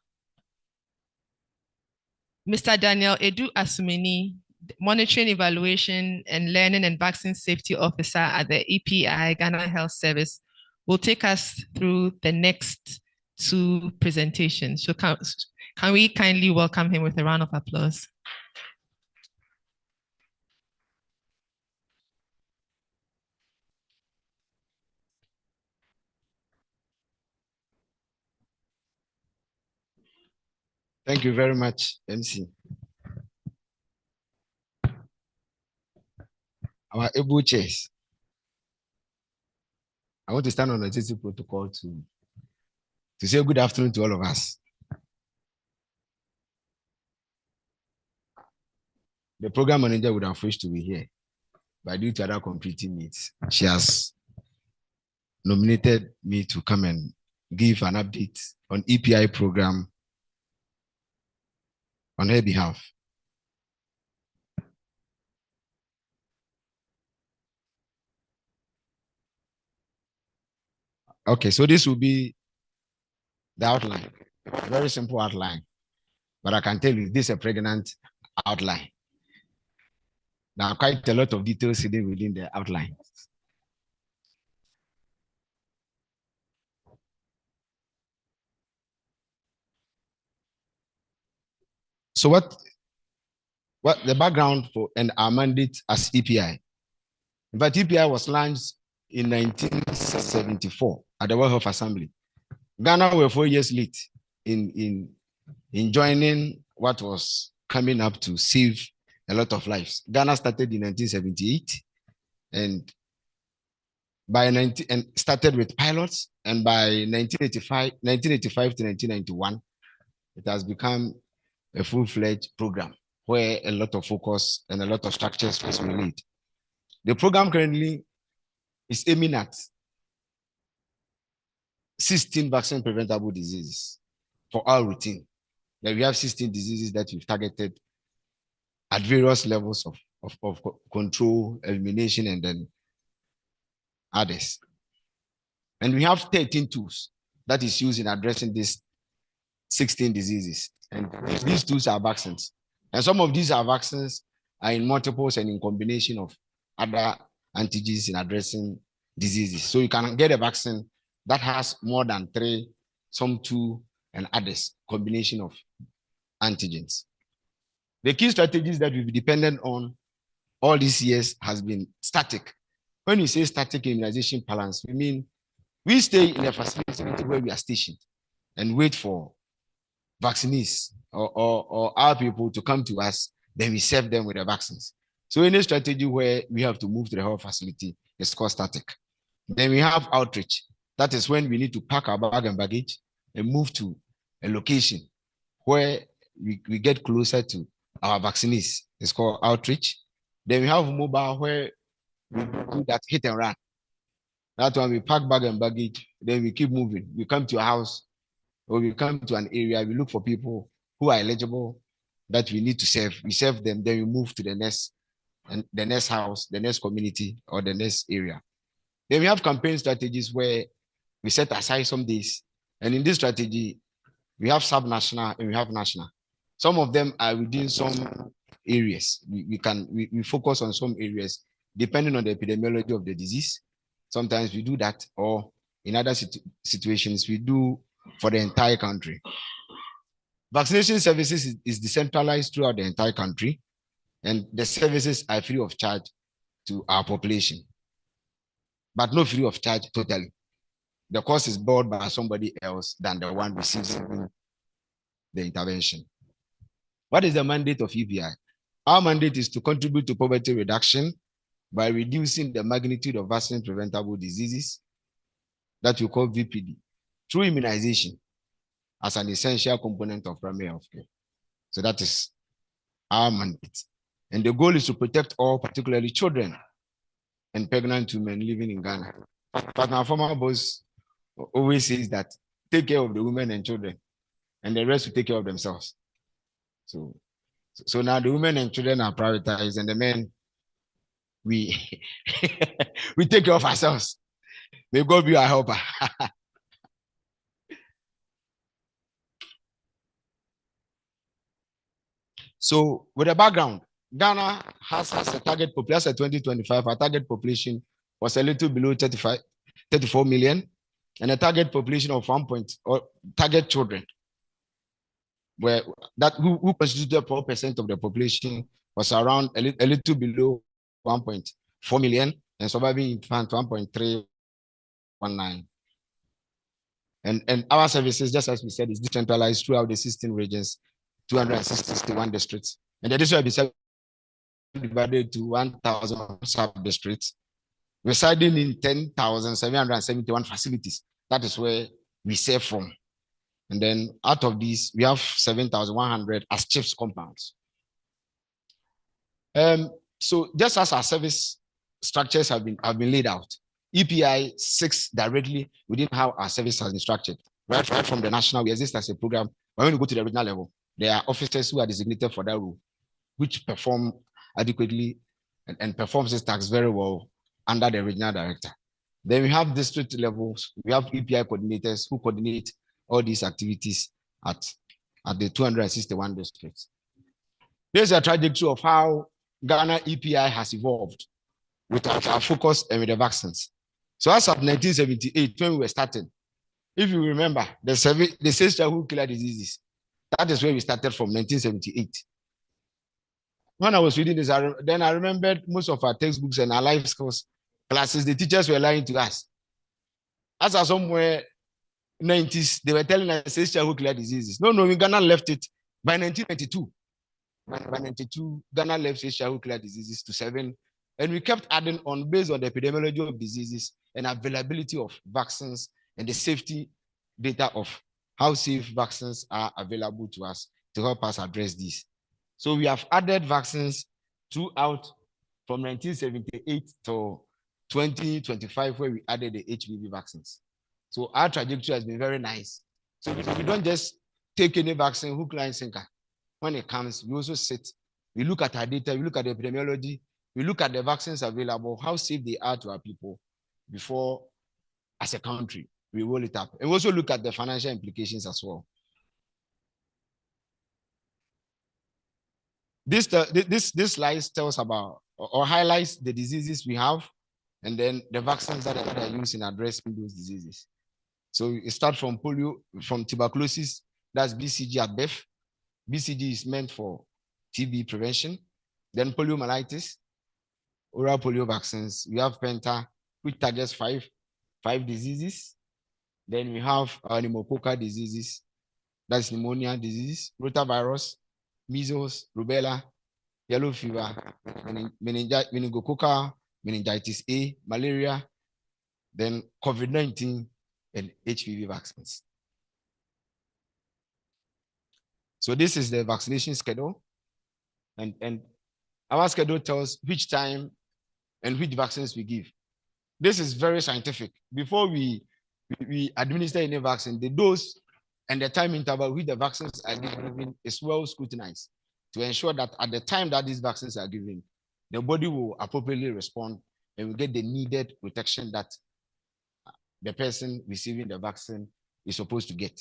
Mr. Daniel Edu Asumeni, Monitoring, Evaluation, and Learning and Vaccine Safety Officer at the EPI Ghana Health Service, will take us through the next two presentations. So can we kindly welcome him with a round of applause? Thank you very much, MC. Our able chairs. I want to stand on the TC protocol to say good afternoon to all of us. The program manager would have wished to be here, but due to other competing needs, she has nominated me to come and give an update on EPI program on her behalf. Okay, so this will be the outline, a very simple outline, but I can tell you this is a pregnant outline. There are quite a lot of details hidden within the outline. So what the background for and our mandate as EPI? In fact, EPI was launched in 1974 at the World Health Assembly. Ghana were 4 years late in joining what was coming up to save a lot of lives. Ghana started in 1978 and started with pilots, and by 1985 to 1991, it has become a full-fledged program where a lot of focus and a lot of structures was laid. The program currently is aiming at 16 vaccine preventable diseases for our routine. Then we have 16 diseases that we've targeted at various levels of control, elimination, and then others. And we have 13 tools that is used in addressing these 16 diseases. And these tools are vaccines. And some of these are vaccines are in multiples and in combination of other antigens in addressing diseases. So you can get a vaccine that has more than 3, some 2, and others, combination of antigens. The key strategies that we've depended on all these years has been static. When we say static immunization balance, we mean we stay in a facility where we are stationed and wait for vaccinees or our people to come to us, then we serve them with the vaccines. So any strategy where we have to move to the health facility is called static. Then we have outreach. That is when we need to pack our bag and baggage and move to a location where we get closer to our vaccinees. It's called outreach. Then we have mobile where we do that hit and run. That's when we pack bag and baggage, then we keep moving. We come to a house or we come to an area, we look for people who are eligible that we need to serve. We serve them, then we move to the next house, the next community, or the next area. Then we have campaign strategies where we set aside some days. And in this strategy, we have sub-national and we have national. Some of them are within some areas. We focus on some areas depending on the epidemiology of the disease. Sometimes we do that, or in other situations, we do for the entire country. Vaccination services is decentralized throughout the entire country, and the services are free of charge to our population, but not free of charge totally. The cost is borne by somebody else than the one receiving the intervention. What is the mandate of EPI? Our mandate is to contribute to poverty reduction by reducing the magnitude of vaccine preventable diseases that we call VPD through immunization as an essential component of primary health care. So that is our mandate. And the goal is to protect all, particularly children and pregnant women living in Ghana. But my former boss always says that take care of the women and children, and the rest will take care of themselves. So now the women and children are prioritized, and the men, we we take care of ourselves. May God be our helper. So with the background, Ghana has a target population 2025. Our target population was a little below 34 million, and a target population of target children, where who constituted 4% of the population, was around a little below 1.4 million, and surviving infant 1.319. And our services, just as we said, is decentralized throughout the 16 regions, 261 districts. And the district will be divided to 1,000 sub-districts, residing in 10,771 facilities. That is where we serve from. And then out of these, we have 7,100 as chiefs compounds. So just as our service structures have been laid out, EPI sits directly within how our service has been structured. Right from the national, we exist as a program. But when we go to the regional level, there are officers who are designated for that role, which perform adequately and performs this task very well under the regional director. Then we have district levels. We have EPI coordinators who coordinate all these activities at the 261 districts. There's a trajectory of how Ghana EPI has evolved with our focus and with the vaccines. So as of 1978, when we were starting, if you remember, the six childhood killer diseases, that is where we started from 1978. When I was reading this, then I remembered most of our textbooks and our life skills classes, the teachers were lying to us. As of somewhere 90s, they were telling us six childhood killer diseases. No, Ghana left it by 1992. By 1992, Ghana left six childhood killer diseases to 7. And we kept adding on based on the epidemiology of diseases and availability of vaccines and the safety data of how safe vaccines are available to us to help us address this. So we have added vaccines throughout from 1978 to 2025, where we added the HPV vaccines. So our trajectory has been very nice. So we don't just take any vaccine, hook, line, sinker. When it comes, we also sit, we look at our data, we look at the epidemiology, we look at the vaccines available, how safe they are to our people before, as a country, we roll it up. And we also look at the financial implications as well. This slide tells about or highlights the diseases we have and then the vaccines that are used in addressing those diseases. So it starts from polio, from tuberculosis, that's BCG at birth. BCG is meant for TB prevention. Then poliomyelitis, oral polio vaccines. We have Penta, which targets five diseases. Then we have pneumococcal diseases, that's pneumonia disease, rotavirus, measles, rubella, yellow fever, meningococcal, meningitis A, malaria, then COVID-19 and HPV vaccines. So this is the vaccination schedule. And our schedule tells which time and which vaccines we give. This is very scientific. Before we administer any vaccine, the dose and the time interval which the vaccines are given is well scrutinized to ensure that at the time that these vaccines are given, the body will appropriately respond and will get the needed protection that the person receiving the vaccine is supposed to get.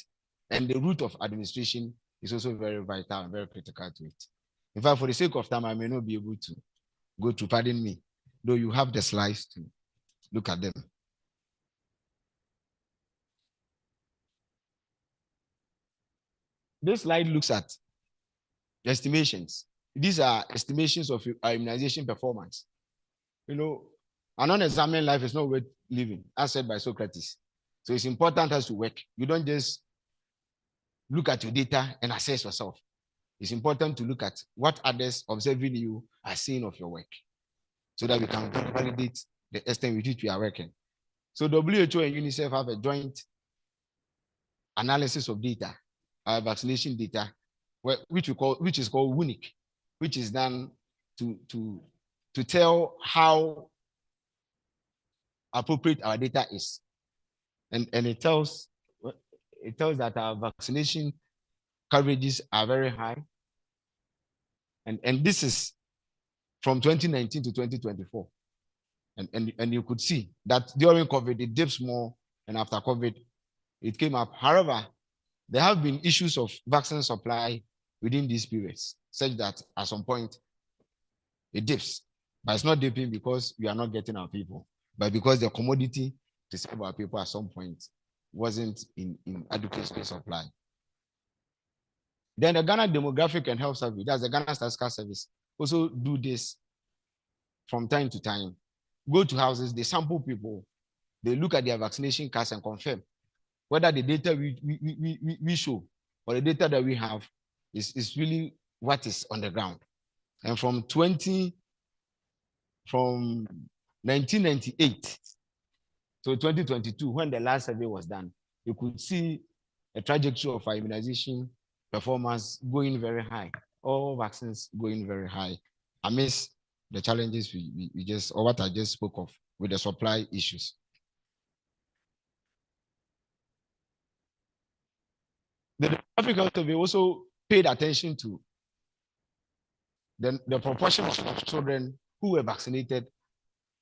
And the route of administration is also very vital and very critical to it. In fact, for the sake of time, I may not be able to go through, pardon me, though you have the slides to look at them. This slide looks at estimations. These are estimations of our immunization performance. You know, an unexamined life is not worth living, as said by Socrates. So it's important as to work. You don't just look at your data and assess yourself. It's important to look at what others observing you are seeing of your work so that we can validate the extent with which we are working. So WHO and UNICEF have a joint analysis of data, vaccination data, which is called WUNIC, which is done to tell how appropriate our data is. And it tells that our vaccination coverages are very high. And this is from 2019 to 2024. And you could see that during COVID, it dips more, and after COVID, it came up. However, there have been issues of vaccine supply within these periods, such that at some point, it dips. But it's not dipping because we are not getting our people, but because the commodity to serve our people at some point wasn't in adequate supply. Then the Ghana Demographic and Health Service, that's the Ghana Statistical Service, also do this from time to time. Go to houses, they sample people, they look at their vaccination cards and confirm whether the data we show or the data that we have is really what is on the ground. And from 1998 to 2022, when the last survey was done, you could see a trajectory of our immunization performance going very high, all vaccines going very high, amidst the challenges we just, or what I just spoke of with the supply issues. The African survey also paid attention to the proportion of children who were vaccinated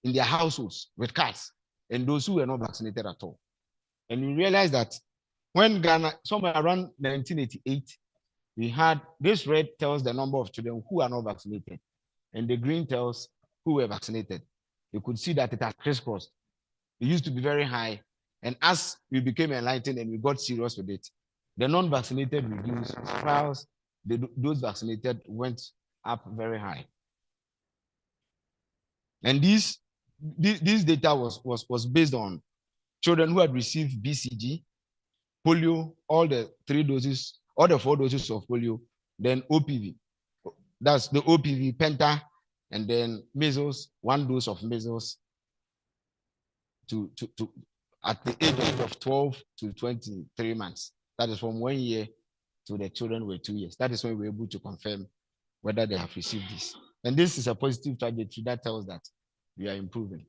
in their households with cards and those who were not vaccinated at all. And we realized that when Ghana, somewhere around 1988, we had, this red tells the number of children who are not vaccinated, and the green tells who were vaccinated. You could see that it has crisscrossed. It used to be very high, and as we became enlightened and we got serious with it, the non-vaccinated reduced, whilst those vaccinated went up very high. And this data was based on children who had received BCG, polio, all the 3 doses, all the 4 doses of polio, then OPV. That's the OPV, Penta, and then measles, 1 dose of measles to at the age of 12 to 23 months. That is from 1 year to the children were 2 years. That is when we're able to confirm whether they have received this. And this is a positive trajectory that tells that we are improving.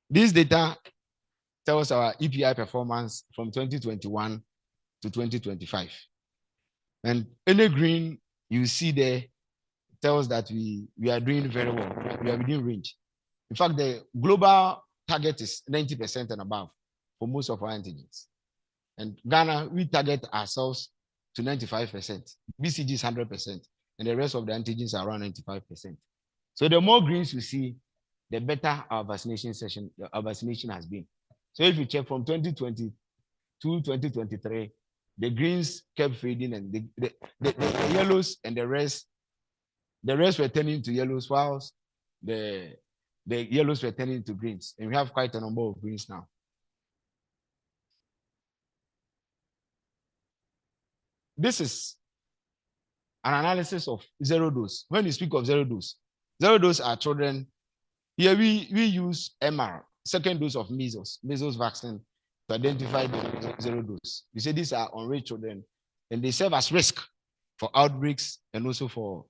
This data tells our EPI performance from 2021 to 2025. And any green you see there tells that we are doing very well. We are within range. In fact, the global target is 90% and above for most of our antigens. And Ghana, we target ourselves to 95%. BCG is 100%, and the rest of the antigens are around 95%. So the more greens we see, the better our vaccination has been. So if you check from 2020 to 2023, the greens kept fading, and the yellows and the rest were turning to yellows, whilst the yellows were turning to greens. And we have quite a number of greens now. This is an analysis of zero dose. When you speak of zero dose are children. Here we use MR, second dose of measles vaccine, to identify the zero dose. We say these are unreached children, and they serve as risk for outbreaks and also for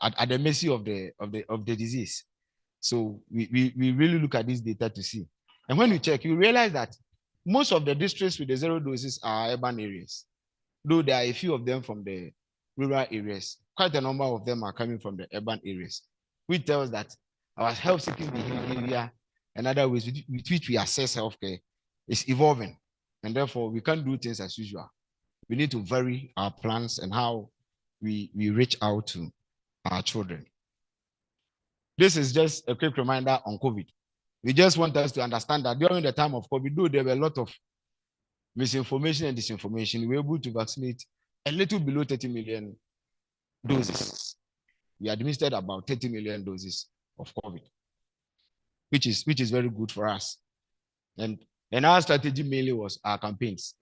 at the mercy of the disease. So we really look at this data to see. And when you check, you realize that most of the districts with the zero doses are urban areas, though there are a few of them from the rural areas. Quite a number of them are coming from the urban areas, which tells that our health-seeking behavior and other ways with which we assess healthcare is evolving, and therefore we can't do things as usual. We need to vary our plans and how we reach out to our children. This is just a quick reminder on COVID. We just want us to understand that during the time of COVID, though there were a lot of misinformation and disinformation, we were able to vaccinate a little below 30 million doses. We administered about 30 million doses of COVID, which is very good for us. And our strategy mainly was our campaigns.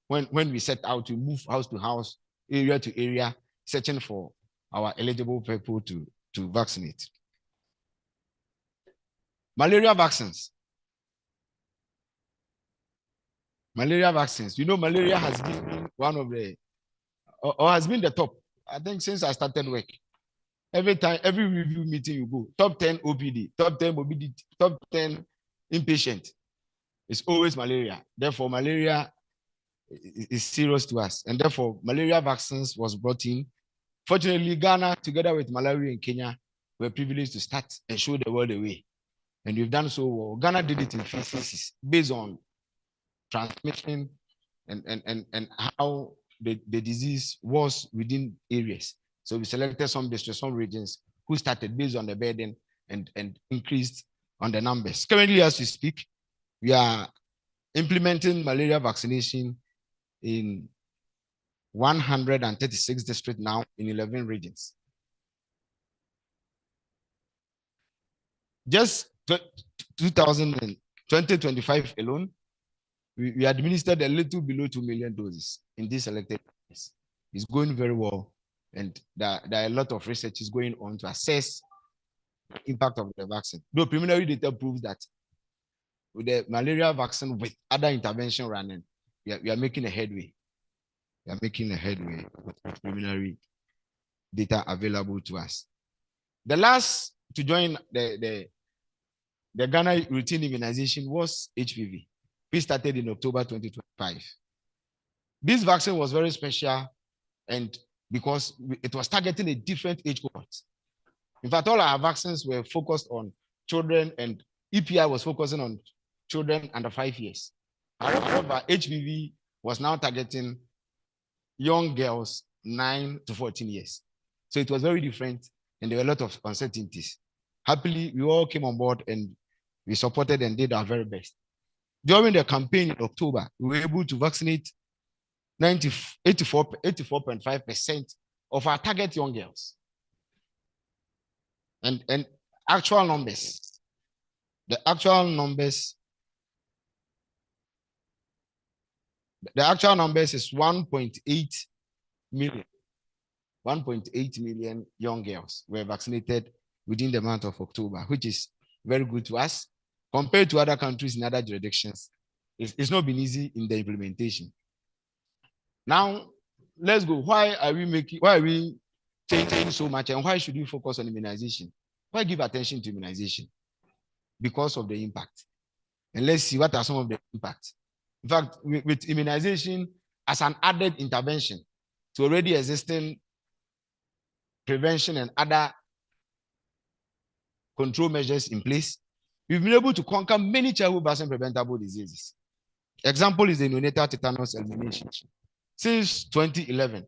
When we set out to move house to house, area to area, searching for our eligible people to vaccinate. Malaria vaccines. Malaria vaccines. You know, malaria has been one of the, or has been the top, I think, since I started work. Every time, every review meeting you go, top 10 OPD, top 10 morbidity, top 10 inpatient. It's always malaria. Therefore, malaria is serious to us. And therefore, malaria vaccines was brought in. Fortunately, Ghana, together with Malawi and Kenya, were privileged to start and show the world the way. And we've done so well. Ghana did it in phases based on transmission and how the disease was within areas. So we selected some districts, some regions who started based on the burden and increased on the numbers. Currently, as we speak, we are implementing malaria vaccination in 136 districts now in 11 regions. Just 2025 alone, we administered a little below 2 million doses in these selected areas. It's going very well, and there are a lot of research is going on to assess the impact of the vaccine. Though preliminary data proves that with the malaria vaccine with other intervention running, we are making a headway. We are making a headway with preliminary data available to us. The last to join the Ghana routine immunization was HPV. We started in October 2025. This vaccine was very special, and because it was targeting a different age cohort. In fact, all our vaccines were focused on children, and EPI was focusing on children under 5 years. However, HPV was now targeting young girls 9 to 14 years. So it was very different, and there were a lot of uncertainties. Happily, we all came on board and we supported and did our very best. During the campaign in October, we were able to vaccinate 84.5% of our target young girls. And actual numbers, the actual numbers is 1.8 million. 1.8 million young girls were vaccinated within the month of October, which is very good to us compared to other countries in other jurisdictions. It's not been easy in the implementation. Now, let's go. Why are we changing so much, and why should we focus on immunization? Why give attention to immunization? Because of the impact. And let's see what are some of the impacts. In fact, with immunization as an added intervention to already existing prevention and other control measures in place, we've been able to conquer many childhood vaccine preventable diseases. Example is the neonatal tetanus elimination. Since 2011,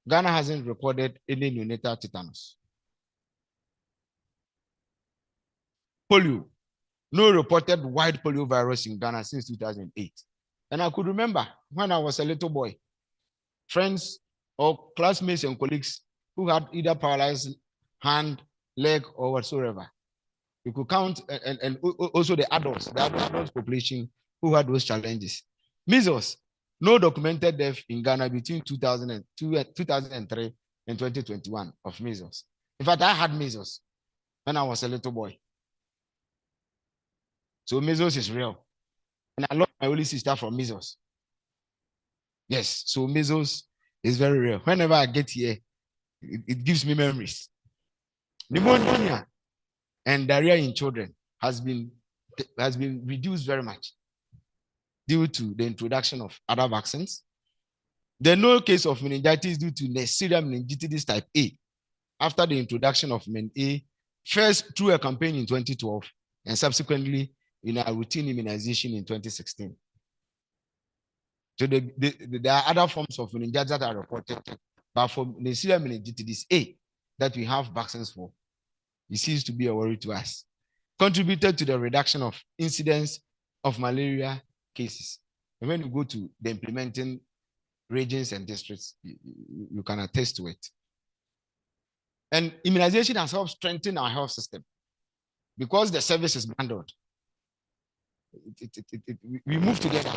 Ghana hasn't recorded any neonatal tetanus. Polio, no reported white polio virus in Ghana since 2008. And I could remember when I was a little boy, friends or classmates and colleagues who had either paralyzed hand, leg, or whatsoever. You could count, and also the adult population who had those challenges. Measles, no documented death in Ghana between 2003 and 2021 of measles. In fact, I had measles when I was a little boy. So measles is real. And I lost my only sister from measles. Yes, so measles is very real. Whenever I get here, it gives me memories. Pneumonia and diarrhea in children has been reduced very much due to the introduction of other vaccines. There are no case of meningitis due to Neisseria meningitis type A after the introduction of Men A, first through a campaign in 2012 and subsequently in a routine immunization in 2016. So there are other forms of meningitis that are reported, but for Neisseria meningitis A that we have vaccines for, it seems to be a worry to us. Contributed to the reduction of incidence of malaria cases. And when you go to the implementing regions and districts, you can attest to it. And immunization has helped strengthen our health system because the service is bundled. We move together.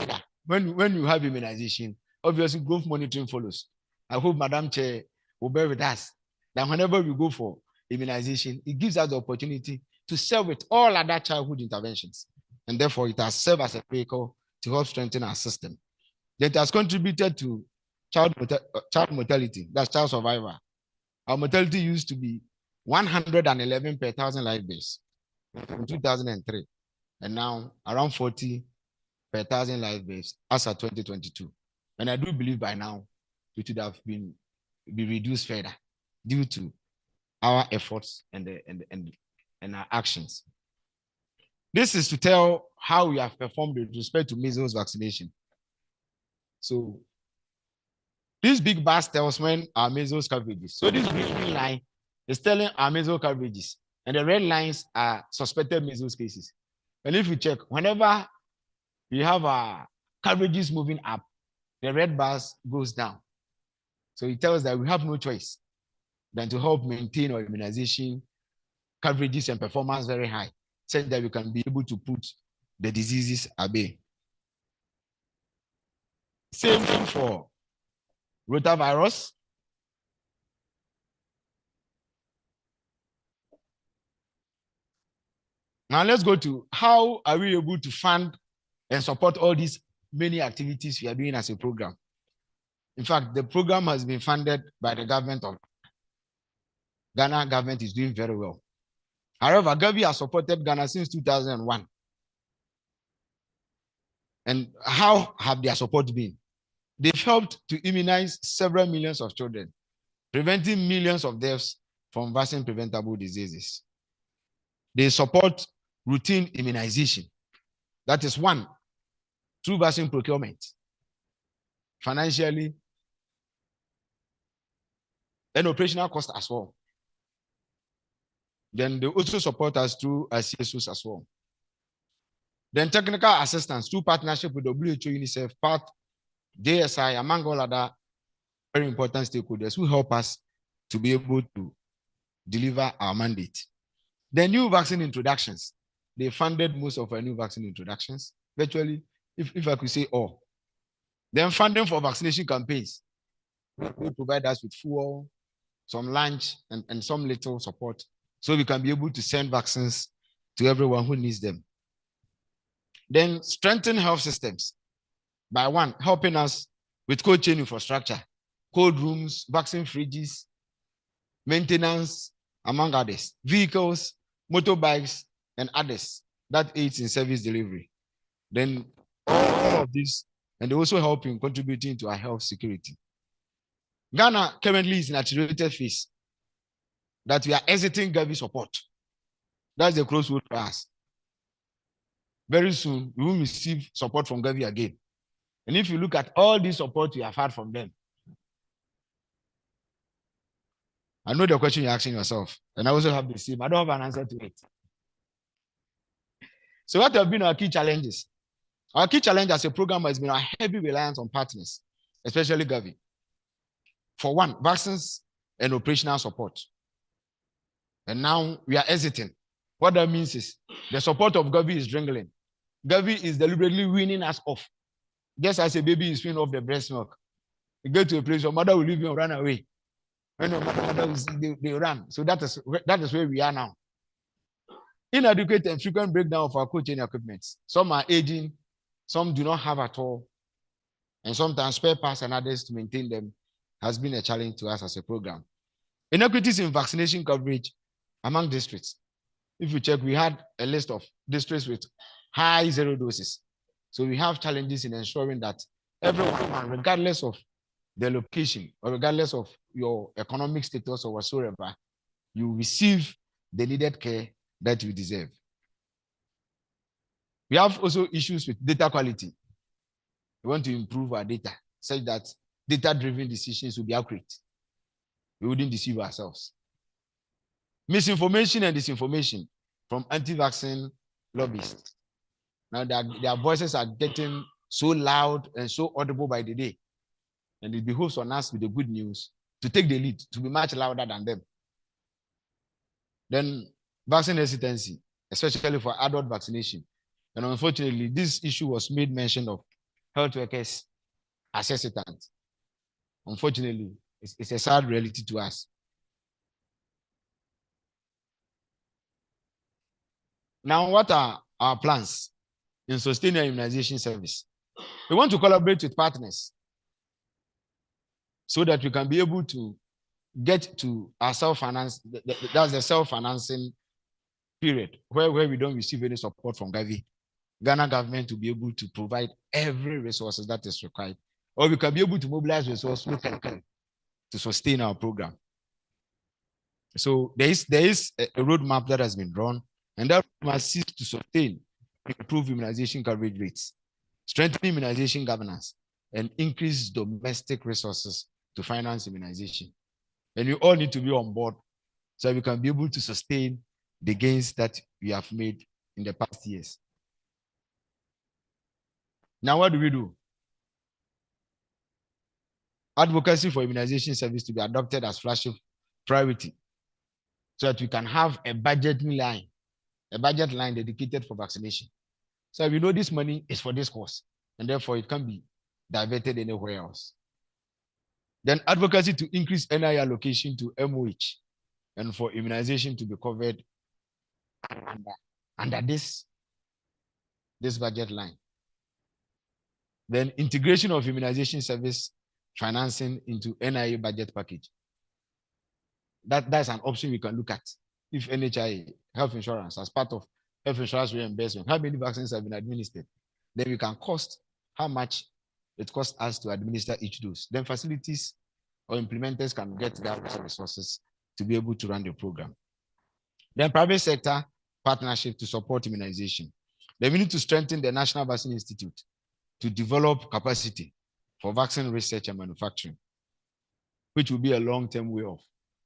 When you have immunization, obviously growth monitoring follows. I hope Madam Chair will bear with us that whenever we go for immunization, it gives us the opportunity to serve with all other childhood interventions. And therefore, it has served as a vehicle to help strengthen our system. It has contributed to child mortality, that's child survival. Our mortality used to be 111 per 1,000 live births in 2003, and now around 40 per 1,000 live births as of 2022. And I do believe by now it would have been reduced further due to our efforts and our actions. This is to tell how we have performed with respect to measles vaccination. So this big bar tells when our measles coverages. So this green line is telling our measles coverages, and the red lines are suspected measles cases. And if you check, whenever we have our coverages moving up, the red bars goes down. So it tells that we have no choice than to help maintain our immunization coverages and performance very high, so that we can be able to put the diseases at bay. Same thing for rotavirus. Now let's go to how are we able to fund and support all these many activities we are doing as a program. In fact, the program has been funded by the government of Ghana. Government is doing very well. However, Gavi has supported Ghana since 2001. And how have their support been? They've helped to immunize several millions of children, preventing millions of deaths from vaccine preventable diseases. They support routine immunization. That is one, through vaccine procurement, financially, and operational cost as well. Then they also support us through CSOs as well. Then technical assistance through partnership with WHO, UNICEF, PATH, JSI, among all other very important stakeholders who help us to be able to deliver our mandate. The new vaccine introductions, they funded most of our new vaccine introductions, virtually, if I could say all. Then funding for vaccination campaigns, they provide us with fuel, some lunch, and some little support, so we can be able to send vaccines to everyone who needs them. Then strengthen health systems by one, helping us with cold chain infrastructure, cold rooms, vaccine fridges, maintenance, among others, vehicles, motorbikes, and others that aids in service delivery. Then all of this, and they also help in contributing to our health security. Ghana currently is in an accelerated phase that we are exiting Gavi support. That's the crossroad for us. Very soon, we will receive support from Gavi again. And if you look at all the support we have had from them, I know the question you're asking yourself, and I also have the same. I don't have an answer to it. So what have been our key challenges? Our key challenge as a program has been our heavy reliance on partners, especially Gavi. For one, vaccines and operational support. And now we are exiting. What that means is the support of Gavi is dwindling. Gavi is deliberately weaning us off. Just as a baby is weaned off the breast milk. You get to a place your mother will leave you and run away. When your mother will see, they run. So that is where we are now. Inadequate and frequent breakdown of our cold chain equipment. Some are aging, some do not have at all. And sometimes spare parts and others to maintain them has been a challenge to us as a program. Inequities in vaccination coverage among districts. If you check, we had a list of districts with high zero doses. So we have challenges in ensuring that everyone, regardless of their location or regardless of your economic status or whatsoever, you receive the needed care that you deserve. We have also issues with data quality. We want to improve our data such that data-driven decisions will be accurate. We wouldn't deceive ourselves. Misinformation and disinformation from anti-vaccine lobbyists. Now their voices are getting so loud and so audible by the day. And it behoves on us with the good news to take the lead, to be much louder than them. Then vaccine hesitancy, especially for adult vaccination. And unfortunately, this issue was made mention of health workers as hesitant. Unfortunately, it's a sad reality to us. Now, what are our plans in sustaining immunization service? We want to collaborate with partners so that we can be able to get to our self-finance, that's the self-financing period where we don't receive any support from Gavi. Ghana government to be able to provide every resources that is required, or we can be able to mobilize resources locally to sustain our program. So there is a roadmap that has been drawn, and that must seek to sustain, improve immunization coverage rates, strengthen immunization governance, and increase domestic resources to finance immunization. And we all need to be on board so we can be able to sustain the gains that we have made in the past years. Now, what do? Advocacy for immunization service to be adopted as flagship priority so that we can have a budget line dedicated for vaccination. So we know this money is for this cause, and therefore it can be diverted anywhere else. Then advocacy to increase NI allocation to MOH and for immunization to be covered under this budget line. Then integration of immunization service financing into NIA budget package. That's an option we can look at. If NHI, health insurance, as part of health insurance reimbursement, how many vaccines have been administered? Then we can cost how much it costs us to administer each dose. Then facilities or implementers can get that resources to be able to run the program. Then private sector partnership to support immunization. Then we need to strengthen the National Vaccine Institute to develop capacity for vaccine research and manufacturing, which will be a long-term way of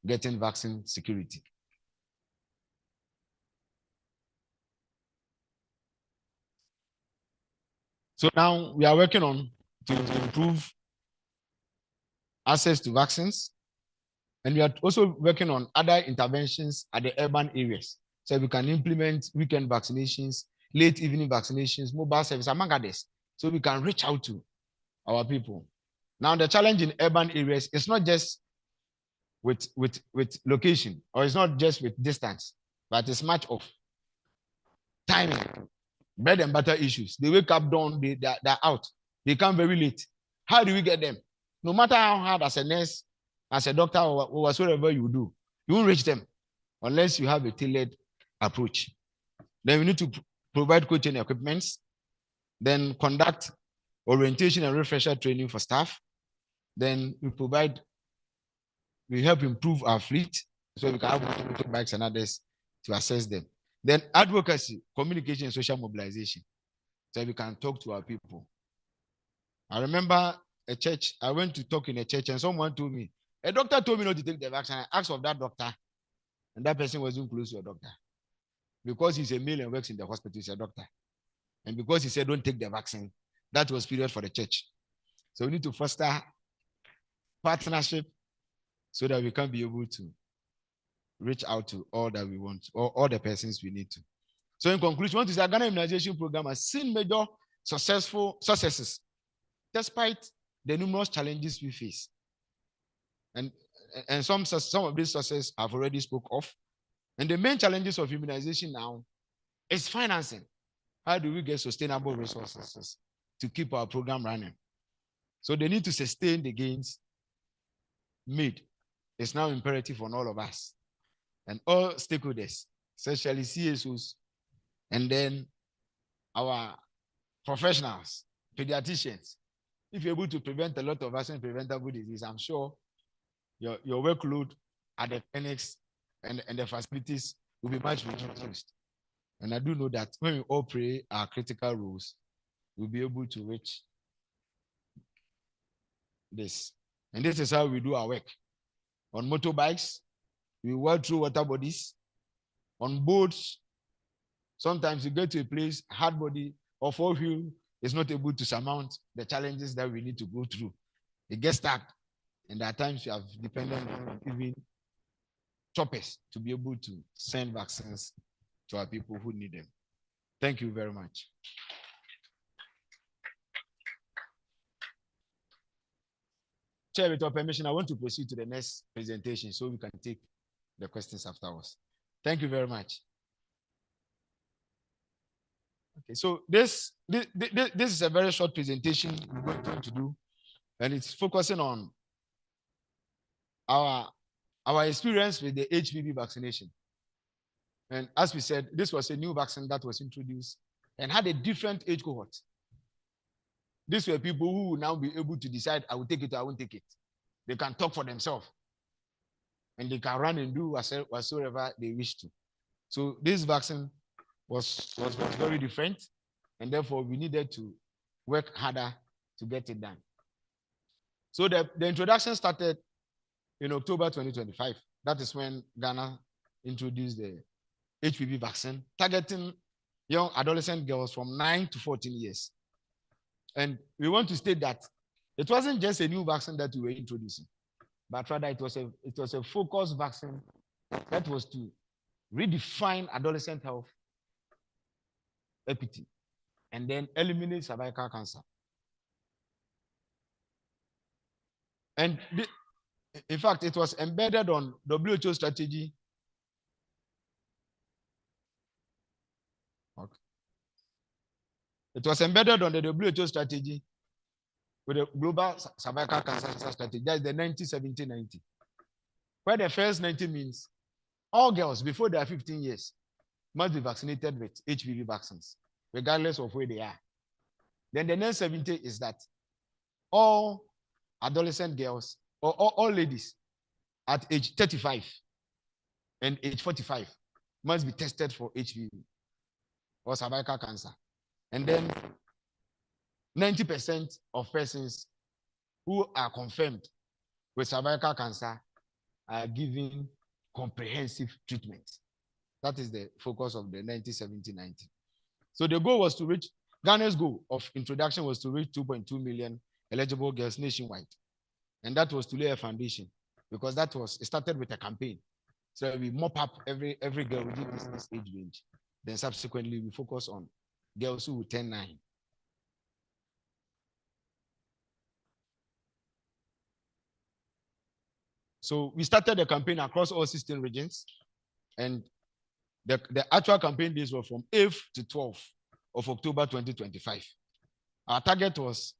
getting vaccine security. So now we are working on to improve access to vaccines, and we are also working on other interventions at the urban areas, so we can implement weekend vaccinations, late evening vaccinations, mobile service, among others, so we can reach out to our people. Now, the challenge in urban areas is not just with location, or it's not just with distance, but it's much of timing. bread and butter issues. They wake up dawn, they're out. They come very late. How do we get them? No matter how hard as a nurse, as a doctor, or whatsoever you do, you won't reach them unless you have a tailored approach. Then we need to provide coaching equipments, then conduct orientation and refresher training for staff. Then we help improve our fleet so we can have motorbikes and others to assess them. Then advocacy, communication, and social mobilization, so we can talk to our people. I remember a church, I went to talk in a church and someone told me, a doctor told me not to take the vaccine. I asked of that doctor, and that person wasn't close to a doctor. Because he's a male and works in the hospital, he's a doctor. And because he said, don't take the vaccine, that was period for the church. So we need to foster partnership so that we can be able to reach out to all that we want, or all the persons we need to. So in conclusion, what is the Ghana immunization program has seen major successes, despite the numerous challenges we face. And some of these successes I've already spoke of. And the main challenges of immunization now is financing. How do we get sustainable resources to keep our program running? So they need to sustain the gains made. It's now imperative on all of us and all stakeholders, especially CSOs, and then our professionals, pediatricians. If you're able to prevent a lot of vaccine-preventable disease, I'm sure your workload at the clinics and the facilities will be much reduced. And I do know that when we all play our critical roles, we'll be able to reach this. And this is how we do our work. On motorbikes, we work through water bodies. On boats, sometimes you get to a place, hard body or four-wheel is not able to surmount the challenges that we need to go through. It gets stuck. And at times you have dependent on even choppers to be able to send vaccines to our people who need them. Thank you very much. Chair, with your permission, I want to proceed to the next presentation so we can take the questions afterwards. Thank you very much. Okay, so this is a very short presentation we're going to do, and it's focusing on our experience with the HPV vaccination. And as we said, this was a new vaccine that was introduced and had a different age cohort. These were people who will now be able to decide, I will take it or I won't take it. They can talk for themselves. And they can run and do whatsoever they wish to. So this vaccine was very different. And therefore, we needed to work harder to get it done. So the introduction started in October 2025. That is when Ghana introduced the HPV vaccine, targeting young adolescent girls from 9 to 14 years. And we want to state that it wasn't just a new vaccine that we were introducing, but rather it was a focused vaccine that was to redefine adolescent health equity and then eliminate cervical cancer. And in fact, it was embedded on WHO strategy. Okay. It was embedded on the WHO strategy with the global cervical cancer strategy. That's the 1970-90. Where the first 90 means all girls before they are 15 years must be vaccinated with HPV vaccines, regardless of where they are. Then the next 70 is that all adolescent girls or all ladies at age 35 and age 45 must be tested for HPV or cervical cancer. And then 90% of persons who are confirmed with cervical cancer are given comprehensive treatment. That is the focus of the 1970-90. So the goal was to reach, Ghana's goal of introduction was to reach 2.2 million eligible girls nationwide. And that was to lay a foundation, because it started with a campaign. So we mop up every girl within this age range. Then subsequently we focus on girls who will turn 9. So we started the campaign across all 16 regions, and the actual campaign days were from 8th to 12th of October 2025. Our target was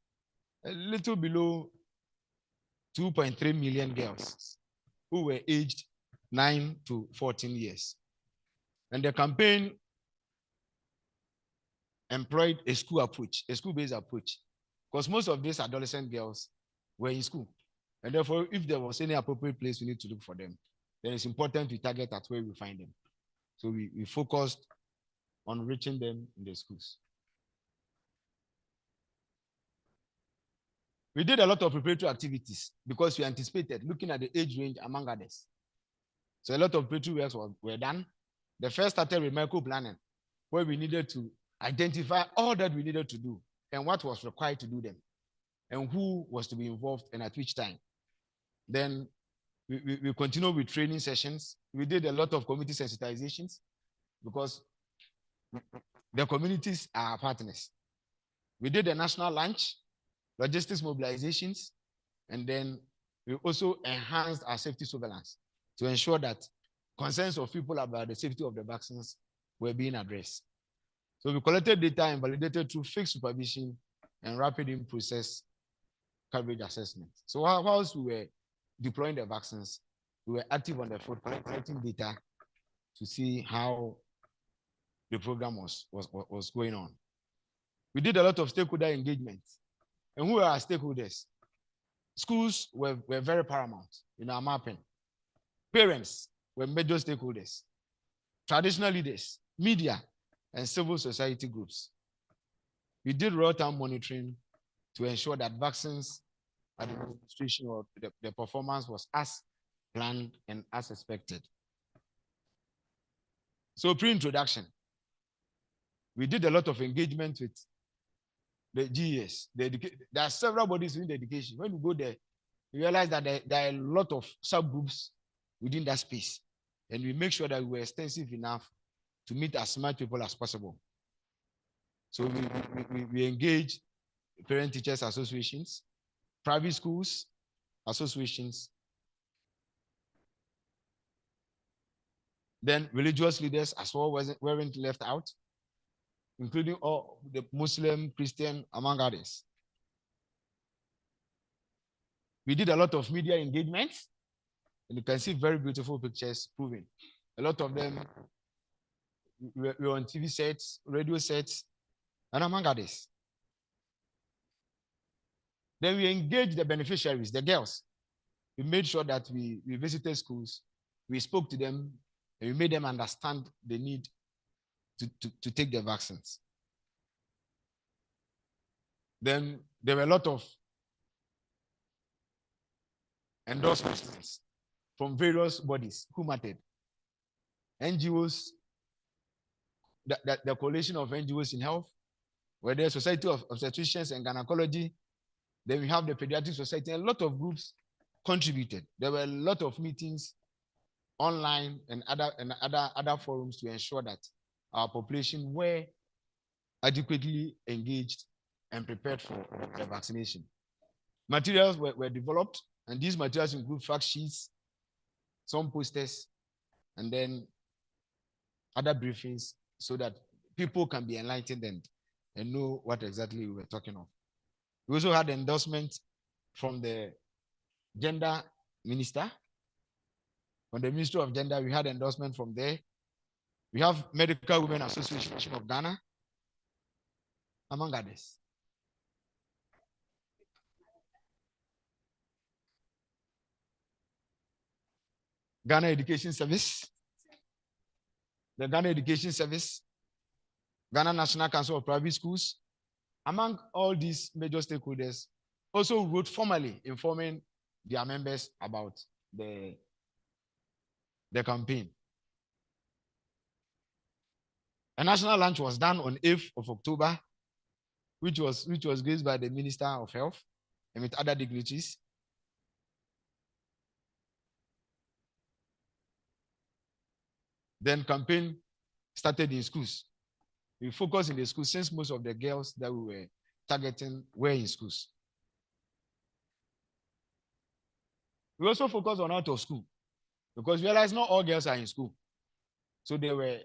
a little below 2.3 million girls who were aged 9 to 14 years. And the campaign employed a school approach, a school-based approach, because most of these adolescent girls were in school. And therefore, if there was any appropriate place we need to look for them, then it's important to target at where we find them. So we focused on reaching them in the schools. We did a lot of preparatory activities because we anticipated looking at the age range among others. So a lot of preparatory works were done. The first started with micro planning, where we needed to identify all that we needed to do and what was required to do them and who was to be involved and at which time. Then we continued with training sessions. We did a lot of community sensitizations because the communities are our partners. We did a national lunch, logistics mobilizations, and then we also enhanced our safety surveillance to ensure that concerns of people about the safety of the vaccines were being addressed. So we collected data and validated through fixed supervision and rapid in-process coverage assessment. So whilst we were deploying the vaccines, we were active on the field, collecting data to see how the program was going on. We did a lot of stakeholder engagement. And who are our stakeholders? Schools were very paramount in our mapping. Parents were major stakeholders. Traditional leaders, media, and civil society groups. We did real-time monitoring to ensure that vaccines administration or the performance was as planned and as expected. So pre-introduction, we did a lot of engagement with the GES. There are several bodies in the education. When you go there, you realize that there are a lot of subgroups within that space. And we make sure that we were extensive enough to meet as much people as possible. So we engage parent-teachers associations, private schools, associations, then religious leaders as well weren't left out, including all the Muslim, Christian, among others. We did a lot of media engagements, and you can see very beautiful pictures proving. A lot of them were on TV sets, radio sets, and among others. Then we engaged the beneficiaries, the girls. We made sure that we visited schools, we spoke to them, and we made them understand the need to take the vaccines. Then there were a lot of endorsements from various bodies who mattered. NGOs, the coalition of NGOs in health, where the Society of Obstetricians and Gynecology, then we have the Pediatric Society, and a lot of groups contributed. There were a lot of meetings online and other forums to ensure that our population were adequately engaged and prepared for the vaccination. Materials were developed, and these materials include fact sheets, some posters, and then other briefings so that people can be enlightened and know what exactly we were talking of. We also had endorsement from the gender minister. From the Ministry of Gender, we had endorsement from there. We have Medical Women Association of Ghana, among others. Ghana Education Service, the Ghana Education Service, Ghana National Council of Private Schools, among all these major stakeholders, also wrote formally informing their members about the campaign. A national launch was done on 8th of October, which was graced by the Minister of Health and with other dignitaries. Then campaign started in schools. We focused in the schools since most of the girls that we were targeting were in schools. We also focused on out of school because we realized not all girls are in school. So there were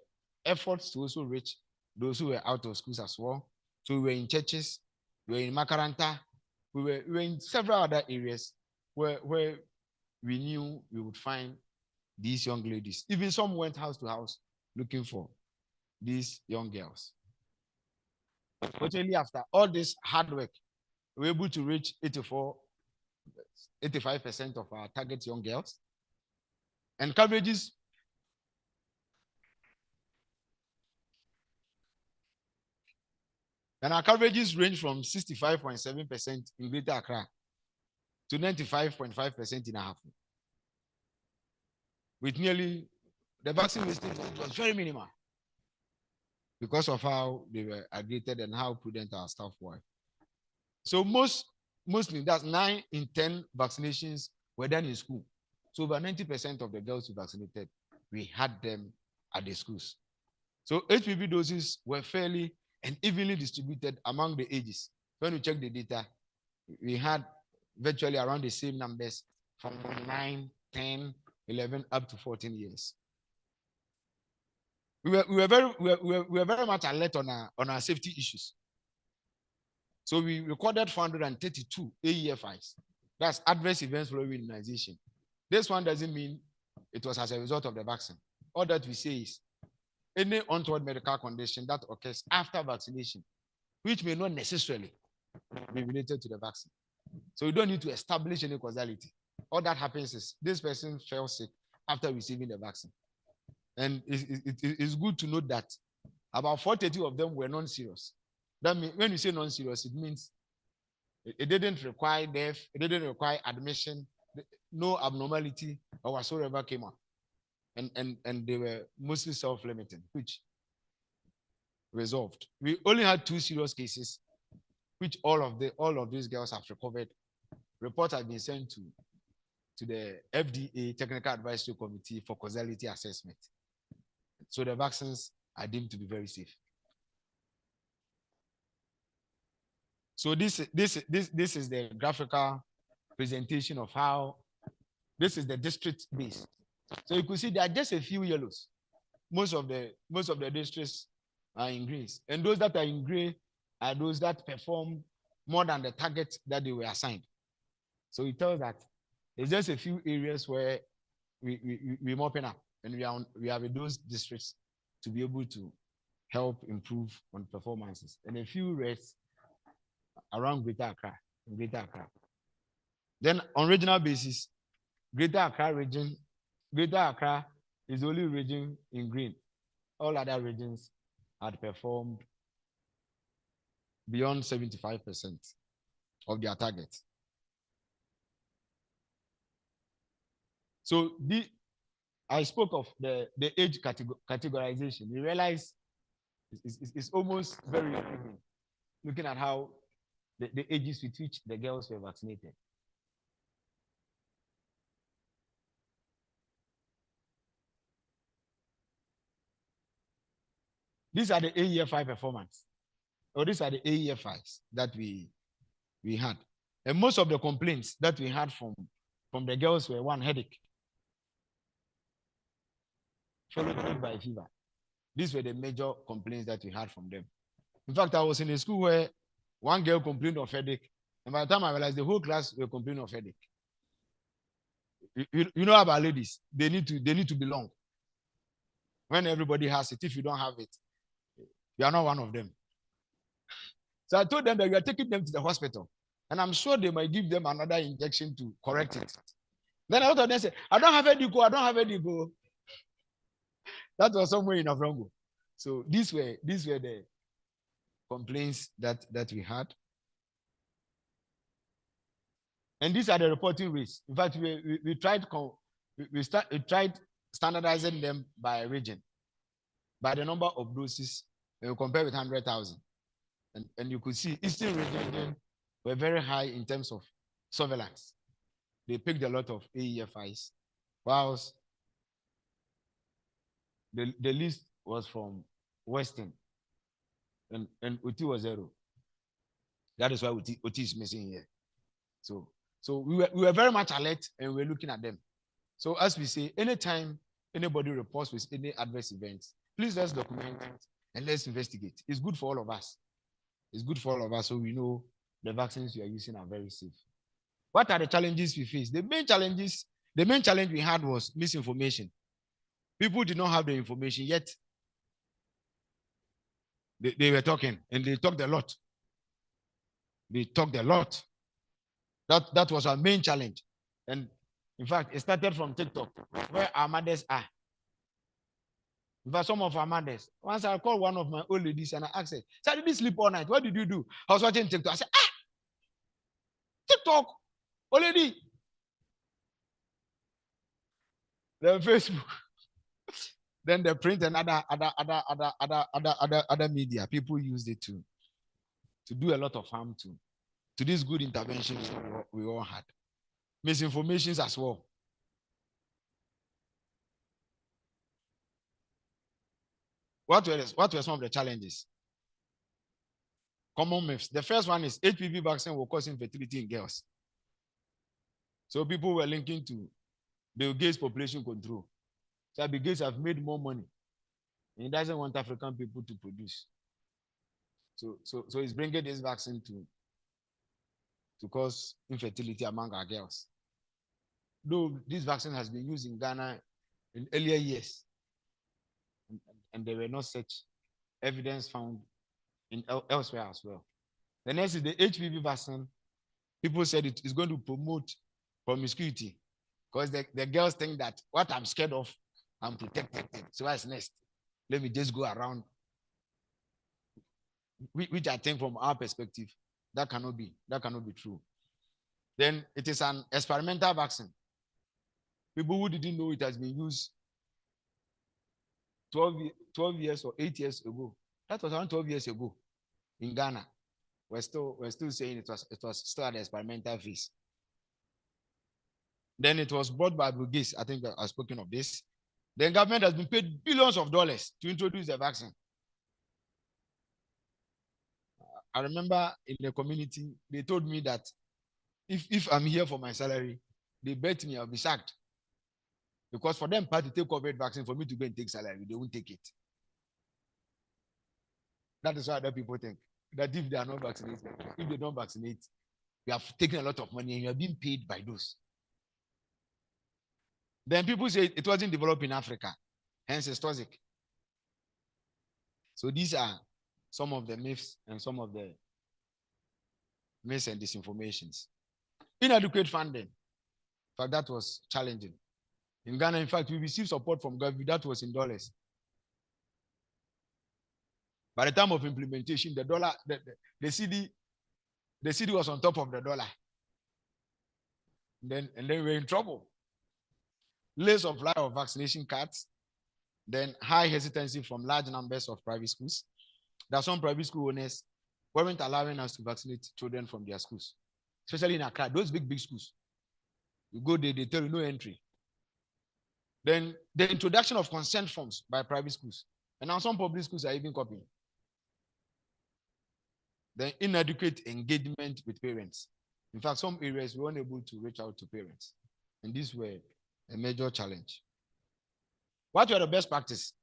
efforts to also reach those who were out of schools as well. So we were in churches, we were in Makaranta, we were in several other areas where we knew we would find these young ladies. Even some went house to house looking for these young girls. Fortunately, after all this hard work, we were able to reach 85% of our target young girls. And coverages and our coverages range from 65.7% in Greater Accra to 95.5% in Ahafo. With nearly the vaccine wastage was very minimal because of how they were aggregated and how prudent our staff were. So mostly that's 9 in 10 vaccinations were done in school. So over 90% of the girls who vaccinated, we had them at the schools. So HPV doses were fairly and evenly distributed among the ages. When we check the data, we had virtually around the same numbers from 9, 10, 11 up to 14 years. We were very much alert on our safety issues. So we recorded 432 AEFIs. That's adverse events following immunization. This one doesn't mean it was as a result of the vaccine. All that we say is any untoward medical condition that occurs after vaccination, which may not necessarily be related to the vaccine. So you don't need to establish any causality. All that happens is this person fell sick after receiving the vaccine. And it's good to note that about 430 of them were non-serious. That means when you say non-serious, it means it didn't require death, it didn't require admission, no abnormality or whatsoever came up. And they were mostly self-limiting, which resolved. We only had 2 serious cases, which all of these girls have recovered. Reports have been sent to the FDA Technical Advisory Committee for causality assessment. So the vaccines are deemed to be very safe. So this is the graphical presentation of how this is the district base. So you could see there are just a few yellows. Most of the districts are in greens, and those that are in gray are those that perform more than the target that they were assigned. So it tells that there's just a few areas where we're mopping up, and we are with those districts to be able to help improve on performances, and a few reds around Greater Accra. Then on regional basis, Greater Accra is the only region in green. All other regions had performed beyond 75% of their target. So I spoke of the age categorization. We realize it's almost very intriguing looking at how the ages with which the girls were vaccinated. These are the AEFI performance, or these are the AEFIs that we had. And most of the complaints that we had from the girls were 1, headache, followed by fever. These were the major complaints that we had from them. In fact, I was in a school where one girl complained of headache, and by the time I realized the whole class were complaining of headache. You know about ladies, they need to belong. When everybody has it, if you don't have it, you are not one of them. So I told them that we are taking them to the hospital, and I'm sure they might give them another injection to correct it. Then a lot of them said, I don't have headache, I don't have headache. That was somewhere in Avrongo. So these were the complaints that we had. And these are the reporting rates. In fact, we tried standardizing them by region, by the number of doses, and we compare with 100,000. And you could see Eastern region were very high in terms of surveillance. They picked a lot of AEFIs, whilst the list was from Western, and UT was 0. That is why UT is missing here. So we were very much alert, and we were looking at them. So as we say, anytime anybody reports with any adverse events, please let's document it and let's investigate. It's good for all of us. It's good for all of us, so we know the vaccines we are using are very safe. What are the challenges we face? The main challenge we had was misinformation. People did not have the information, yet they were talking, and they talked a lot. They talked a lot. That was our main challenge. And in fact, it started from TikTok, where our mothers are. In fact, some of our mothers, once I called one of my old ladies and I asked her, "So did you sleep all night? What did you do?" I was watching TikTok. I said, TikTok, old lady. Then Facebook. Then the print and other media, people used it to do a lot of harm to these good interventions we all had. Misinformations as well. What were some of the challenges? Common myths. The first one is HPV vaccine will cause infertility in girls. So people were linking to Bill Gates population control. So Bill Gates have made more money, and he doesn't want African people to produce. So he's bringing this vaccine to cause infertility among our girls. Though this vaccine has been used in Ghana in earlier years, and there were no such evidence found in elsewhere as well. The next is the HPV vaccine. People said it is going to promote promiscuity because the girls think that what I'm scared of, I'm protected. So what's next? Let me just go around. Which I think from our perspective, that cannot be true. Then it is an experimental vaccine. People who didn't know it has been used 12 years or 8 years ago. That was around 12 years ago in Ghana. We're still saying it was still at the experimental phase. Then it was brought by Bill Gates. I think I've spoken of this. The government has been paid billions of dollars to introduce the vaccine. I remember in the community, they told me that if I'm here for my salary, they bet me I'll be sacked. Because for them to take COVID vaccine, for me to go and take salary, they won't take it. That is what other people think. That if they are not vaccinated, if they don't vaccinate, you have taken a lot of money and you are being paid by those. Then people say it wasn't developed in Africa, hence it's toxic. So these are some of the myths and some of the myths and disinformations. Inadequate funding. In fact, that was challenging. In Ghana, in fact, we received support from government that was in dollars. By the time of implementation, the dollar, the CD was on top of the dollar. And then we're in trouble. Late supply of vaccination cards, then high hesitancy from large numbers of private schools. There are some private school owners weren't allowing us to vaccinate children from their schools, especially in Accra, those big schools. You go there, they tell you no entry. Then the introduction of consent forms by private schools. And now some public schools are even copying. Then inadequate engagement with parents. In fact, some areas we weren't able to reach out to parents. And these were a major challenge. What were the best practice?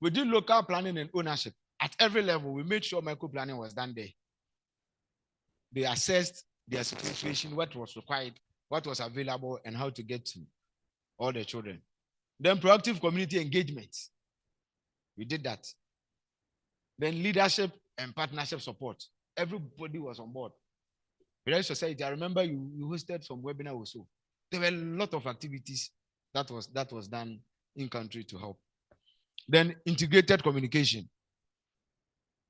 We did local planning and ownership. At every level, we made sure micro-planning was done there. They assessed their situation, what was required, what was available, and how to get to all the children. Then proactive community engagement. We did that. Then leadership and partnership support. Everybody was on board. Pediatric Society, I remember you hosted some webinar also. There were a lot of activities that was done in country to help. Then integrated communication.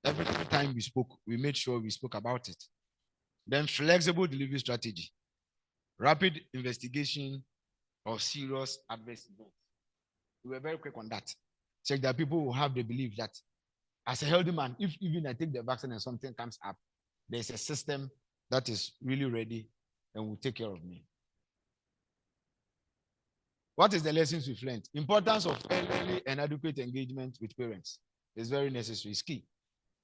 Every time we spoke, we made sure we spoke about it. Then flexible delivery strategy. Rapid investigation of serious adverse events. We were very quick on that. Check that people will have the belief that as a healthy man, if even I take the vaccine and something comes up, there's a system that is really ready and will take care of me. What is the lessons we've learned? Importance of early and adequate engagement with parents is very necessary, it's key.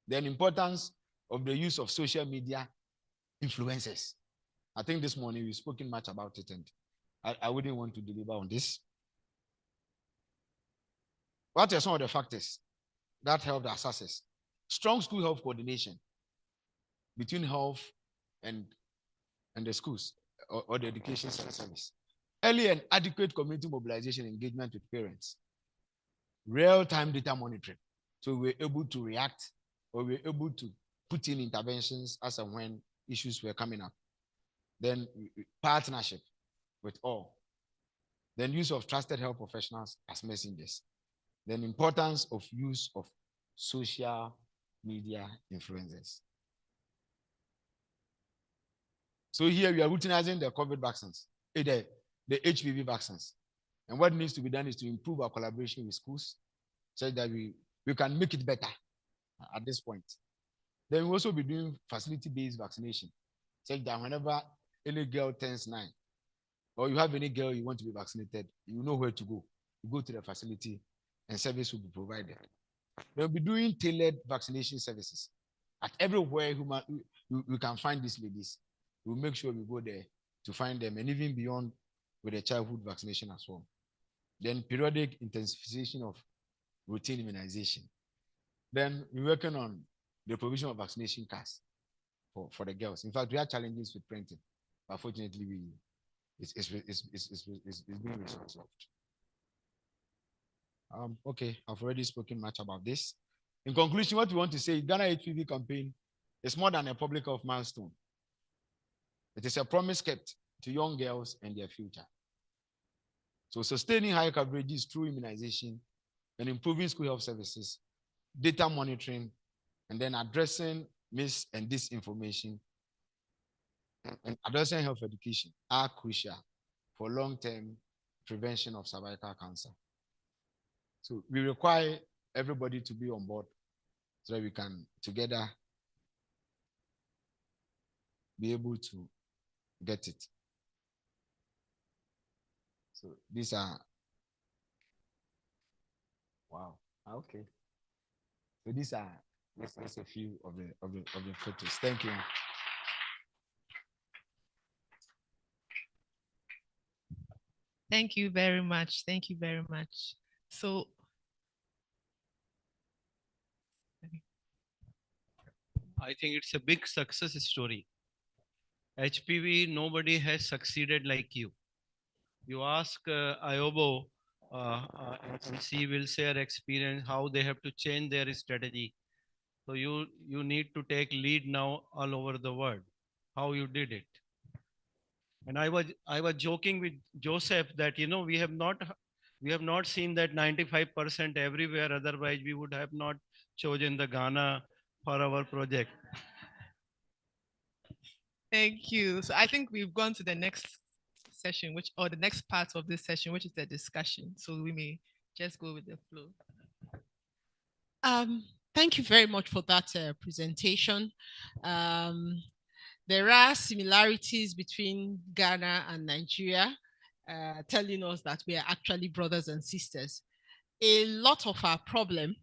Then importance of the use of social media influencers. I think this morning we've spoken much about it and I wouldn't want to deliver on this. What are some of the factors? that helped our success. Strong school health coordination between health and the schools or the education service. Early and adequate community mobilization engagement with parents. Real-time data monitoring. So we're able to react, or we're able to put in interventions as and when issues were coming up. Then partnership with all. Then use of trusted health professionals as messengers. Then importance of use of social media influencers. So here we are routinizing the COVID vaccines, the HPV vaccines. And what needs to be done is to improve our collaboration with schools so that we can make it better at this point. Then we'll also be doing facility-based vaccination, so that whenever any girl turns 9, or you have any girl you want to be vaccinated, you know where to go. You go to the facility and service will be provided. We'll be doing tailored vaccination services. At everywhere we can find these ladies, we'll make sure we go there to find them, and even beyond with the childhood vaccination as well. Then periodic intensification of routine immunization. Then we're working on the provision of vaccination cards for the girls. In fact, we have challenges with printing, but fortunately, it's being resolved. Okay, I've already spoken much about this. In conclusion, what we want to say, Ghana HPV campaign is more than a public health milestone. It is a promise kept to young girls and their future. So sustaining high coverages through immunization and improving school health services, data monitoring, and then addressing mis- and disinformation and addressing health education are crucial for long-term prevention of cervical cancer. So we require everybody to be on board so that we can together be able to get it. So these are, wow, okay. So these are just a few of the photos. Thank you. Thank you very much. Thank you very much. So I think it's a big success story. HPV, nobody has succeeded like you. You ask IOBO, and she will share experience how they have to change their strategy. So you need to take lead now all over the world, how you did it. And I was joking with Joseph that we have not seen that 95% everywhere. Otherwise, we would have not chosen the Ghana for our project. thank you. So I think we've gone to the next session, or the next part of this session, which is the discussion. So we may just go with the flow. Thank you very much for that presentation. There are similarities between Ghana and Nigeria, telling us that we are actually brothers and sisters. A lot of our problem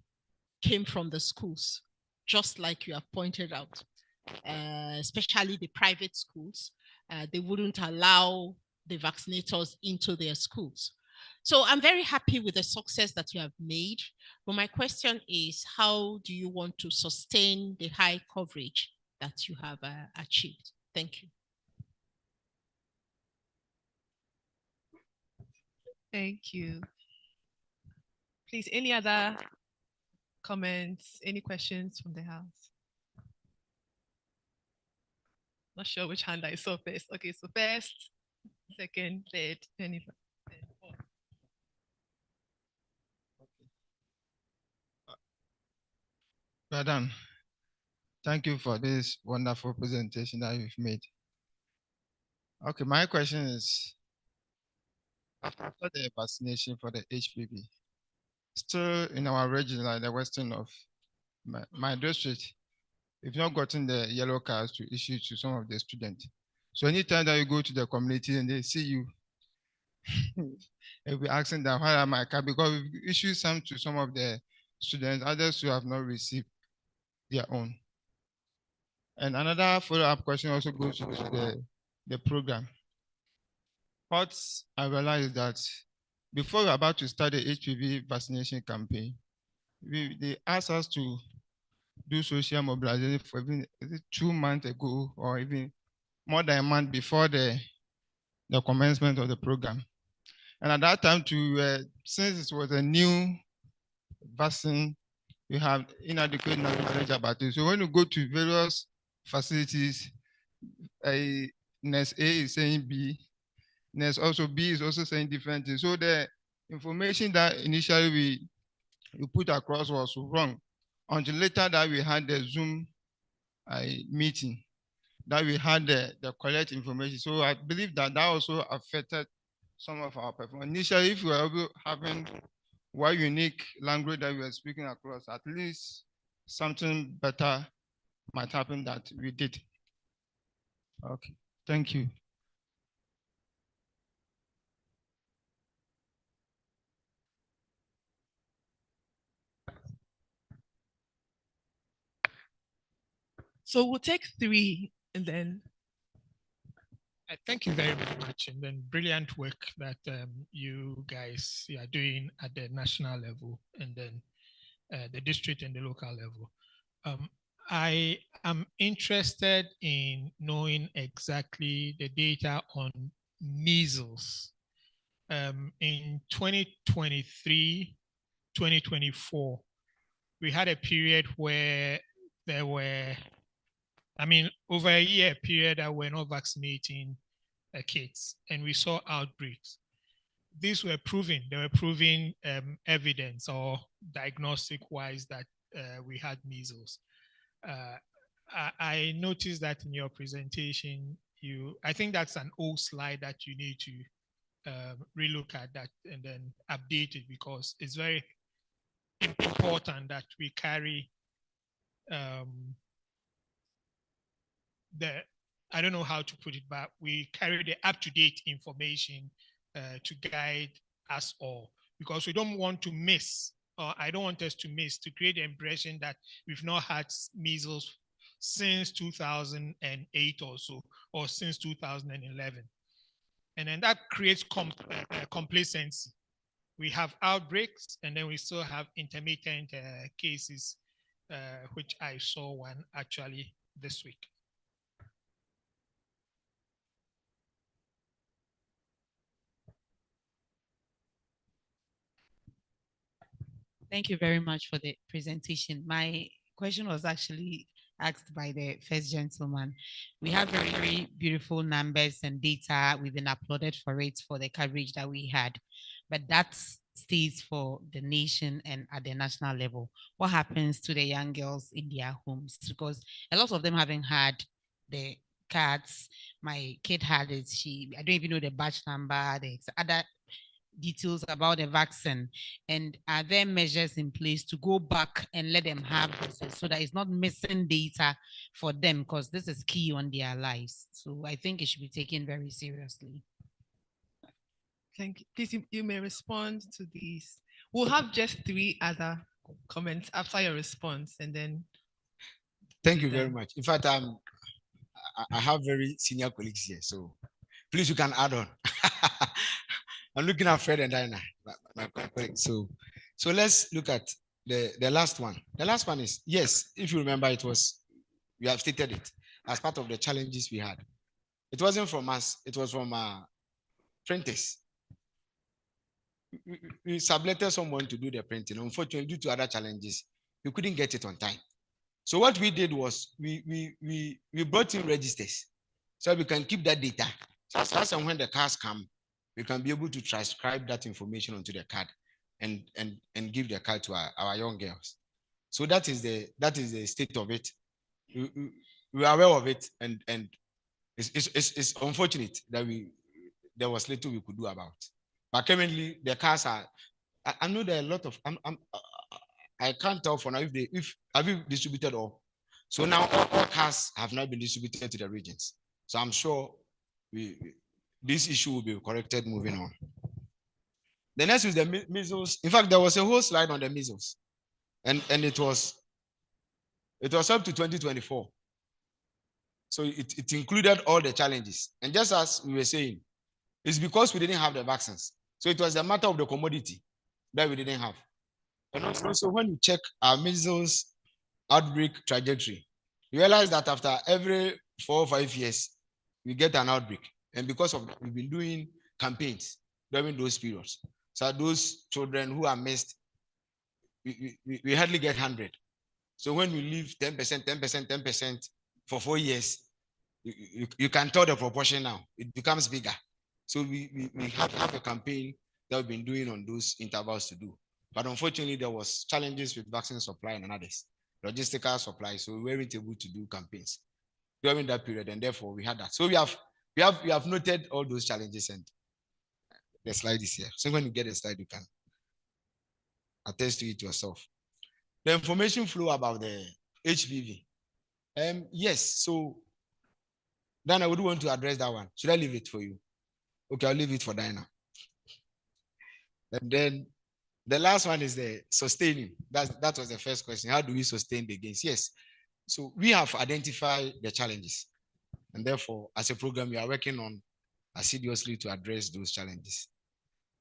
came from the schools, just like you have pointed out, especially the private schools. They wouldn't allow the vaccinators into their schools. So I'm very happy with the success that you have made. But my question is, how do you want to sustain the high coverage that you have achieved? Thank you. Thank you. Please, any other comments, any questions from the house? Not sure which hand I saw first. Okay, so first, second, third, Jennifer. Madam, thank you for this wonderful presentation that you've made. Okay, my question is, after the vaccination for the HPV, still in our region, like the western of my district, we've not gotten the yellow cards to issue to some of the students. So anytime that you go to the community and they see you, they'll be asking them, where are my cards? Because we've issued some to some of the students, others who have not received their own. And another follow-up question also goes to the program. What I realized is that before we're about to start the HPV vaccination campaign, they asked us to do social mobilization for even 2 months ago, or even more than a month before the commencement of the program. And at that time, since it was a new vaccine, we have inadequate knowledge about it. So when you go to various facilities, nurse A is saying B, nurse also B is also saying different things. So the information that initially we put across was wrong until later that we had the Zoom meeting, that we had the correct information. So I believe that also affected some of our performance. Initially, if we were having one unique language that we were speaking across, at least something better might happen that we did. Okay, thank you. So we'll take 3 and then. Thank you very, very much. And then brilliant work that you guys are doing at the national level and then the district and the local level. I am interested in knowing exactly the data on measles. In 2023, 2024, we had a period where there were, over a year period that we're not vaccinating kids, and we saw outbreaks. These were proving, evidence or diagnostic-wise that we had measles. I noticed that in your presentation, I think that's an old slide that you need to relook at that and then update it, because it's very important that we carry I don't know how to put it, but we carry the up-to-date information to guide us all, because we don't want to miss, or I don't want us to miss, to create the impression that we've not had measles since 2008 or so, or since 2011. And then that creates complacency. We have outbreaks, and then we still have intermittent cases, which I saw one actually this week. Thank you very much for the presentation. My question was actually asked by the first gentleman. We have very, very beautiful numbers and data. We've been applauded for it, for the coverage that we had, but that stays for the nation and at the national level. What happens to the young girls in their homes? Because a lot of them haven't had the cards. My kid had it. I don't even know the batch number, the other details about the vaccine, and are there measures in place to go back and let them have this so that it's not missing data for them, because this is key on their lives? So I think it should be taken very seriously. Thank you. Please, you may respond to these. We'll have just 3 other comments after your response, and then. Thank you very much. In fact, I have very senior colleagues here, so please, you can add on. I'm looking at Fred and Diana, my colleagues. So let's look at the last one. The last one is, yes, if you remember, we have stated it as part of the challenges we had. It wasn't from us, it was from our printers. We subletted someone to do the printing. Unfortunately, due to other challenges, we couldn't get it on time. So what we did was we brought in registers so we can keep that data. So as and when the cars come, we can be able to transcribe that information onto the card and give the card to our young girls. So that is the state of it. We are aware of it, and it's unfortunate that there was little we could do about. But currently the cars are. I know there are a lot of. I can't tell for now if have you distributed all. So now all cars have not been distributed to the regions. So I'm sure this issue will be corrected moving on. The next is the measles. In fact, there was a whole slide on the measles, and it was up to 2024. So it included all the challenges. And just as we were saying, it's because we didn't have the vaccines. So it was a matter of the commodity that we didn't have. And also when you check our measles outbreak trajectory, you realize that after every 4 or 5 years, we get an outbreak. And because of that, we've been doing campaigns during those periods. So those children who are missed, we hardly get 100. So when we leave 10%, 10%, 10% for 4 years, you can tell the proportion now. It becomes bigger. So we have a campaign that we've been doing on those intervals to do. But unfortunately, there was challenges with vaccine supply and others, logistical supply. So we weren't able to do campaigns during that period, and therefore we had that. So we have noted all those challenges, and the slide is here. So when you get a slide, you can attest to it yourself. The information flow about the HPV. Yes, so Dana, would you want to address that one? Should I leave it for you? Okay, I'll leave it for Dana. And then the last one is the sustaining. That was the first question. How do we sustain the gains? Yes. So we have identified the challenges. And therefore, as a program, we are working on assiduously to address those challenges.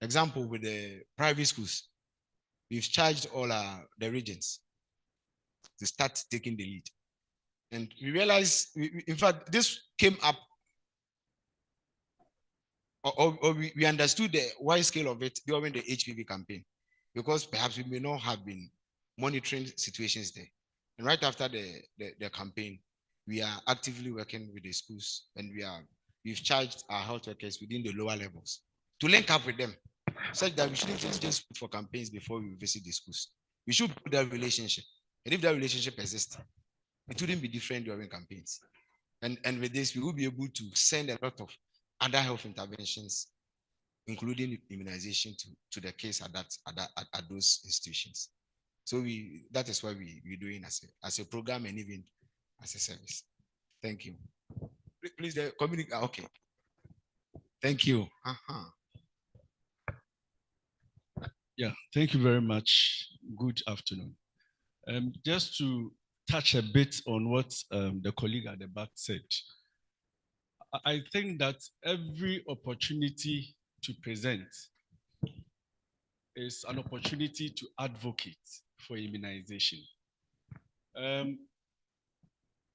Example, with the private schools, we've charged all the regions to start taking the lead. And we realized, in fact, this came up, or we understood the wide scale of it during the HPV campaign, because perhaps we may not have been monitoring situations there. And right after the campaign, we are actively working with the schools, and we've charged our health workers within the lower levels to link up with them, such that we shouldn't just put for campaigns before we visit the schools. We should put that relationship. And if that relationship exists, it wouldn't be different during campaigns. And with this, we will be able to send a lot of other health interventions, including immunization, to the case at those institutions. So that is what we're doing as a program and even as a service. Thank you. Please, the community. Okay. Thank you. Yeah, thank you very much. Good afternoon. Just to touch a bit on what the colleague at the back said, I think that every opportunity to present is an opportunity to advocate for immunization.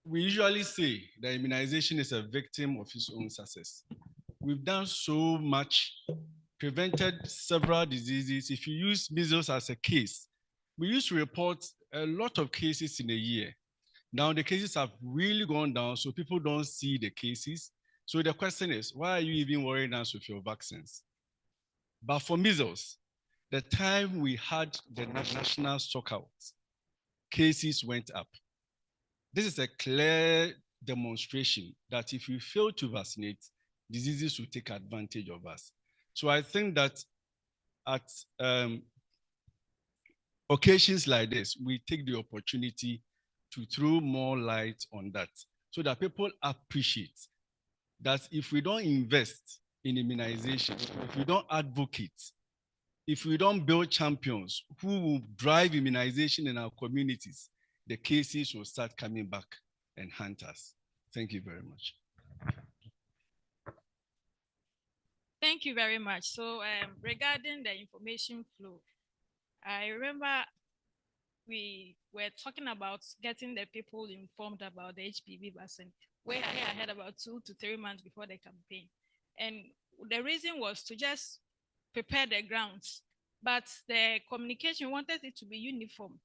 We usually say that immunization is a victim of its own success. We've done so much, prevented several diseases. If you use measles as a case, we used to report a lot of cases in a year. Now the cases have really gone down, so people don't see the cases. So the question is, why are you even worrying us with your vaccines? But for measles, the time we had the national stockout, cases went up. This is a clear demonstration that if we fail to vaccinate, diseases will take advantage of us. So I think that at occasions like this, we take the opportunity to throw more light on that so that people appreciate that if we don't invest in immunization, if we don't advocate, if we don't build champions who will drive immunization in our communities, the cases will start coming back and hunt us. Thank you very much. Thank you very much. So regarding the information flow, I remember we were talking about getting the people informed about the HPV vaccine way ahead, about 2 to 3 months before the campaign. And the reason was to just prepare the grounds, but the communication wanted it to be uniform.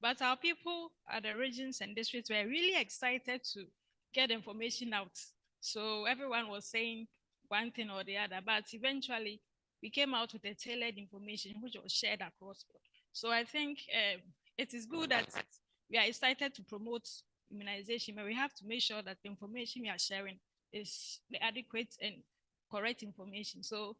But our people at the regions and districts were really excited to get information out. So everyone was saying one thing or the other, but eventually we came out with a tailored information which was shared across board. So I think it is good that we are excited to promote immunization, but we have to make sure that the information we are sharing is the adequate and correct information. So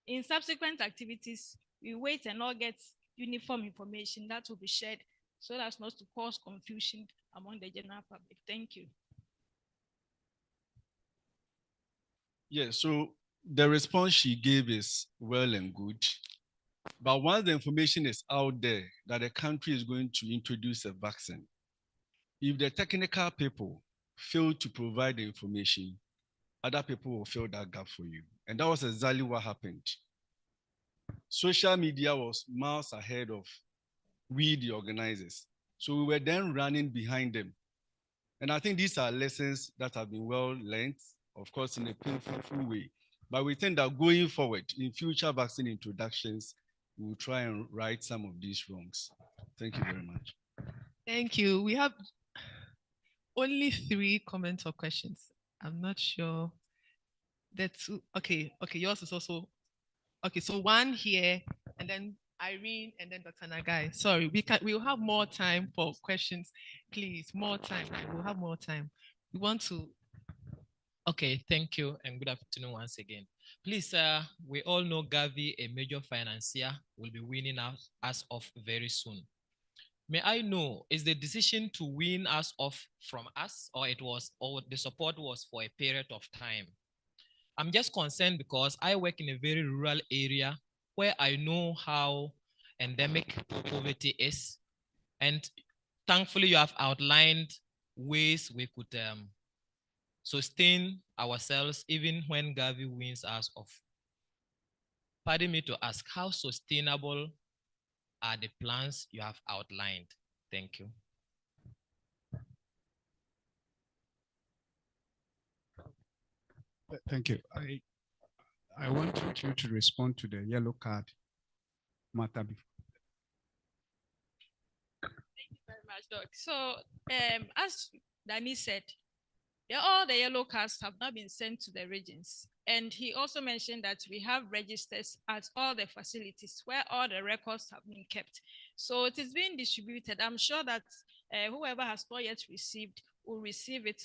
in subsequent activities, we wait and all get uniform information that will be shared so as not to cause confusion among the general public. Thank you. Yeah, so the response she gave is well and good. But once the information is out there that a country is going to introduce a vaccine, if the technical people fail to provide the information, other people will fill that gap for you. And that was exactly what happened. Social media was miles ahead of we, the organizers. So we were then running behind them. And I think these are lessons that have been well learned, of course, in a painful way. But we think that going forward in future vaccine introductions, we will try and right some of these wrongs. Thank you very much. Thank you. We have only 3 comments or questions. I'm not sure. That's okay. Okay, yours is also okay. So 1 here, and then Irene, and then Dr. Nagai. Sorry, we'll have more time for questions. Please, more time. We'll have more time. We want to. Okay, thank you and good afternoon once again. Please, we all know Gavi, a major financier, will be winning us off very soon. May I know, is the decision to win us off from us, or the support was for a period of time? I'm just concerned because I work in a very rural area where I know how endemic poverty is. And thankfully, you have outlined ways we could sustain ourselves even when Gavi wins us off. Pardon me to ask, how sustainable are the plans you have outlined? Thank you. Thank you. I want you to respond to the yellow card matter before. Thank you very much, Doc. So, as Danny said, all the yellow cards have not been sent to the regions. And he also mentioned that we have registers at all the facilities where all the records have been kept. So it is being distributed. I'm sure that whoever has not yet received will receive it.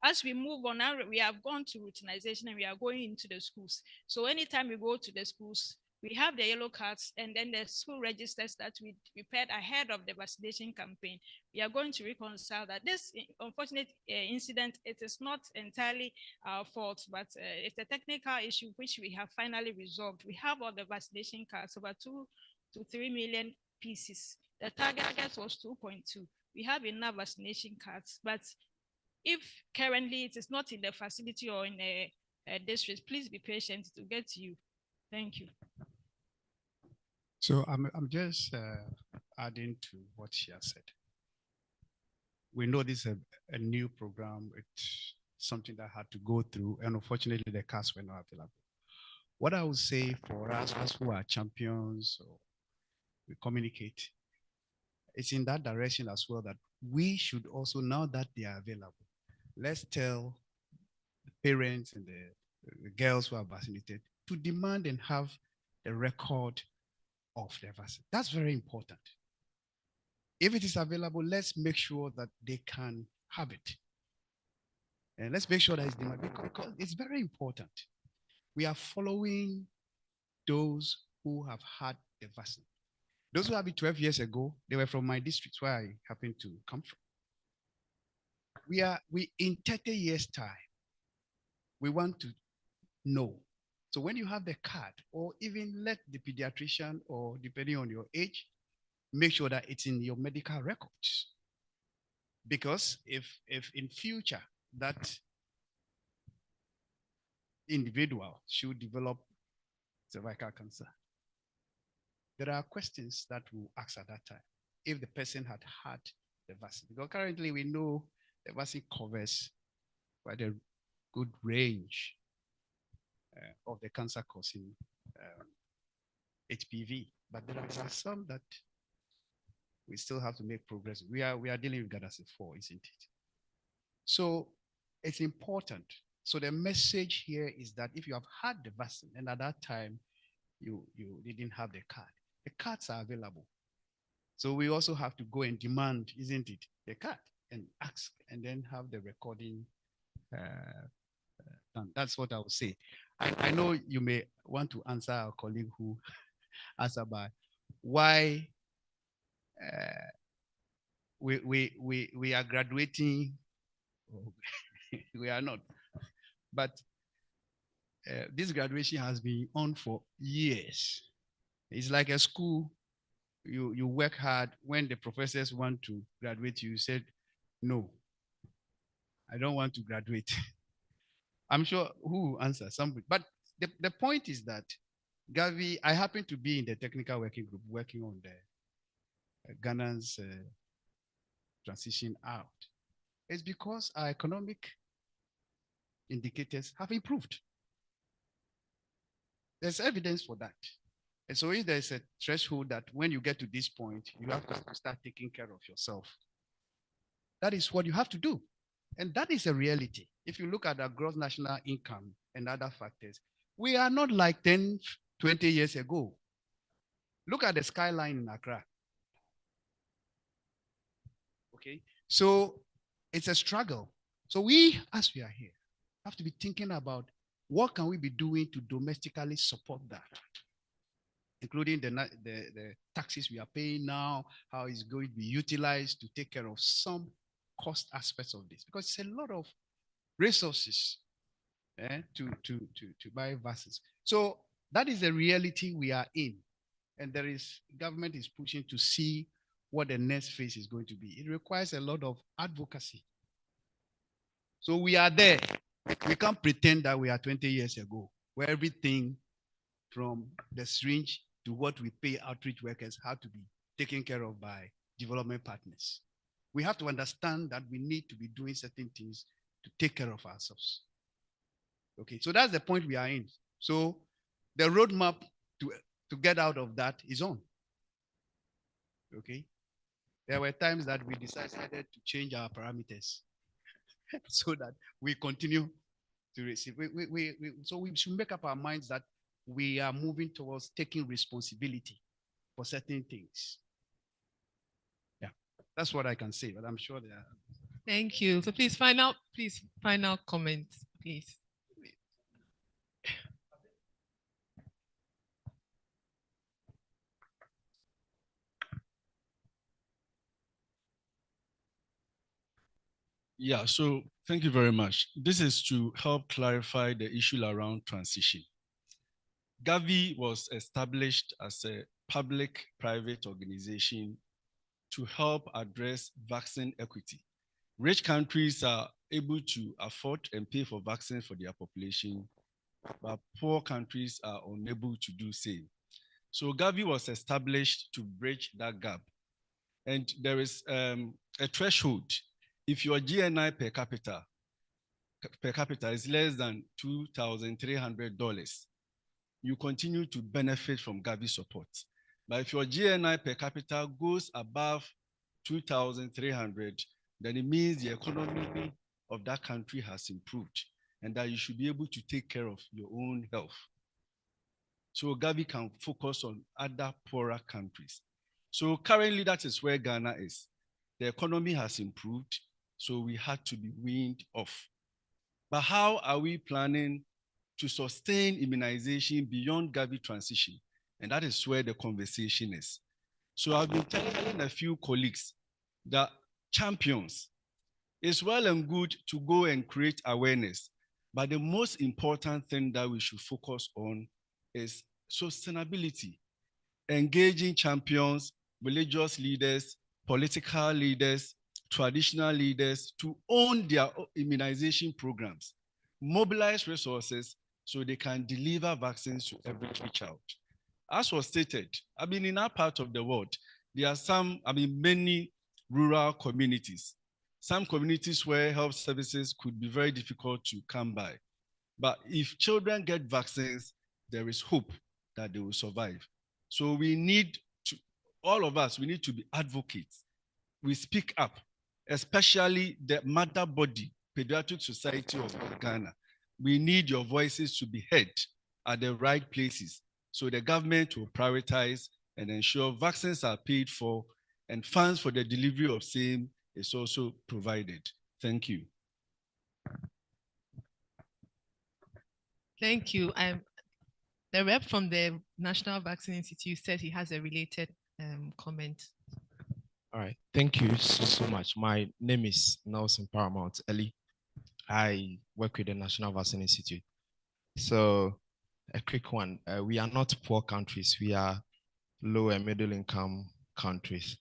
As we move on, now we have gone to routinization and we are going into the schools. So anytime we go to the schools, we have the yellow cards and then the school registers that we prepared ahead of the vaccination campaign. We are going to reconcile that. This unfortunate incident, it is not entirely our fault, but it's a technical issue which we have finally resolved. We have all the vaccination cards, about 2 to 3 million pieces. The target was 2.2. We have enough vaccination cards, but if currently it is not in the facility or in a district, please be patient to get to you. Thank you. So I'm just adding to what she has said. We know this is a new program. It's something that had to go through, and unfortunately the cards were not available. What I would say for us who are champions, or we communicate, it's in that direction as well, that we should also, now that they are available, let's tell the parents and the girls who are vaccinated to demand and have a record of their vaccine. That's very important. If it is available, let's make sure that they can have it. And let's make sure that it's demanded, because it's very important. We are following those who have had the vaccine. Those who have it 12 years ago, they were from my district where I happen to come from. We in 30 years' time, we want to know. So when you have the card, or even let the pediatrician, or depending on your age, make sure that it's in your medical records. Because if in future that individual should develop cervical cancer, there are questions that we'll ask at that time if the person had had the vaccine. Because currently we know the vaccine covers quite a good range of the cancer causing HPV, but there are some that we still have to make progress. We are dealing with Gardasil 4, isn't it? So it's important. So the message here is that if you have had the vaccine and at that time you didn't have the cards are available. So we also have to go and demand, isn't it, the card, and ask, and then have the recording done. That's what I would say. I know you may want to answer our colleague who asked about why we are graduating. We are not, but this graduation has been on for years. It's like a school. You work hard. When the professors want to graduate you, said, no, I don't want to graduate. I'm sure who will answer somebody. But the point is that Gavi, I happen to be in the technical working group working on Ghana's transition out is because our economic indicators have improved. There's evidence for that. And so if there's a threshold that when you get to this point, you have to start taking care of yourself, that is what you have to do. And that is a reality. If you look at our gross national income and other factors, we are not like 10, 20 years ago. Look at the skyline in Accra. Okay, so it's a struggle. So we, as we are here, have to be thinking about what can we be doing to domestically support that, including the taxes we are paying now, how it's going to be utilized to take care of some cost aspects of this, because it's a lot of resources to buy vaccines. So that is the reality we are in. And government is pushing to see what the next phase is going to be. It requires a lot of advocacy. So we are there. We can't pretend that we are 20 years ago, where everything from the syringe to what we pay outreach workers had to be taken care of by development partners. We have to understand that we need to be doing certain things to take care of ourselves. Okay, so that's the point we are in. So the roadmap to get out of that is on. Okay, there were times that we decided to change our parameters so that we continue to receive. So we should make up our minds that we are moving towards taking responsibility for certain things. Yeah, that's what I can say, but I'm sure there are. Thank you. So please final comments, please. Yeah, so thank you very much. This is to help clarify the issue around transition. Gavi was established as a public-private organization to help address vaccine equity. Rich countries are able to afford and pay for vaccines for their population, but poor countries are unable to do so. So Gavi was established to bridge that gap. And there is a threshold. If your GNI per capita is less than $2,300, you continue to benefit from Gavi support. But if your GNI per capita goes above 2,300, then it means the economy of that country has improved and that you should be able to take care of your own health. So Gavi can focus on other poorer countries. So currently that is where Ghana is. The economy has improved, so we had to be weaned off. But how are we planning to sustain immunization beyond Gavi transition? And that is where the conversation is. So I've been telling a few colleagues that champions, it's well and good to go and create awareness, but the most important thing that we should focus on is sustainability, engaging champions, religious leaders, political leaders, traditional leaders to own their immunization programs, mobilize resources so they can deliver vaccines to every child. As was stated, in our part of the world, there are many rural communities, some communities where health services could be very difficult to come by. But if children get vaccines, there is hope that they will survive. So we need to, all of us, we need to be advocates. We speak up, especially the mother body, Pediatric Society of Ghana. We need your voices to be heard at the right places so the government will prioritize and ensure vaccines are paid for and funds for the delivery of same is also provided. Thank you. Thank you. The rep from the National Vaccine Institute said he has a related comment. All right. Thank you so much. My name is Nelson Paramount Eli. I work with the National Vaccine Institute. So a quick one. We are not poor countries. We are low and middle income countries.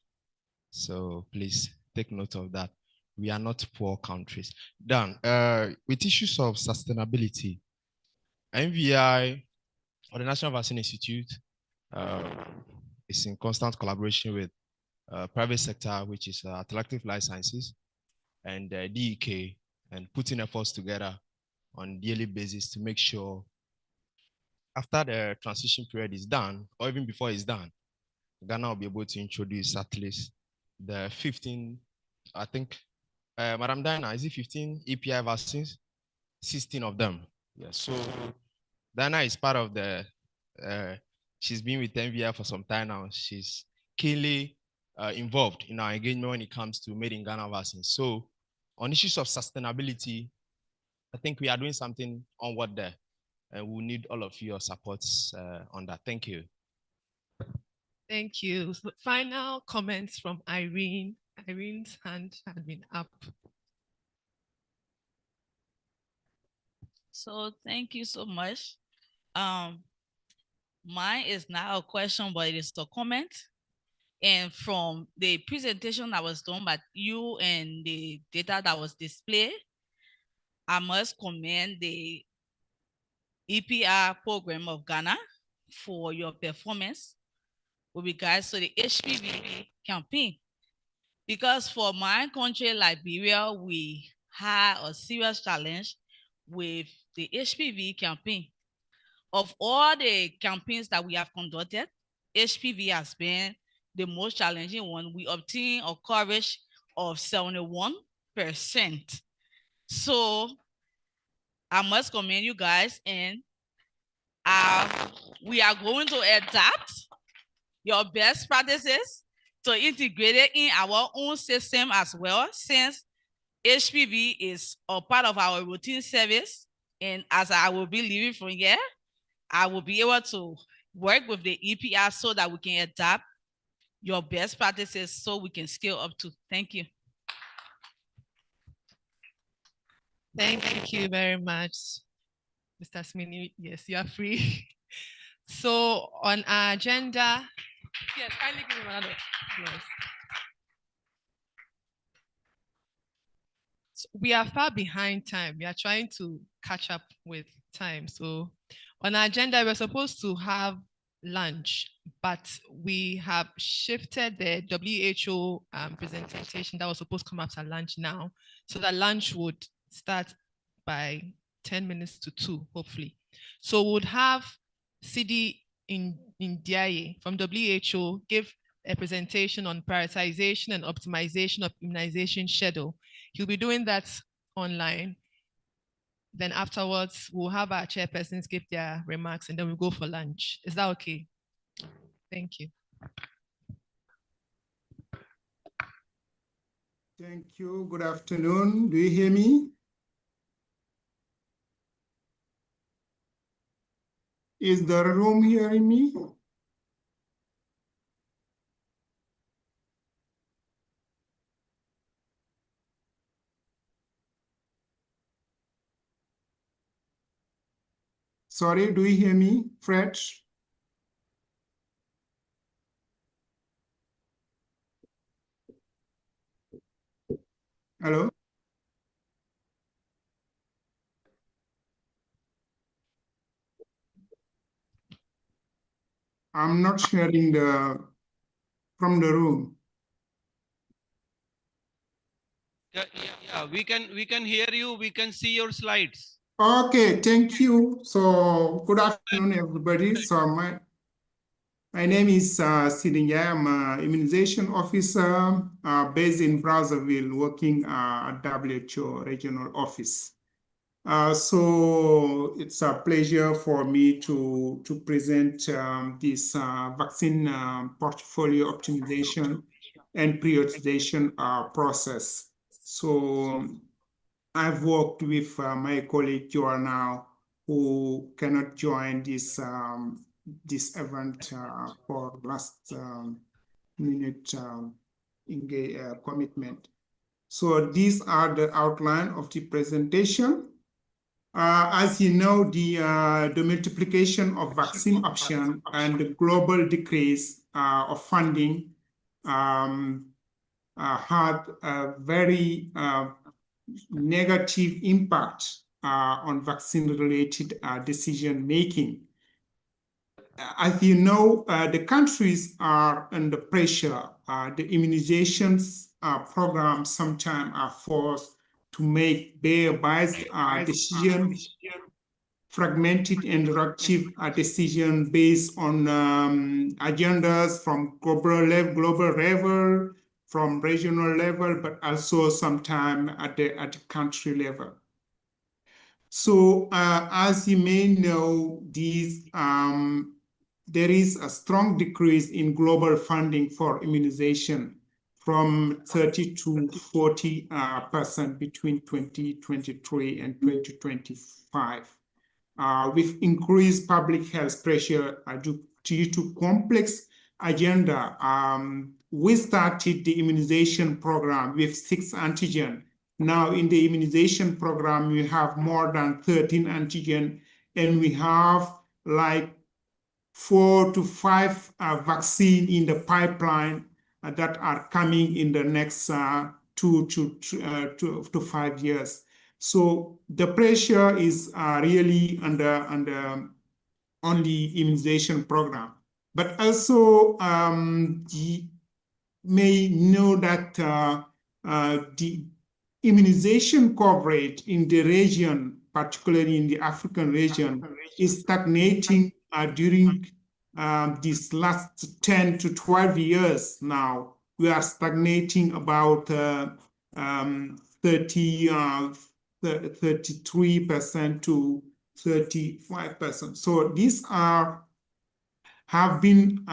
So please take note of that. We are not poor countries. Then, with issues of sustainability, NVI or the National Vaccine Institute is in constant collaboration with private sector, which is Attractive Life Sciences, and DEK, and putting efforts together on daily basis to make sure after the transition period is done, or even before it's done, Ghana will be able to introduce at least the 15, I think, Madam Diana, is it 15 API vaccines? 16 of them. Yes. So Diana is part of the, she's been with NVI for some time now. She's keenly involved in our engagement when it comes to made in Ghana vaccines. So on issues of sustainability, I think we are doing something onward there, and we'll need all of your supports on that. Thank you. Thank you. So final comments from Irene. Irene's hand had been up. So thank you so much. Mine is not a question, but it is a comment. And from the presentation that was done by you and the data that was displayed, I must commend the EPR program of Ghana for your performance with regards to the HPV campaign. Because for my country, Liberia, we had a serious challenge with the HPV campaign. Of all the campaigns that we have conducted, HPV has been the most challenging one. We obtained a coverage of 71%. So I must commend you guys, and we are going to adapt your best practices to integrate it in our own system as well, since HPV is a part of our routine service. And as I will be leaving from here, I will be able to work with the EPR so that we can adapt your best practices so we can scale up to. Thank you. Thank you very much, Mr. Smini. Yes, you are free. So on our agenda, yes, kindly give me another. Yes. So we are far behind time. We are trying to catch up with time. So on our agenda, we're supposed to have lunch, but we have shifted the WHO presentation that was supposed to come after lunch now, so that lunch would start by 10 minutes to 2, hopefully. So we would have CD in Diaye from WHO give a presentation on prioritization and optimization of immunization schedule. He'll be doing that online. Then afterwards, we'll have our chairpersons give their remarks, and then we'll go for lunch. Is that okay? Thank you. Thank you. Good afternoon. Do you hear me? Is the room hearing me? Sorry, do you hear me, Fred? Hello? I'm not sharing from the room. Yeah, we can hear you. We can see your slides. Okay, thank you. So good afternoon, everybody. So my name is Sidinya. I'm an immunization officer based in Brazzaville, working at WHO regional office. So it's a pleasure for me to present this vaccine portfolio optimization and prioritization process. So I've worked with my colleague Joanna, who cannot join this this event for last minute commitment. So these are the outline of the presentation. As you know, the multiplication of vaccine option and the global decrease of funding had a very negative impact on vaccine-related decision-making. As you know, the countries are under pressure the immunizations program sometimes are forced to make their biased decision, fragmented and reactive decision based on agendas from global level, from regional level, but also sometimes at the country level. So as you may know, there is a strong decrease in global funding for immunization from 30 to 40% between 2023 and 2025. With increased public health pressure due to complex agenda, we started the immunization program with 6 antigen. Now in the immunization program, we have more than 13 antigen, and we have like 4 to 5 vaccine in the pipeline that are coming in the next 2 to 5 years. So the pressure is really on the immunization program. But also, you may know that the immunization coverage in the region, particularly in the African region, is stagnating during these last 10 to 12 years now. We are stagnating about 33% to 35%. So these have been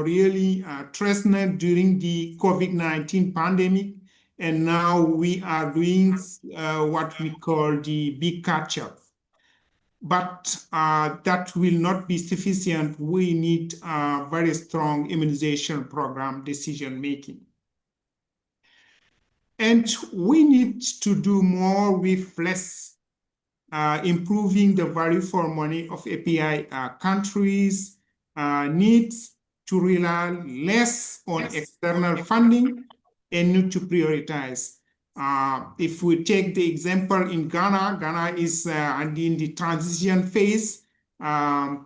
really threatened during the COVID-19 pandemic. And now we are doing what we call the big catch-up. But that will not be sufficient. We need a very strong immunization program decision-making. And we need to do more with less, improving the value for money of API countries, needs to rely less on external funding and need to prioritize. If we take the example in Ghana, Ghana is in the transition phase to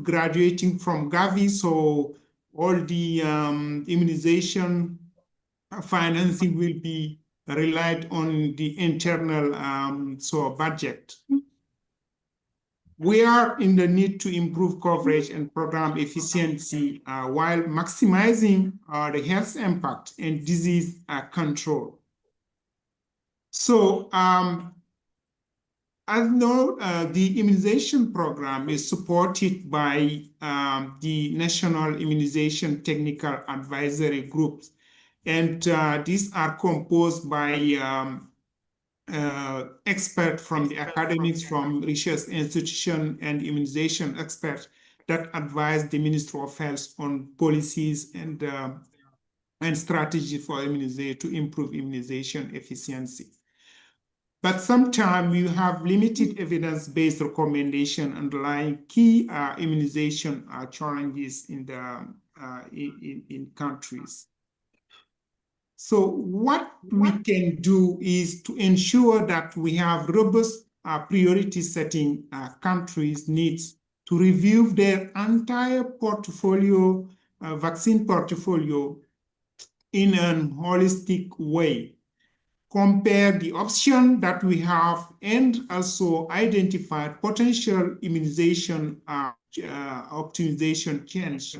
graduating from Gavi. So all the immunization financing will be relied on the internal budget. We are in the need to improve coverage and program efficiency while maximizing the health impact and disease control. So as know, the immunization program is supported by the National Immunization Technical Advisory Groups. And these are composed by experts from the academics, from research institution, and immunization experts that advise the Ministry of Health on policies and strategy for immunization to improve immunization efficiency. But sometimes you have limited evidence-based recommendation underlying key immunization challenges in the in countries. So what we can do is to ensure that we have robust priority setting countries needs to review their entire portfolio, vaccine portfolio in a holistic way, compare the option that we have, and also identify potential immunization optimization change.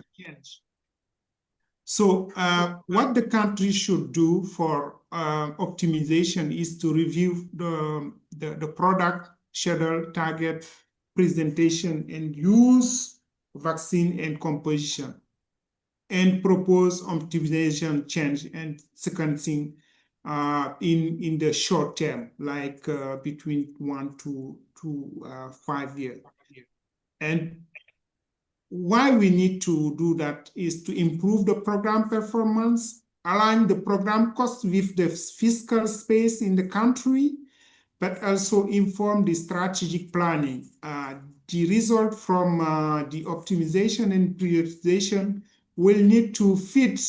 So what the country should do for optimization is to review the product, schedule, target, presentation, and use vaccine and composition, and propose optimization change and sequencing in the short term, like between 1 to 5 years. And why we need to do that is to improve the program performance, align the program cost with the fiscal space in the country, but also inform the strategic planning. The result from the optimization and prioritization will need to fit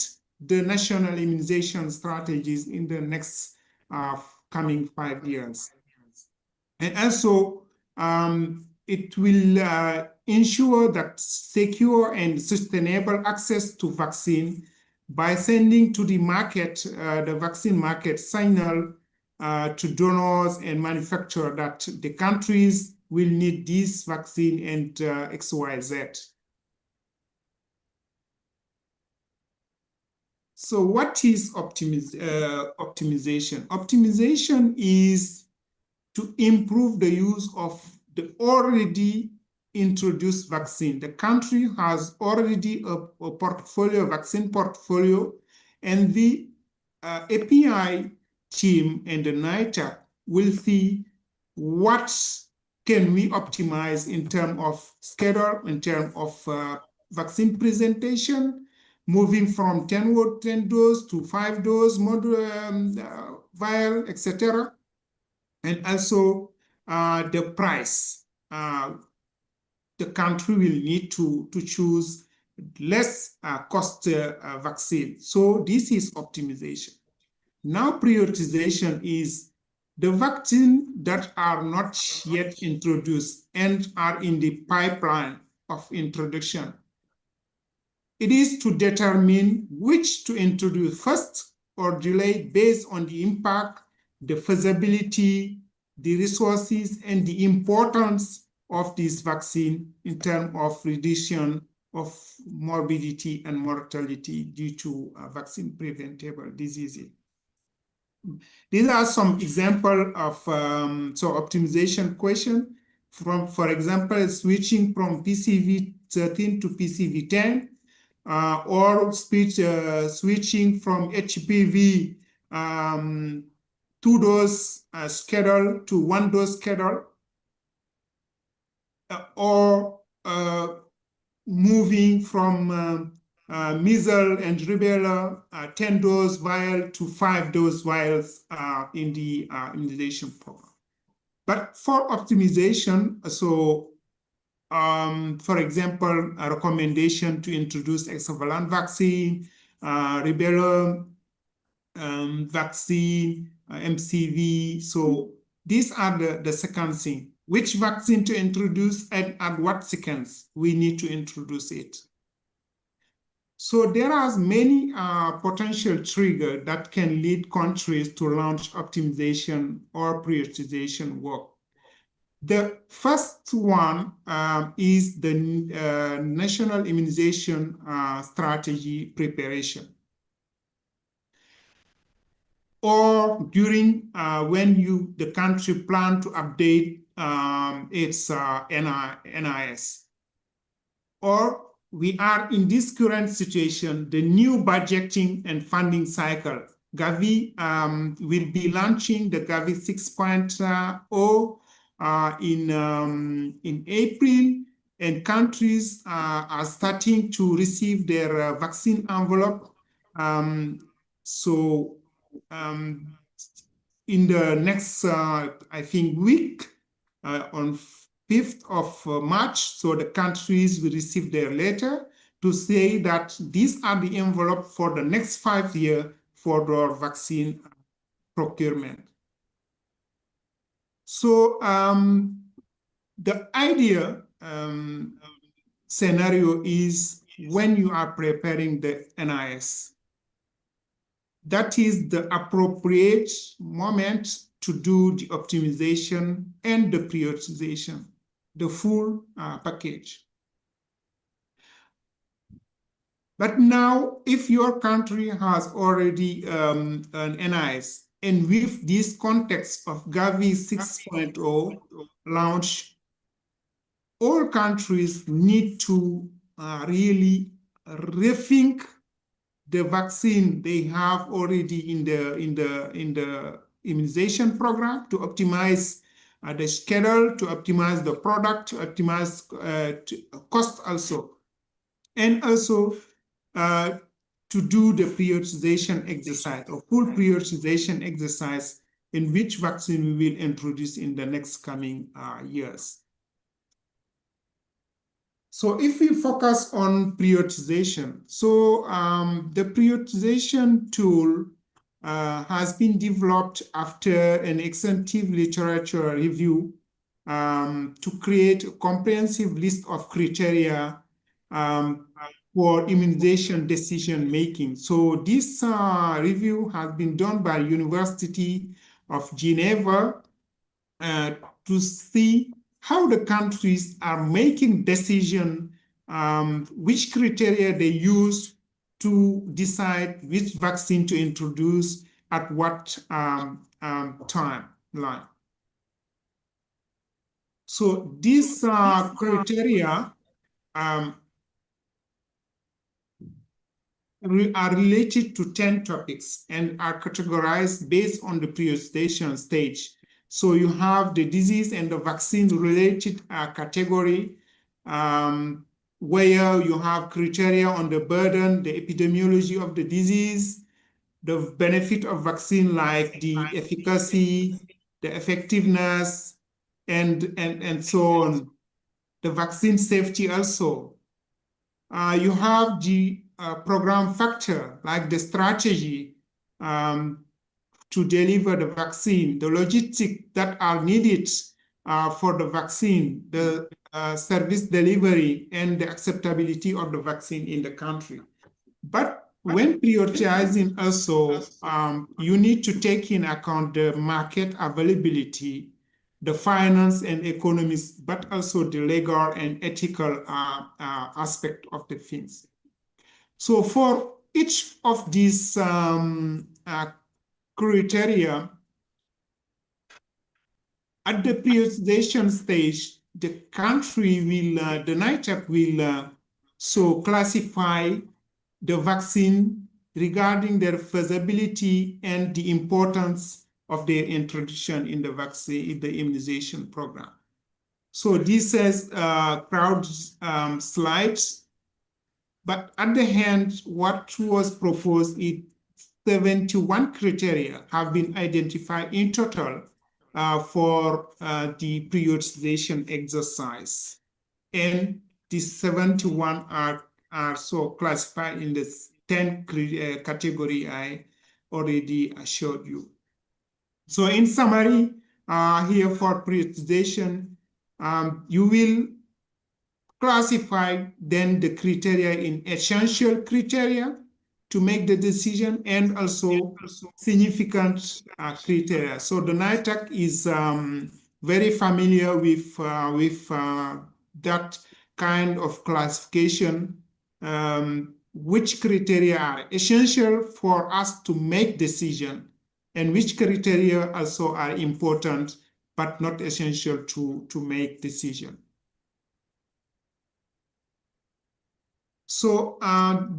the national immunization strategies in the next coming 5 years. And also, it will ensure that secure and sustainable access to vaccine by sending to the market, the vaccine market, signal to donors and manufacturers that the countries will need this vaccine and XYZ. So what is optimization? Optimization is to improve the use of the already introduced vaccine. The country has already a portfolio, vaccine portfolio, and the API team and the NITA will see what can we optimize in terms of schedule, in terms of vaccine presentation, moving from 10 dose to 5 dose vial, etc. And also the price. The country will need to choose less cost vaccine. So this is optimization. Now prioritization is the vaccine that are not yet introduced and are in the pipeline of introduction. It is to determine which to introduce first or delay based on the impact, the feasibility, the resources, and the importance of this vaccine in terms of reduction of morbidity and mortality due to vaccine preventable diseases. These are some examples of optimization question. For example, switching from PCV13 to PCV10, or switching from HPV 2-dose schedule to 1-dose schedule, or moving from measles and rubella 10-dose vial to 5-dose vials in the immunization program. But for optimization, so for example, a recommendation to introduce hexavalent vaccine, rubella vaccine, MCV. So these are the sequencing. Which vaccine to introduce and at what sequence we need to introduce it. So there are many potential triggers that can lead countries to launch optimization or prioritization work. The first one is the national immunization strategy preparation. Or during when the country plan to update its NIS. Or we are in this current situation, the new budgeting and funding cycle. Gavi will be launching the Gavi 6.0 in April, and countries are starting to receive their vaccine envelope. In the next, I think, week, on 5th of March, so the countries will receive their letter to say that these are the envelope for the next 5 years for their vaccine procurement. So the idea scenario is when you are preparing the NIS, that is the appropriate moment to do the optimization and the prioritization, the full package. But now, if your country has already an NIS, and with this context of Gavi 6.0 launch, all countries need to really rethink the vaccine they have already in the immunization program to optimize the schedule, to optimize the product, to optimize cost also, and also to do the prioritization exercise, a full prioritization exercise in which vaccine we will introduce in the next coming years. So if we focus on prioritization, so the prioritization tool has been developed after an extensive literature review to create a comprehensive list of criteria for immunization decision making. So this review has been done by University of Geneva to see how the countries are making decision, which criteria they use to decide which vaccine to introduce at what timeline. So these criteria are related to 10 topics and are categorized based on the prioritization stage. So you have the disease and the vaccine related category, where you have criteria on the burden, the epidemiology of the disease, the benefit of vaccine like the efficacy, the effectiveness, and so on. The vaccine safety also. You have the program factor, like the strategy to deliver the vaccine, the logistics that are needed for the vaccine, the service delivery, and the acceptability of the vaccine in the country. But when prioritizing also, you need to take in account the market availability, the finance and economics, but also the legal and ethical aspect of the things. So for each of these criteria, at the prioritization stage, the country will, the NITAC will so classify the vaccine regarding their feasibility and the importance of their introduction in the vaccine, in the immunization program. So this is crowd slides, but at the end, what was proposed is 71 criteria have been identified in total for the prioritization exercise. And the 71 are so classified in the 10 category I already showed you. So in summary, here for prioritization, you will classify then the criteria in essential criteria to make the decision and also significant criteria. So the NITAC is very familiar with that kind of classification, which criteria are essential for us to make decision and which criteria also are important but not essential to make decision. So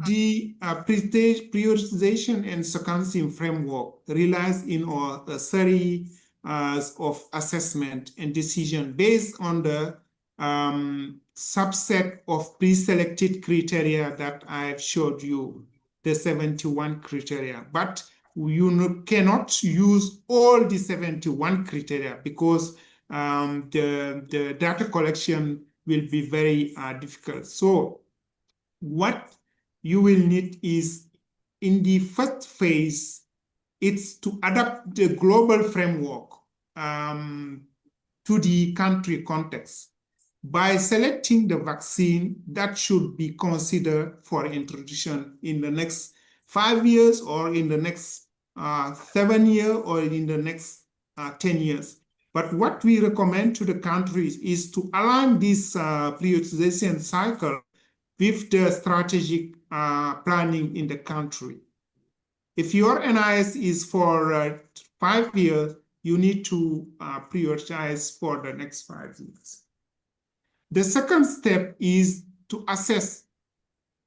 the prioritization and sequencing framework relies in a series of assessment and decision based on the subset of pre-selected criteria that I've showed you, the 71 criteria. But you cannot use all the 71 criteria because the data collection will be very difficult. So what you will need is, in the first phase, it's to adapt the global framework to the country context by selecting the vaccine that should be considered for introduction in the next 5 years or in the next 7 years or in the next 10 years. But what we recommend to the countries is to align this prioritization cycle with the strategic planning in the country. If your NIS is for 5 years, you need to prioritize for the next 5 years. The second step is to assess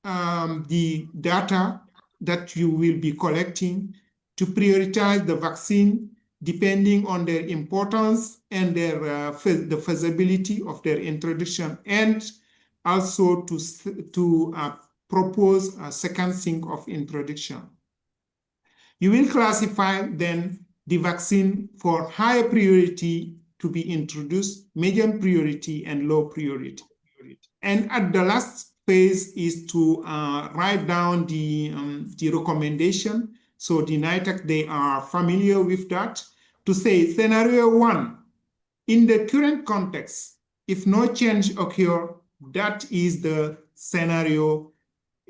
the data that you will be collecting to prioritize the vaccine depending on their importance and their the feasibility of their introduction, and also to propose a sequencing of introduction. You will classify then the vaccine for high priority to be introduced, medium priority, and low priority. And at the last phase is to write down the recommendation. So the NITAC, they are familiar with that, to say scenario 1, in the current context, if no change occur, that is the scenario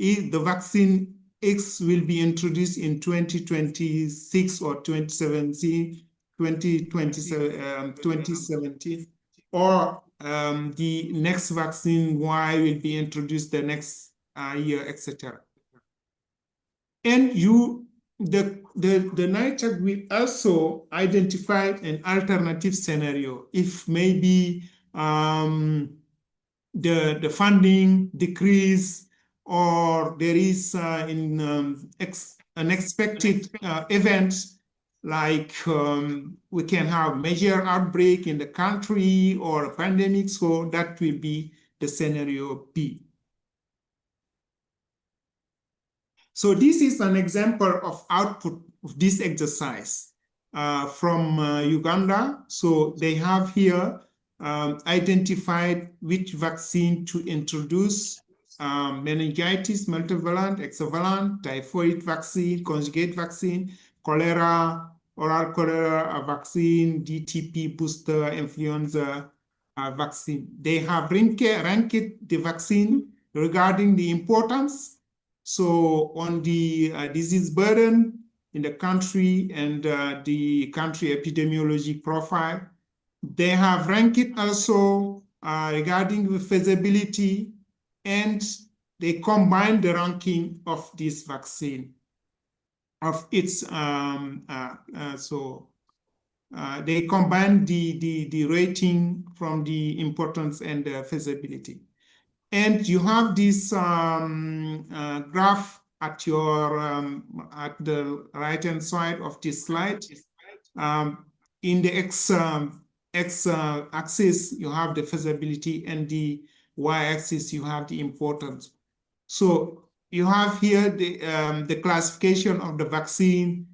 if the vaccine X will be introduced in 2026 or 2017, 2017, or the next vaccine Y will be introduced the next year, etc. And the NITAG will also identify an alternative scenario if maybe the funding decrease, or there is unexpected event, like we can have major outbreak in the country or a pandemic, so that will be the scenario B. So this is an example of output of this exercise from Uganda. So they have here identified which vaccine to introduce: meningitis, multivalent, hexavalent, typhoid vaccine, conjugate vaccine, cholera, oral cholera vaccine, DTP booster, influenza vaccine. They have ranked the vaccine regarding the importance. So on the disease burden in the country and the country epidemiology profile, they have ranked it also regarding the feasibility, and they combine the ranking of this vaccine of its they combine the rating from the importance and the feasibility. And you have this graph at your at the right-hand side of this slide. In the x-axis, you have the feasibility, and the y-axis, you have the importance. So you have here the classification of the vaccine,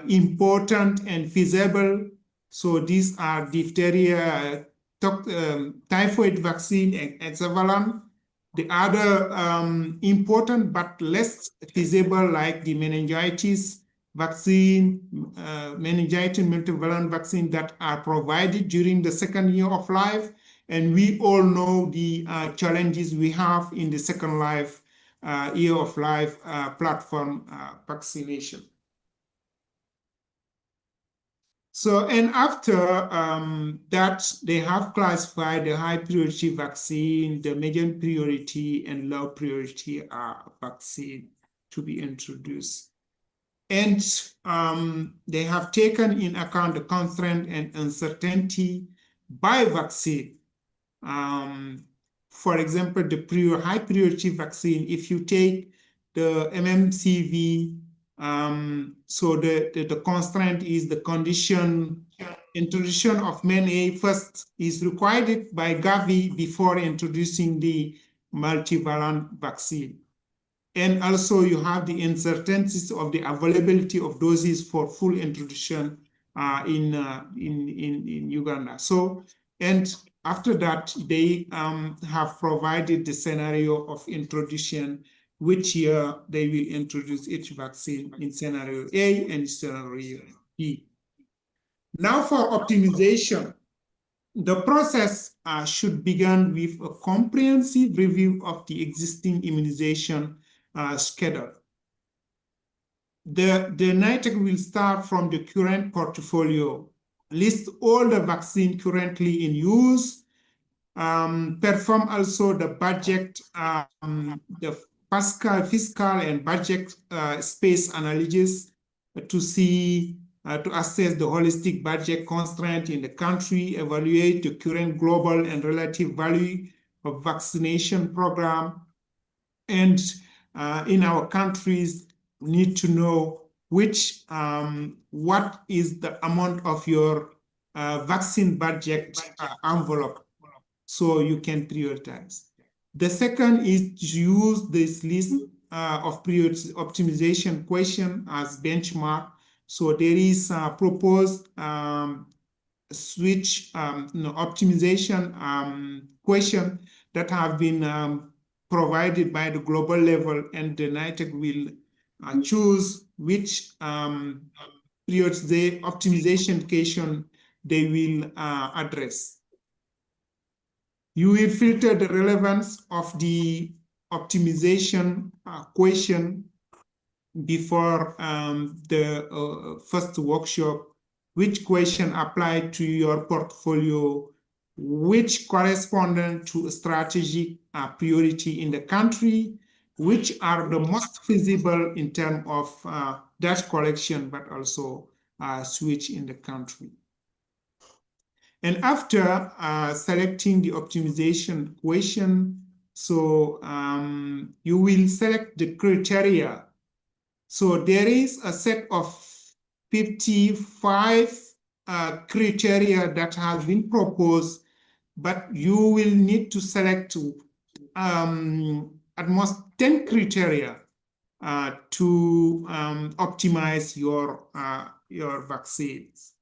important and feasible. So these are diphtheria, typhoid vaccine, and hexavalent. The other important but less feasible, like the meningitis vaccine, meningitis multivalent vaccine, that are provided during the second year of life. And we all know the challenges we have in the second life, year of life platform vaccination. So, and after that, they have classified the high priority vaccine, the medium priority, and low priority vaccine to be introduced. And they have taken in account the constraint and uncertainty by vaccine. For example, the high priority vaccine, if you take the MMCV, so the constraint is the condition introduction of MenA first is required by Gavi before introducing the multivalent vaccine. And also you have the uncertainties of the availability of doses for full introduction in Uganda. So, and after that, they have provided the scenario of introduction, which year they will introduce each vaccine in scenario A and scenario B. Now for optimization, the process should begin with a comprehensive review of the existing immunization schedule. The NITAG will start from the current portfolio, list all the vaccine currently in use, perform also the budget, the fiscal and budget space analysis to see, to assess the holistic budget constraint in the country, evaluate the current global and relative value of vaccination program, and in our countries need to know which what is the amount of your vaccine budget envelope, so you can prioritize. The second is to use this list of priority optimization question as benchmark. So there is a proposed switch optimization question that have been provided by the global level, and the NITAG will choose which optimization question they will address. You will filter the relevance of the optimization question before the first workshop. Which question applied to your portfolio? Which correspondent to a strategic priority in the country? Which are the most feasible in terms of data collection, but also switch in the country? And after selecting the optimization question, so you will select the criteria. So there is a set of 55 criteria that has been proposed, but you will need to select at most 10 criteria to optimize your vaccines.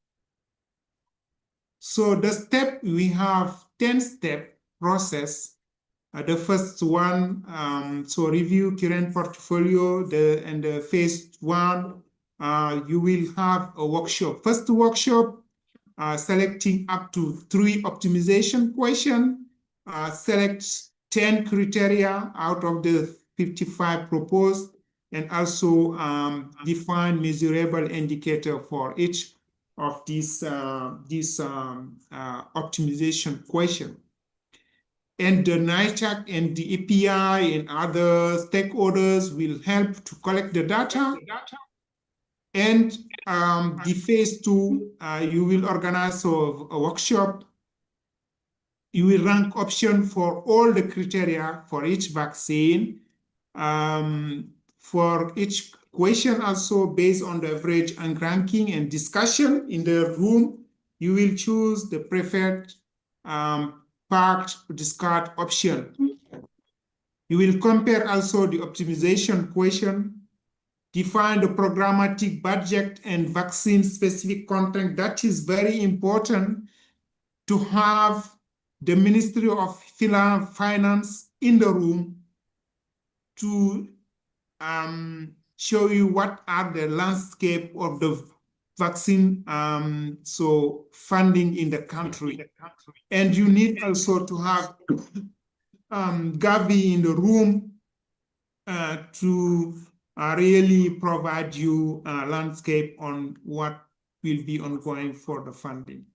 So the step, we have 10-step process. The first one, so review current portfolio, and the phase one, you will have a workshop. First workshop, selecting up to 3 optimization questions, select 10 criteria out of the 55 proposed, and also define measurable indicator for each of these optimization question. And the NITAC and the EPI and other stakeholders will help to collect the data. And the phase two, you will organize a workshop. You will rank option for all the criteria for each vaccine. For each question also based on the average and ranking and discussion in the room, you will choose the preferred packed discard option. You will compare also the optimization question, define the programmatic budget and vaccine specific content. That is very important to have the Ministry of Finance in the room to show you what are the landscape of the vaccine so funding in the country. And you need also to have Gavi in the room to really provide you a landscape on what will be ongoing for the funding.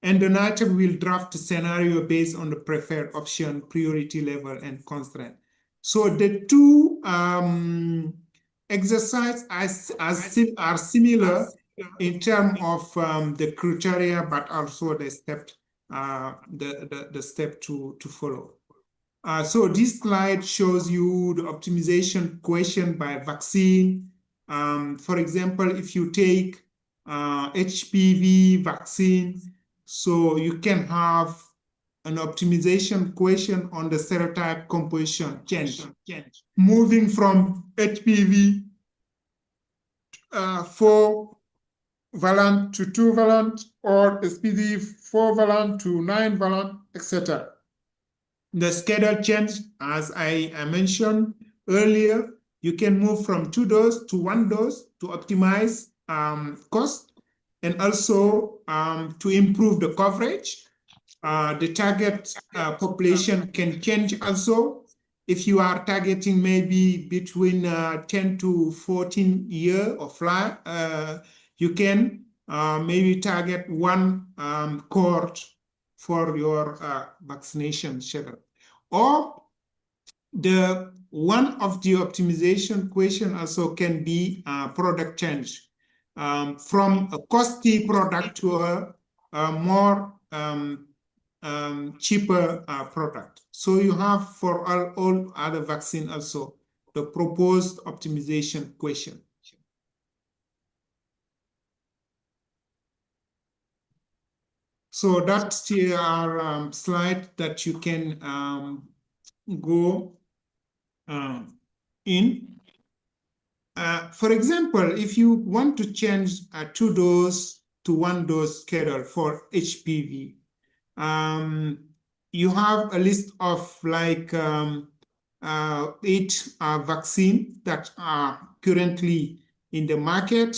And the NITAC will draft a scenario based on the preferred option, priority level, and constraint. So the two exercises are similar in terms of the criteria, but also the step the step to follow. So this slide shows you the optimization question by vaccine. For example, if you take HPV vaccine, so you can have an optimization question on the serotype composition change. Moving from HPV 4 valent to 2 valent, or HPV 4 valent to 9 valent, etc. The schedule change, as I mentioned earlier, you can move from 2 doses to 1 dose to optimize cost, and also to improve the coverage. The target population can change also. If you are targeting maybe between 10 to 14 years of life, you can maybe target one cohort for your vaccination schedule. Or the one of the optimization question also can be product change from a costly product to a more cheaper product. So you have for all other vaccine also the proposed optimization question. So that's our slide that you can go in. For example, if you want to change a 2 dose to 1 dose schedule for HPV, you have a list of like 8 vaccines that are currently in the market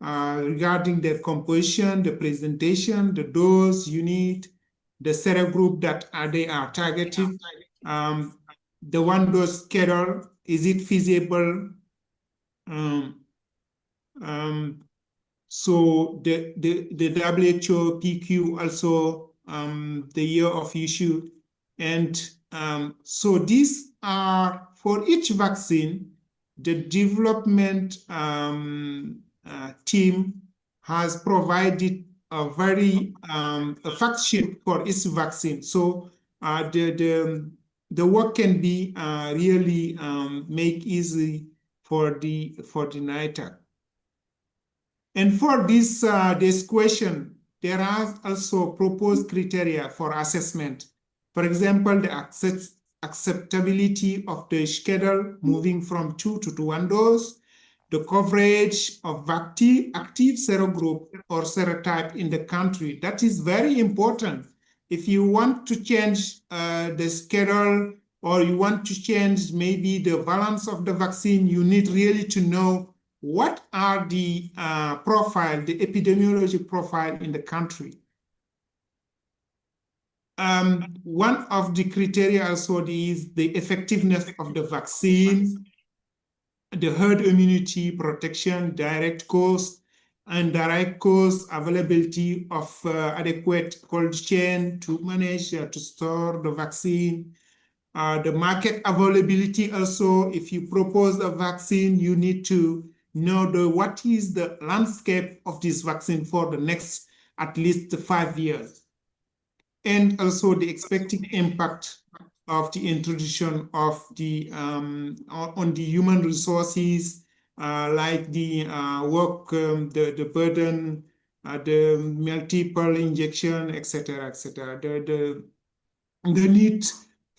regarding their composition, the presentation, the dose you need, the serogroup that they are targeted. the one-dose schedule, is it feasible? So the WHO PQ also the year of issue, and so these are for each vaccine. The development team has provided a very a fact sheet for each vaccine. So the work can be really make easy for the NITAC. And for this question, there are also proposed criteria for assessment. For example, the acceptability of the schedule moving from 2 to 1 dose, the coverage of active serogroup or serotype in the country. That is very important. If you want to change the schedule or you want to change maybe the balance of the vaccine, you need really to know what are the profile, the epidemiology profile in the country. One of the criteria also is the effectiveness of the vaccine, the herd immunity protection, direct cause, and direct cause availability of adequate cold chain to manage, to store the vaccine. The market availability also, if you propose a vaccine, you need to know what is the landscape of this vaccine for the next at least 5 years. And also the expected impact of the introduction of the on the human resources, like the work, the burden, the multiple injection, etc., etc. The need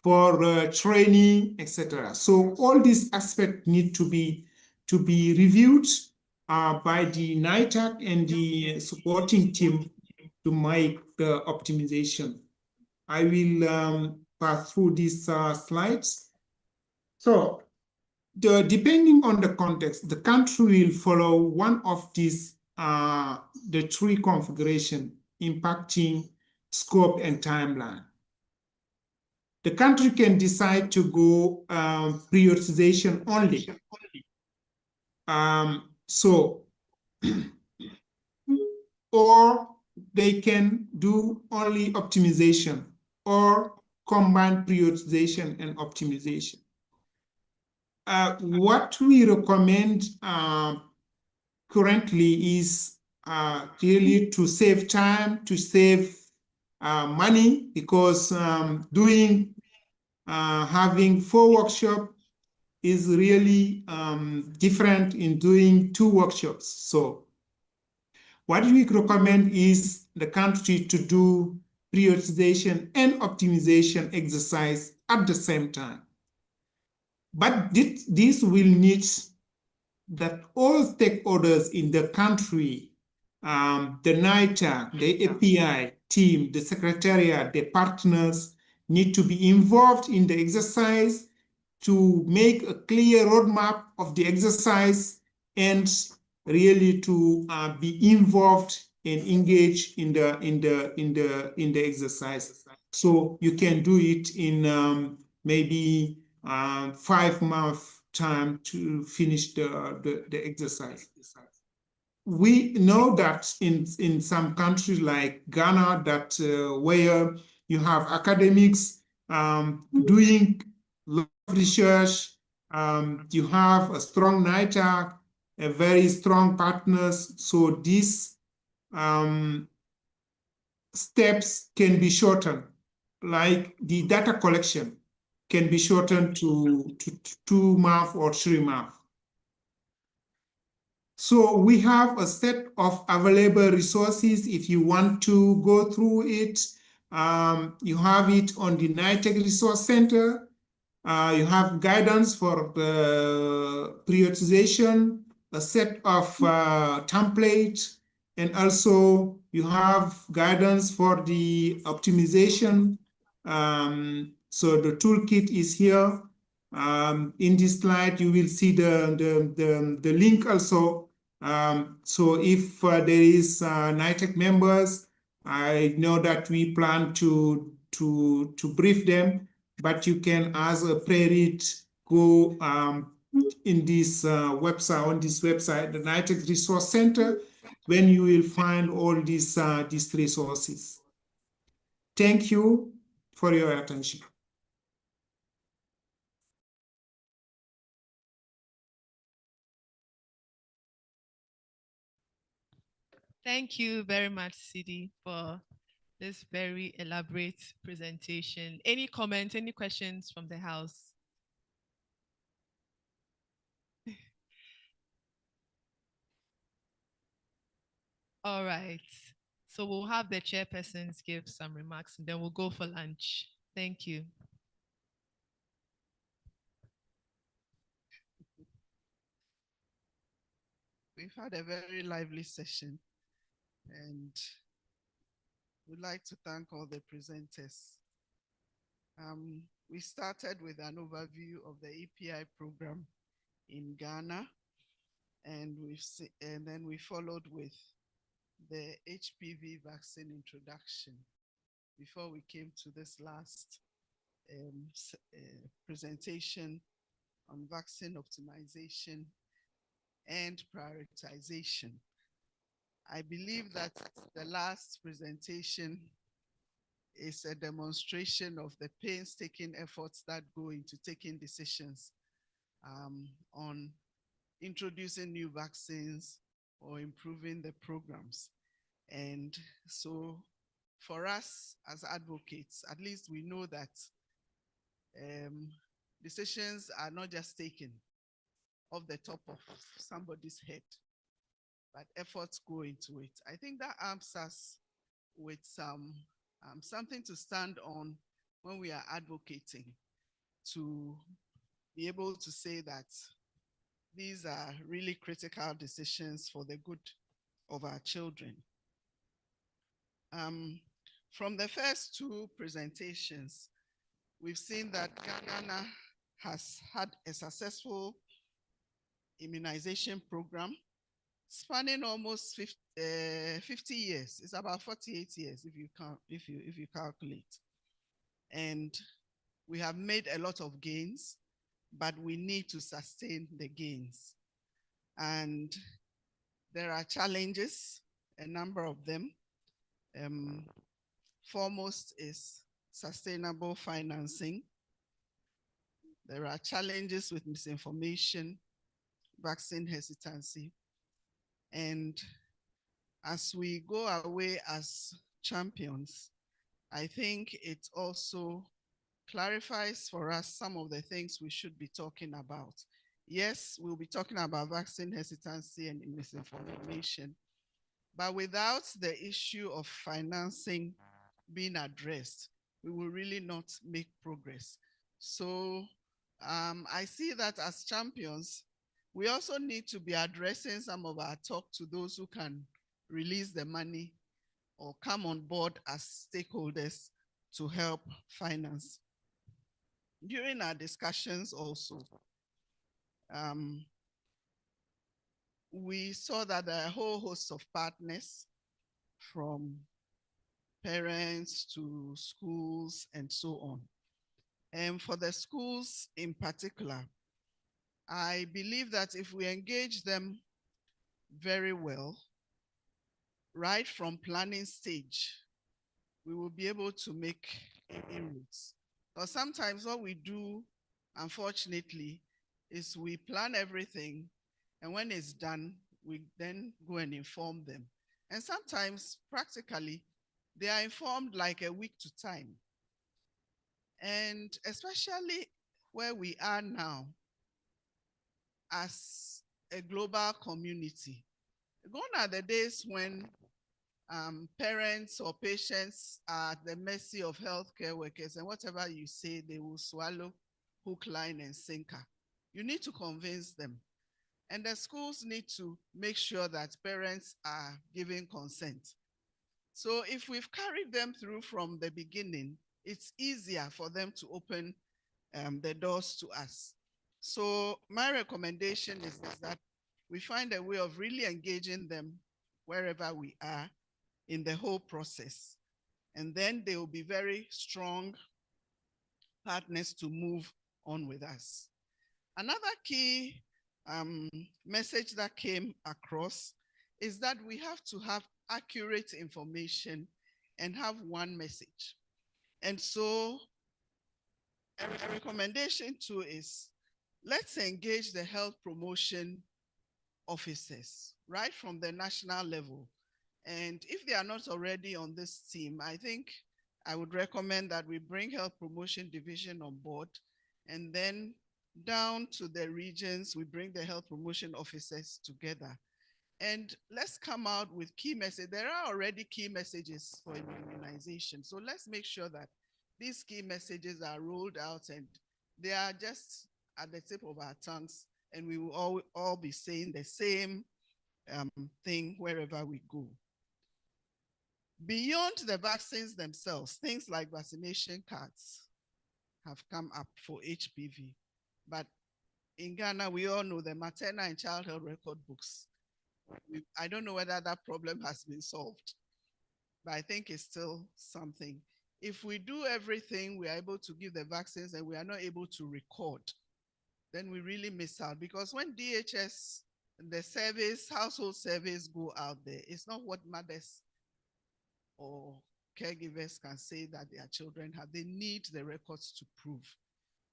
for training, etc. So all these aspects need to be reviewed by the NITAC and the supporting team to make the optimization. I will pass through these slides. So depending on the context, the country will follow one of these, the 3 configuration impacting scope and timeline. The country can decide to go prioritization only. Or they can do only optimization or combine prioritization and optimization. What we recommend currently is really to save time, to save money, because having 4 workshops is really different in doing 2 workshops. So what we recommend is the country to do prioritization and optimization exercise at the same time. But this will need that all stakeholders in the country, the NITAC, the API team, the secretariat, the partners, need to be involved in the exercise to make a clear roadmap of the exercise and really to be involved and engaged in the exercise. So you can do it in maybe 5 months time to finish the exercise. We know that in some countries like Ghana, that where you have academics doing research, you have a strong NITAC, a very strong partners. So these steps can be shortened, like the data collection can be shortened to 2 months or 3 months. So we have a set of available resources. If you want to go through it, you have it on the NITAC Resource Center. You have guidance for the prioritization, a set of templates, and also you have guidance for the optimization. So the toolkit is here. In this slide, you will see the link also. So if there is NITAC members, I know that we plan to brief them. but you can, as a pre-read, go in this website, on this website, the NITEC Resource Center, when you will find all these resources. Thank you for your attention. Thank you very much, Sidi, for this very elaborate presentation. Any comments, any questions from the house? All right. So we'll have the chairpersons give some remarks and then we'll go for lunch. Thank you. We've had a very lively session and we'd like to thank all the presenters. We started with an overview of the EPI program in Ghana, and then we followed with the HPV vaccine introduction before we came to this last presentation on vaccine optimization and prioritization. I believe that the last presentation is a demonstration of the painstaking efforts that go into taking decisions on introducing new vaccines or improving the programs. And so for us as advocates, at least we know that decisions are not just taken off the top of somebody's head, but efforts go into it. I think that arms us with something to stand on when we are advocating, to be able to say that these are really critical decisions for the good of our children. From the first two presentations, we've seen that Ghana has had a successful immunization program spanning almost 50 years. It's about 48 years if you calculate. And we have made a lot of gains, but we need to sustain the gains. And there are challenges, a number of them. Foremost is sustainable financing. There are challenges with misinformation, vaccine hesitancy. And as we go away as champions, I think it also clarifies for us some of the things we should be talking about. Yes, we'll be talking about vaccine hesitancy and misinformation, but without the issue of financing being addressed, we will really not make progress. So I see that as champions, we also need to be addressing some of our talk to those who can release the money or come on board as stakeholders to help finance. During our discussions also, we saw that there are a whole host of partners, from parents to schools and so on. And for the schools in particular, I believe that if we engage them very well, right from planning stage, we will be able to make inroads. Because sometimes what we do, unfortunately, is we plan everything, and when it's done, we then go and inform them. And sometimes, practically, they are informed like a week to time. And especially where we are now as a global community, gone are the days when parents or patients are at the mercy of healthcare workers, and whatever you say, they will swallow hook, line, and sinker. You need to convince them. And the schools need to make sure that parents are giving consent. So if we've carried them through from the beginning, it's easier for them to open the doors to us. So my recommendation is that we find a way of really engaging them wherever we are in the whole process. And then they will be very strong partners to move on with us. Another key message that came across is that we have to have accurate information and have one message. And so a recommendation too is let's engage the health promotion officers right from the national level. And if they are not already on this team, I think I would recommend that we bring health promotion division on board, and then down to the regions, we bring the health promotion officers together. And let's come out with key messages. There are already key messages for immunization. So let's make sure that these key messages are rolled out and they are just at the tip of our tongues, and we will all be saying the same thing wherever we go. Beyond the vaccines themselves, things like vaccination cards have come up for HPV. But in Ghana, we all know the maternal and child health record books. I don't know whether that problem has been solved, but I think it's still something. If we do everything, we are able to give the vaccines and we are not able to record, then we really miss out. Because when DHS, the service, household service go out there, it's not what mothers or caregivers can say that their children have. They need the records to prove.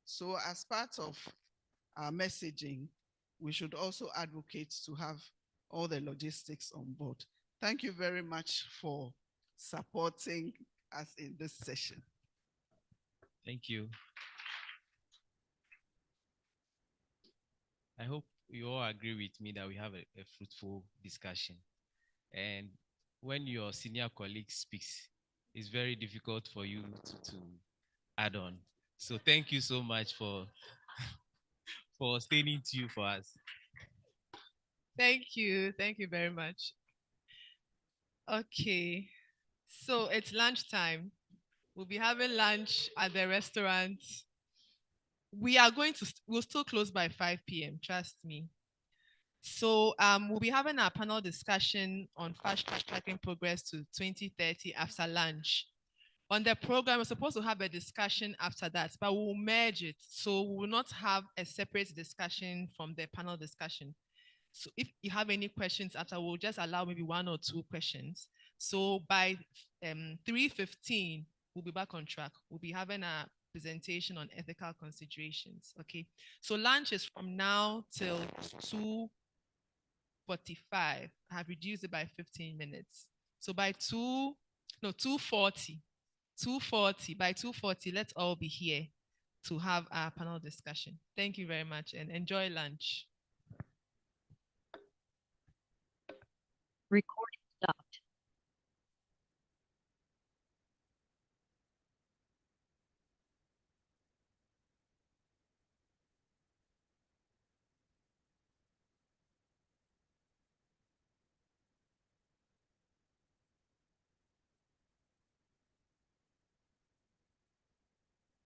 So as part of our messaging, we should also advocate to have all the logistics on board. Thank you very much for supporting us in this session. Thank you. I hope you all agree with me that we have a fruitful discussion. And when your senior colleague speaks, it's very difficult for you to add on. So thank you so much for staying in tune for us. Thank you. Thank you very much. Okay. So it's lunchtime. We'll be having lunch at the restaurant. We'll still close by 5 p.m. Trust me. So we'll be having our panel discussion on fast tracking progress to 2030 after lunch. On the program, we're supposed to have a discussion after that, but we'll merge it. So we will not have a separate discussion from the panel discussion. So if you have any questions after, we'll just allow maybe 1 or 2 questions. So by 3:15, we'll be back on track. We'll be having a presentation on ethical considerations, okay? So lunch is from now till 2:45. I have reduced it by 15 minutes. So by 2:40, by 2:40, let's all be here to have our panel discussion. Thank you very much and enjoy lunch. Recording.